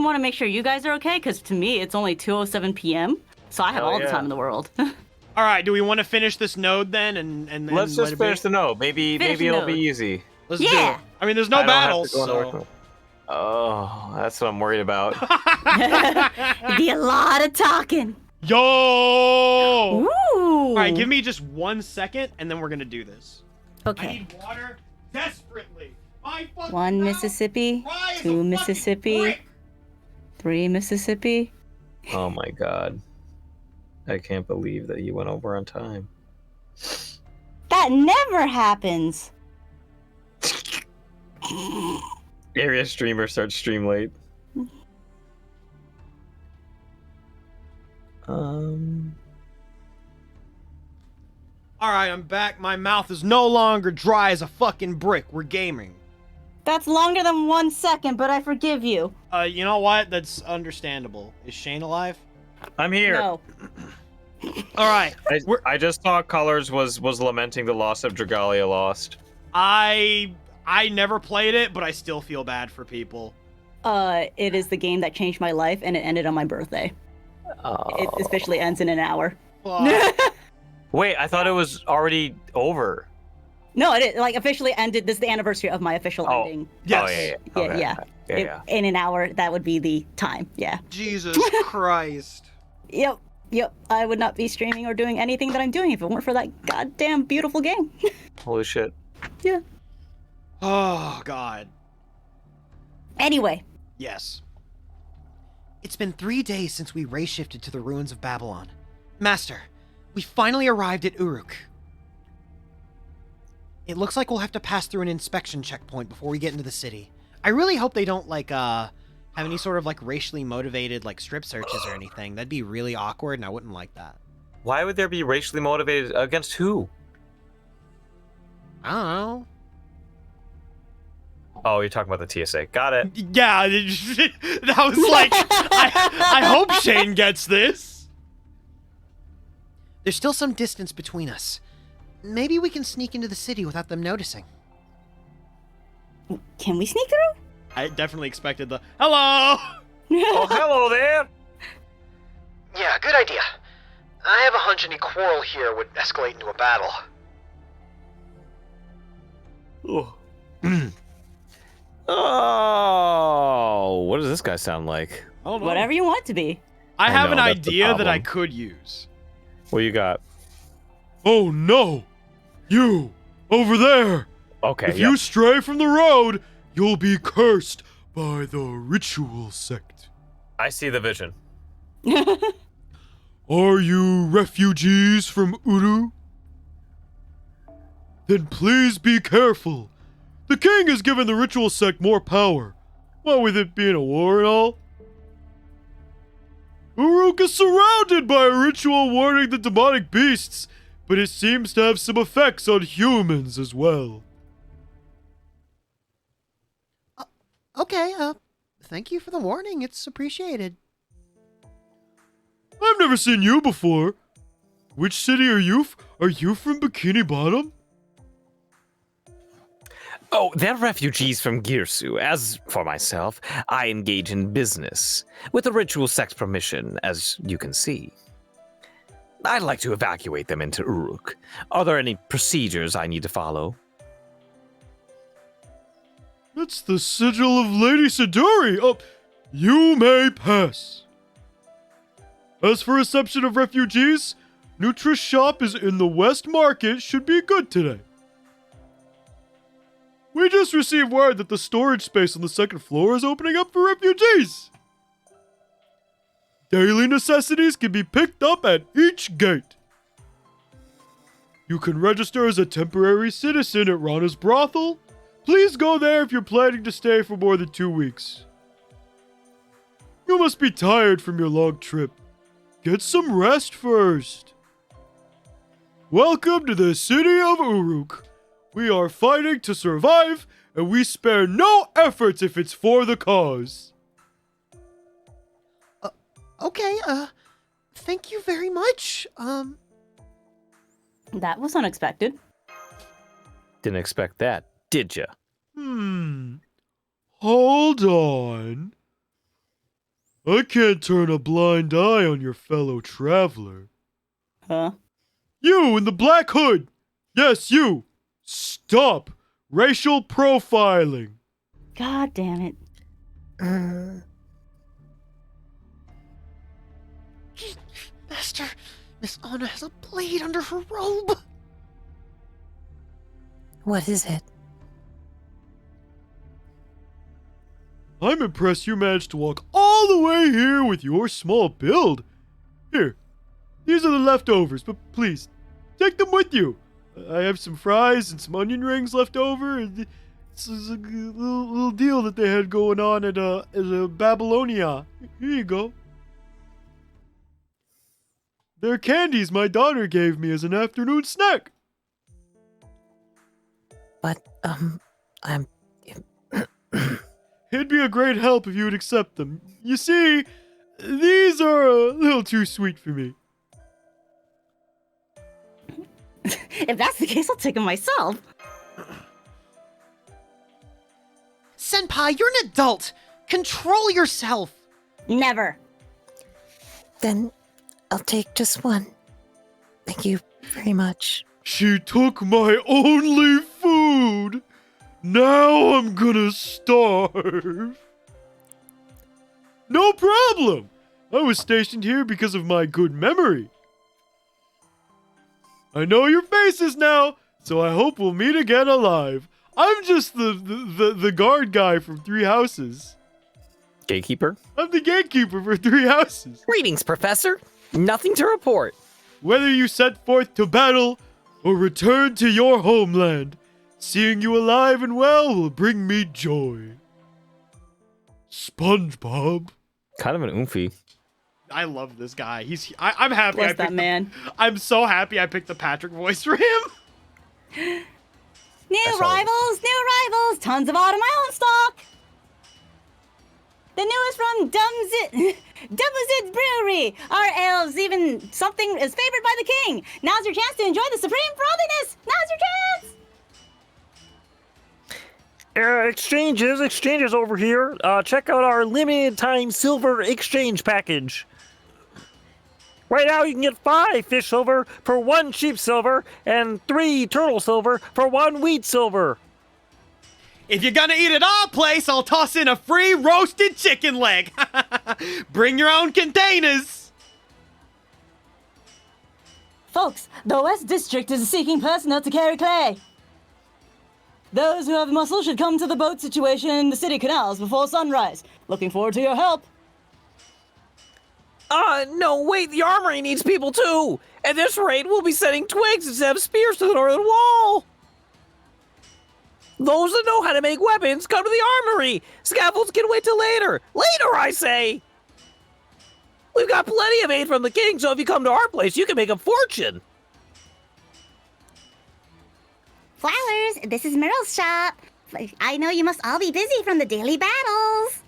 want to make sure you guys are okay because to me it's only 2:07 p.m. So I have Hell all the yeah. time in the world. All right, do we want to finish this node then and then Let's let just it be? finish the node. Maybe Finish the it'll be node. easy. Let's do Yeah. it. I mean, there's no I don't have to battles, go into so... work. Oh, that's what I'm worried about. It'd be a lot of talking. Yo! Ooh. All right, give me just 1 second, and then we're gonna do this. I Okay. need water desperately. My fucking 1 mouth Mississippi, dry as a 2 fucking Mississippi, brick. 3 Mississippi. Oh my god. I can't believe that you went over on time. That never happens. Area streamer starts stream late. All right, I'm back. My mouth is no longer dry as a fucking brick. We're gaming. That's longer than 1 second, but I forgive you. You know what? That's understandable. Is Shane alive? I'm here. No. All right. I just saw Colors was lamenting the loss of Dragalia Lost. I never played it, but I still feel bad for people. It is the game that changed my life, and it ended on my birthday. It officially ends in an hour. Fuck. Wait, I thought it was already over. No, it like officially ended. This is the anniversary of my official ending. Yes. Oh, yeah. Yeah, Okay. yeah. Yeah. In an hour, that would be the time. Yeah. Jesus Christ. Yep. I would not be streaming or doing anything that I'm doing if it weren't for that goddamn beautiful game. Holy shit. Yeah. Oh, God. Anyway, Yes. It's been 3 days since we ray-shifted to the ruins of Babylon. Master, we finally arrived at Uruk. It looks like we'll have to pass through an inspection checkpoint before we get into the city. I really hope they don't, have any sort of, racially motivated, strip searches or anything. That'd be really awkward, and I wouldn't like that. Why would there be racially motivated against who? I don't know. Oh, you're talking about the TSA. Got it. Yeah, that was like, I hope Shane gets this. There's still some distance between us. Maybe we can sneak into the city without them noticing. can we sneak through? I definitely expected the, hello! Oh, hello there. Yeah, good idea. I have a hunch any quarrel here would escalate into a battle. Oh. Oh, what does this guy sound like? I don't know. Whatever you want to be. I have know, an that's the idea that I problem. could use. What you got? Oh no! You! Over there! Okay. If you stray from the road, you'll be cursed by the ritual sect. I see the vision. Are you refugees from Uru? Then please be careful. The king has given the ritual sect more power. What with it being a war and all? Uruk is surrounded by a ritual warning the demonic beasts, but it seems to have some effects on humans as well. Okay, thank you for the warning. It's appreciated. I've never seen you before. Which city are you? Are you from Bikini Bottom? Oh, they're refugees from Girsu. As for myself, I engage in business, with a ritual sex permission, as you can see. I'd like to evacuate them into Uruk. Are there any procedures I need to follow? That's the sigil of Lady Siduri. Oh, you may pass. As for reception of refugees, Nutra's shop is in the West Market. Should be good today. We just received word that the storage space on the second floor is opening up for refugees. Daily necessities can be picked up at each gate. You can register as a temporary citizen at Rana's brothel. Please go there if you're planning to stay for more than 2 weeks. You must be tired from your long trip. Get some rest first. Welcome to the city of Uruk. We are fighting to survive, and we spare no efforts if it's for the cause. Okay, thank you very much. That was unexpected. Didn't expect that, did ya? Hold on. I can't turn a blind eye on your fellow traveler. Huh? You in the black hood! Yes, you! Stop racial profiling! God damn it. Master, Miss Anna has a blade under her robe. What is it? I'm impressed you managed to walk all the way here with your small build. Here, these are the leftovers, but please, take them with you. I have some fries and some onion rings left over. And it's a little deal that they had going on at Babylonia. Here you go. They're candies my daughter gave me as an afternoon snack. But, I'm... It'd be a great help if you would accept them. You see, these are a little too sweet for me. If that's the case, I'll take them myself. Senpai, you're an adult. Control yourself. Never. Then I'll take just one. Thank you very much. She took my only food. Now I'm gonna starve. No problem. I was stationed here because of my good memory. I know your faces now, so I hope we'll meet again alive. I'm just the guard guy from 3 houses. Gatekeeper? I'm the gatekeeper for 3 houses. Greetings, Professor. Nothing to report. Whether you set forth to battle or return to your homeland, seeing you alive and well will bring me joy. SpongeBob. Kind of an oomphie. I love this guy. I'm happy. Bless that man. I'm so happy I picked the Patrick voice for him. New rivals, tons of Automile stock. The newest from Dumbzit Brewery. Our ale's even something is favored by the king. Now's your chance to enjoy the supreme frothiness. Now's your chance. Exchanges over here. Check out our limited time silver exchange package. Right now you can get 5 fish silver for 1 sheep silver and 3 turtle silver for 1 wheat silver. If you're gonna eat at our place, I'll toss in a free roasted chicken leg. Bring your own containers. Folks, the West District is seeking personnel to carry clay. Those who have muscle should come to the boat situation in the city canals before sunrise. Looking forward to your help. No, wait, the armory needs people too! At this rate, we'll be sending twigs instead of spears to the northern wall! Those that know how to make weapons, come to the armory! Scaffolds can wait till later! Later, I say! We've got plenty of aid from the king, so if you come to our place, you can make a fortune! Flowers, this is Meryl's shop. I know you must all be busy from the daily battles.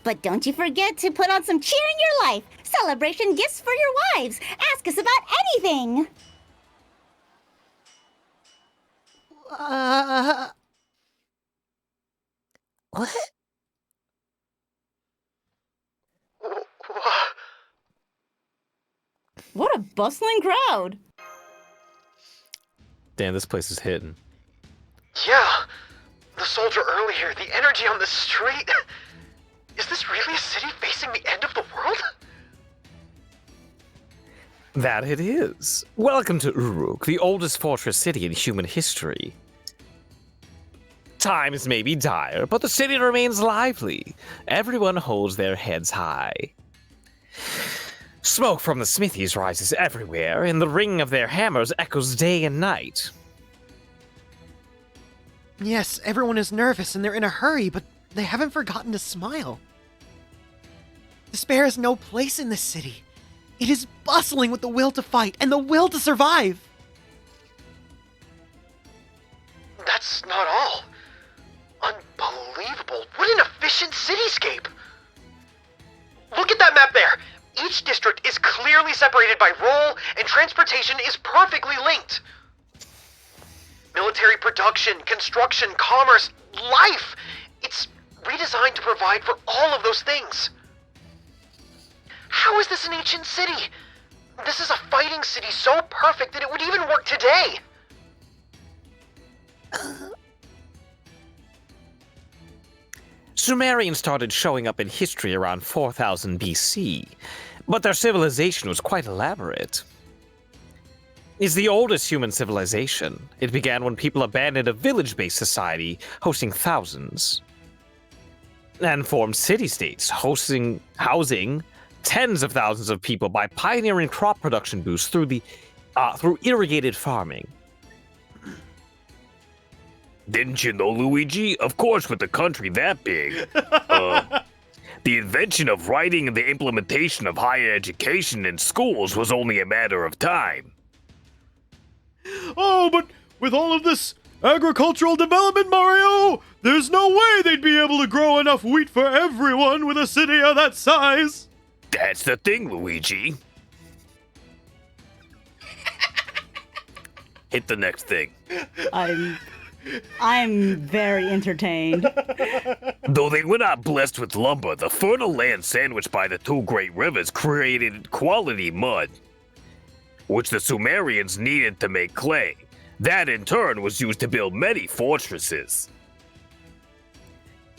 But don't you forget to put on some cheer in your life. celebration gifts for your wives. Ask us about anything. What? What a bustling crowd. Damn, this place is hitting. Yeah, the soldier earlier, the energy on the street. Is this really a city facing the end of the world? That it is. Welcome to Uruk, the oldest fortress city in human history. Times may be dire, but the city remains lively. Everyone holds their heads high. Smoke from the smithies rises everywhere, and the ring of their hammers echoes day and night. Yes, everyone is nervous and they're in a hurry, but they haven't forgotten to smile. Despair has no place in this city. It is bustling with the will to fight and the will to survive. That's not all. Unbelievable. What an efficient cityscape. Look at that map there. Each district is clearly separated by role, and transportation is perfectly linked. Military production, construction, commerce, life. It's redesigned to provide for all of those things. How is this an ancient city? This is a fighting city so perfect that it would even work today. Sumerians started showing up in history around 4000 BC, but their civilization was quite elaborate. It's the oldest human civilization. It began when people abandoned a village-based society hosting thousands, and formed city-states housing tens of thousands of people by pioneering crop production boosts through irrigated farming. Didn't you know, Luigi? Of course, with a country that big. The invention of writing and the implementation of higher education in schools was only a matter of time. Oh, but with all of this agricultural development, Mario, there's no way they'd be able to grow enough wheat for everyone with a city of that size. That's the thing, Luigi. Hit the next thing. I'm very entertained. Though they were not blessed with lumber, the fertile land sandwiched by the two great rivers created quality mud, which the Sumerians needed to make clay. That in turn was used to build many fortresses.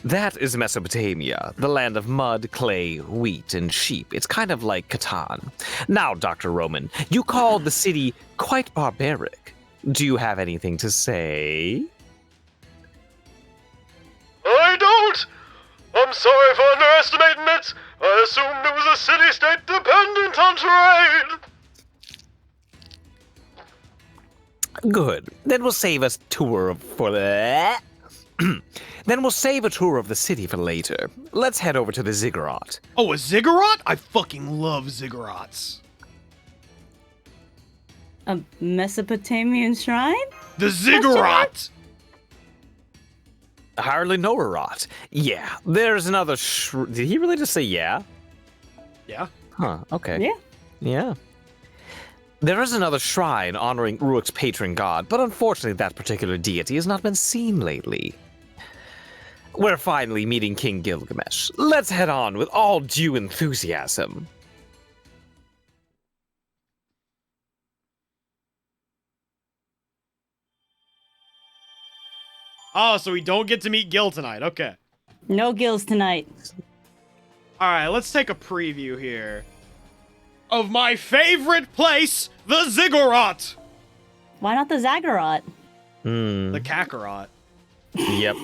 That is Mesopotamia, the land of mud, clay, wheat, and sheep. It's kind of like Catan. Now, Dr. Roman, you called the city quite barbaric. Do you have anything to say? I don't! I'm sorry for underestimating it. I assumed it was a city-state dependent on trade. Good. Then we'll save a tour of the city for later. Let's head over to the ziggurat. Oh, a ziggurat? I fucking love ziggurats. A Mesopotamian shrine? The ziggurat! I hardly know a rot. Yeah, there's another Did he really just say yeah? Yeah. Huh, okay. Yeah. Yeah. There is another shrine honoring Uruk's patron god, but unfortunately that particular deity has not been seen lately. We're finally meeting King Gilgamesh. Let's head on with all due enthusiasm. Oh, so we don't get to meet Gil tonight. Okay. No gills tonight. All right, let's take a preview here of my favorite place, the ziggurat. Why not the Zaggerat? The Kakarot. Yep.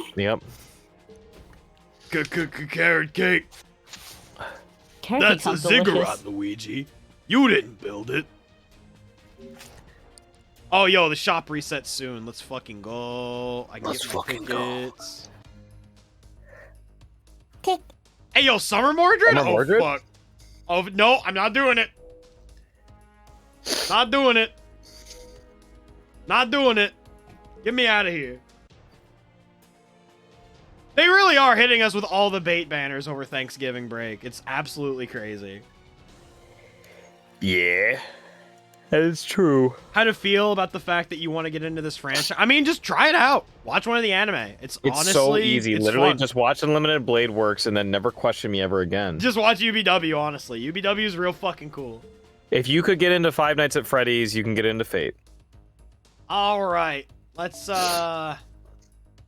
Carrot cake. Carrot That's cake a sounds ziggurat, delicious. Luigi. You didn't build it. Oh, yo, the shop resets soon. Let's fucking go. I can Let's get my fucking go. tickets. Tick. Hey, yo, Summer Mordred? Summer Mordred? Fuck. Oh, no, I'm not doing it. Not doing it. Not doing it. Get me out of here. They really are hitting us with all the bait banners over Thanksgiving break. It's absolutely crazy. Yeah, that is true. How to feel about the fact that you want to get into this franchise? I mean, just try it out. Watch one of the anime. It's honestly so easy. it's Literally, fun. just watch Unlimited Blade Works and then never question me ever again. Just watch UBW. Honestly, UBW is real fucking cool. If you could get into Five Nights at Freddy's, you can get into Fate. All right, let's let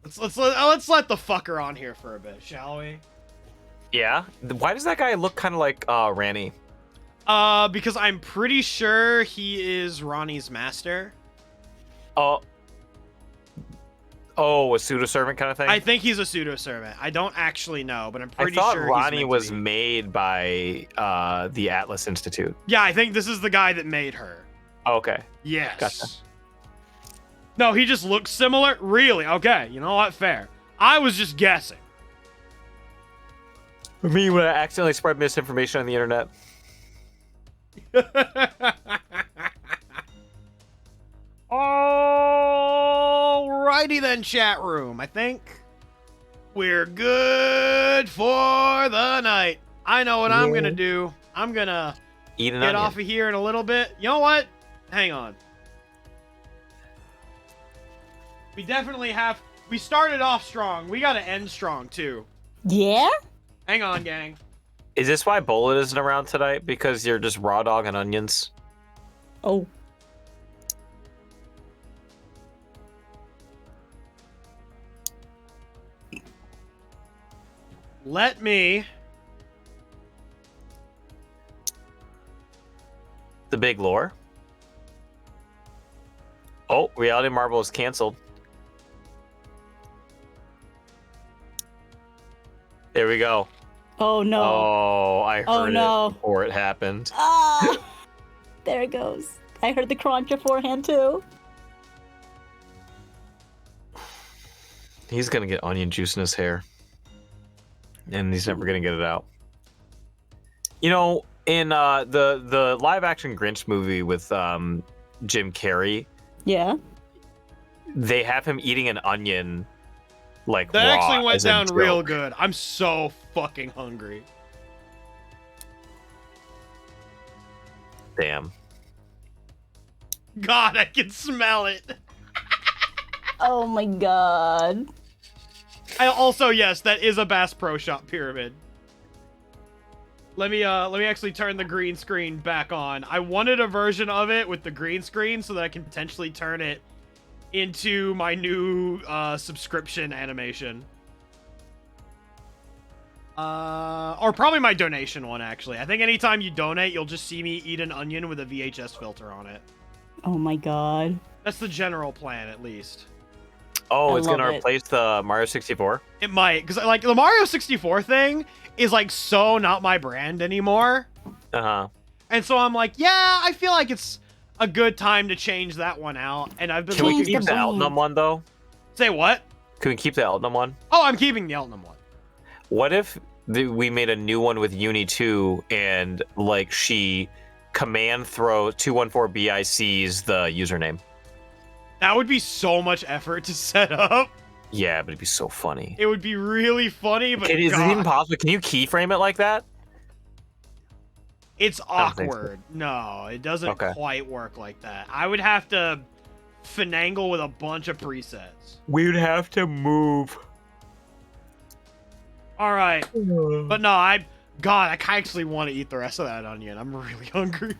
the fucker on here for a bit, shall we? Yeah. Why does that guy look kind of like Ranny? Because I'm pretty sure he is Ronnie's master. Oh, a pseudo servant kind of thing. I think he's a pseudo servant. I don't actually know, but I'm pretty I thought sure Ronnie he's meant was to be. made by the Atlas Institute. Yeah, I think this is the guy that made her. Oh, okay. Yes. Gotcha. No, he just looks similar. Really? Okay. You know what? Fair. I was just guessing. Me when I accidentally spread misinformation on the internet. Alrighty then, chat room. I think we're good for the night. I know what I'm gonna do. I'm gonna Eat an get onion. off of here in a little bit. You know what? Hang on. We definitely have. We started off strong. We gotta end strong too. Yeah? Hang on, gang. Is this why Bullet isn't around tonight? Because you're just raw dog and onions? Oh. Let me. The big lore? Oh, Reality Marble is canceled. There we go. Oh no. Oh, I heard Oh, no. it before it happened. Ah! There it goes. I heard the crunch beforehand too. He's gonna get onion juice in his hair. And he's never gonna get it out. You know, in the live action Grinch movie with Jim Carrey, Yeah. they have him eating an onion like That raw actually went as a down real joke. good. I'm so fucking hungry. Damn. God, I can smell it. Oh my god. I also, yes, that is a Bass Pro Shop pyramid. Let me actually turn the green screen back on. I wanted a version of it with the green screen so that I can potentially turn it into my new subscription animation. Or probably my donation one, actually. I think anytime you donate, you'll just see me eat an onion with a VHS filter on it. Oh my god. That's the general plan, at least. Oh, I it's gonna love it. replace the Mario 64? It might, because like the Mario 64 thing is like so not my brand anymore. Uh-huh. And so I'm like, yeah, I feel like it's a good time to change that one out. And I've been Can we Change looking keep the the brand. Elton one though? Say what? Can we keep the Elton one? Oh, I'm keeping the Elton one. What if we made a new one with Uni 2 and like she command throw 214BIC's the username? That would be so much effort to set up. Yeah, but it'd be so funny. It would be really funny, but Is it God, even possible? Can you keyframe it like that? it's don't think so. awkward. No, it doesn't Okay. quite work like that. I would have to finagle with a bunch of presets. We'd have to move. All right. But no, I actually want to eat the rest of that onion. I'm really hungry.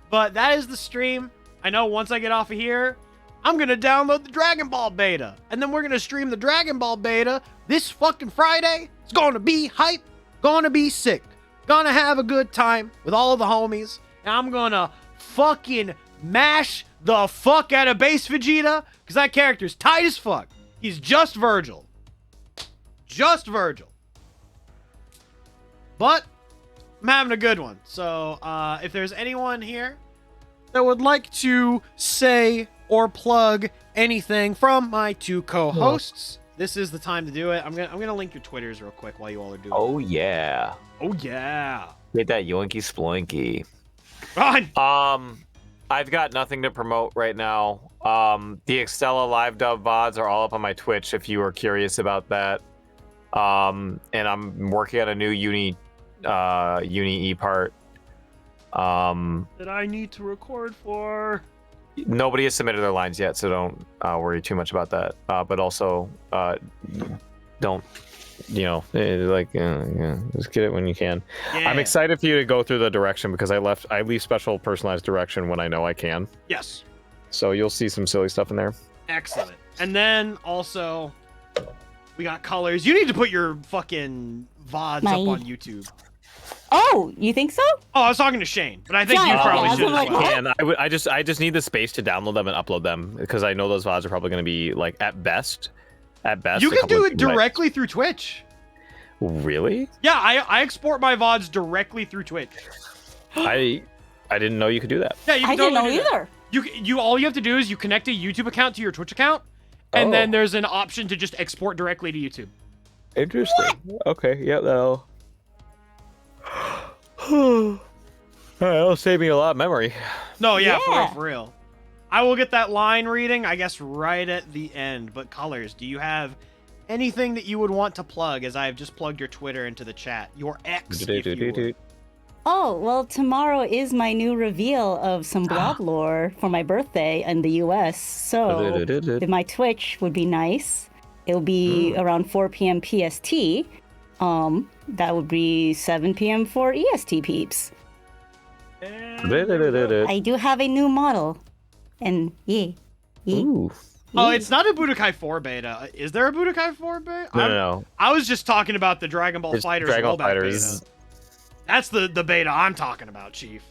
But that is the stream. I know once I get off of here, I'm going to download the Dragon Ball beta. And then we're going to stream the Dragon Ball beta this fucking Friday. It's going to be hype. Going to be sick. Gonna have a good time with all of the homies. And I'm going to fucking mash the fuck out of Base Vegeta. Because that character's tight as fuck. He's just Virgil. Just Virgil. But I'm having a good one. So if there's anyone here that would like to say or plug anything from my two co-hosts, this is the time to do it. I'm gonna link your Twitters real quick while you all are doing Oh it. yeah. Oh yeah. Get that yoinky sploinky. Run! I've got nothing to promote right now. The Extella live dub VODs are all up on my Twitch if you are curious about that. And I'm working on a new Uni E part. That I need to record for. Nobody has submitted their lines yet, so don't worry too much about that. But also, don't, just get it when you can. Yeah. I'm excited for you to go through the direction because I leave special personalized direction when I know I can. Yes. So you'll see some silly stuff in there. Excellent. And then also, we got colors. You need to put your fucking VODs up on YouTube. Oh, you think so? Oh, I was talking to Shane, but I think Yeah, you probably yeah, should as like, well. what? And I just need the space to download them and upload them because I know those VODs are probably going to be like at best. You a can couple do of it directly through Twitch. Really? Yeah, I export my VODs directly through Twitch. I didn't know you could do that. Yeah, you can I didn't know totally do that. either. You all you have to do is you connect a YouTube account to your Twitch account, and then there's an option to just export directly to YouTube. Interesting. Okay, yeah, that'll. Alright, that'll save me a lot of memory. No, yeah, Yeah. for real. I will get that line reading, I guess, right at the end. But Colors, do you have anything that you would want to plug? As I have just plugged your Twitter into the chat, your X, if you would. Oh, well, tomorrow is my new reveal of some blob lore for my birthday in the US. So, my Twitch would be nice. It will be around 4 p.m. PST. That would be 7 p.m. for EST peeps. I do have a new model. And yeah. Ooh. Oh, it's not a Budokai 4 beta. Is there a Budokai 4 beta? No. I was just talking about the Dragon Ball There's Fighters Dragon Ball rollback Fighters. beta. That's the beta I'm talking about, Chief.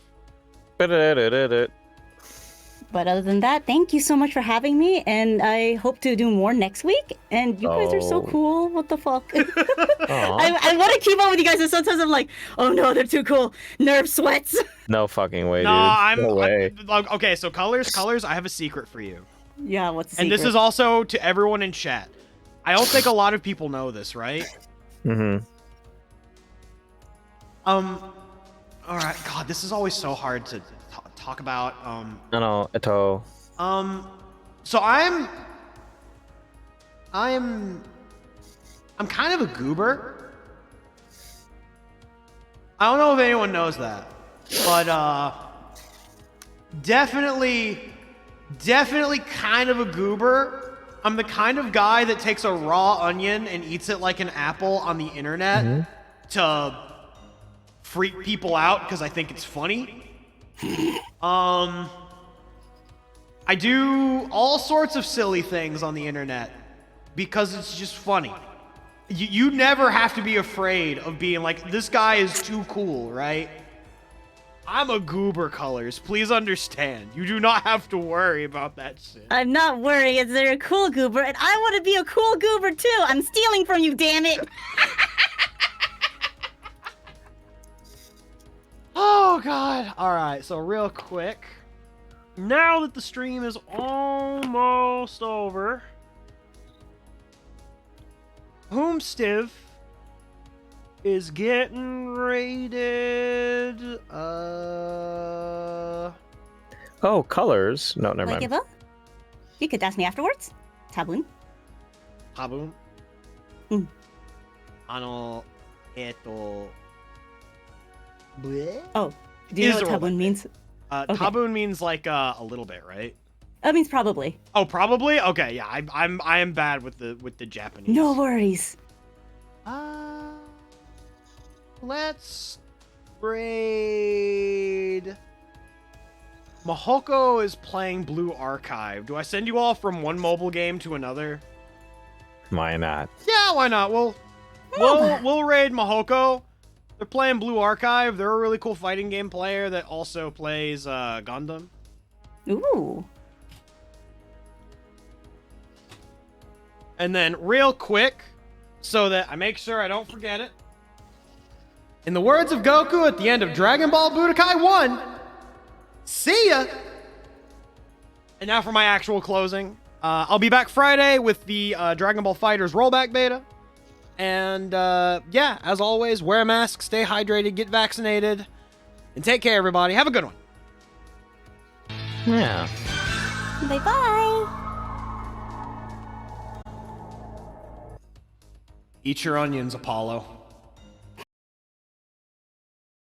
But other than that, thank you so much for having me, and I hope to do more next week. And you guys are so cool. What the fuck? I want to keep up with you guys, and sometimes I'm like, oh no, they're too cool. Nerve sweats. No fucking way, No, dude. No way. Okay, so Colors, I have a secret for you. Yeah, what's the And this secret? is also to everyone in chat. I don't think a lot of people know this, right? Mm-hmm. All right. God, this is always so hard to talk about. No, Eto. So I'm kind of a goober. I don't know if anyone knows that, but definitely kind of a goober. I'm the kind of guy that takes a raw onion and eats it like an apple on the internet to freak people out because I think it's funny. I do all sorts of silly things on the internet because it's just funny. You never have to be afraid of being like, this guy is too cool, right? I'm a goober, Colors. Please understand. You do not have to worry about that shit. I'm not worried. They're a cool goober, and I want to be a cool goober too. I'm stealing from you, damn it. Oh, God. All right, so real quick. Now that the stream is almost over, Homestiv is getting rated. Oh, colors. No, never Like mind. Eva? You could ask me afterwards. Tabun. Tabun. Mm. Bleh? Oh, do you know Is what a robot tabun means? Okay. Tabun means like a little bit, right? That means probably. Oh, probably. Okay, yeah. I am bad with the Japanese. No worries. Let's raid. Mahoko is playing Blue Archive. Do I send you all from one mobile game to another? Why not? Yeah, why not? We'll raid Mahoko. They're playing Blue Archive. They're a really cool fighting game player that also plays Gundam. Ooh. And then real quick, so that I make sure I don't forget it. In the words of Goku at the end of Dragon Ball Budokai 1, see ya! And now for my actual closing. I'll be back Friday with the Dragon Ball FighterZ rollback beta. And yeah, as always, wear a mask, stay hydrated, get vaccinated, and take care, everybody. Have a good one. Yeah. Bye-bye. Eat your onions, Apollo.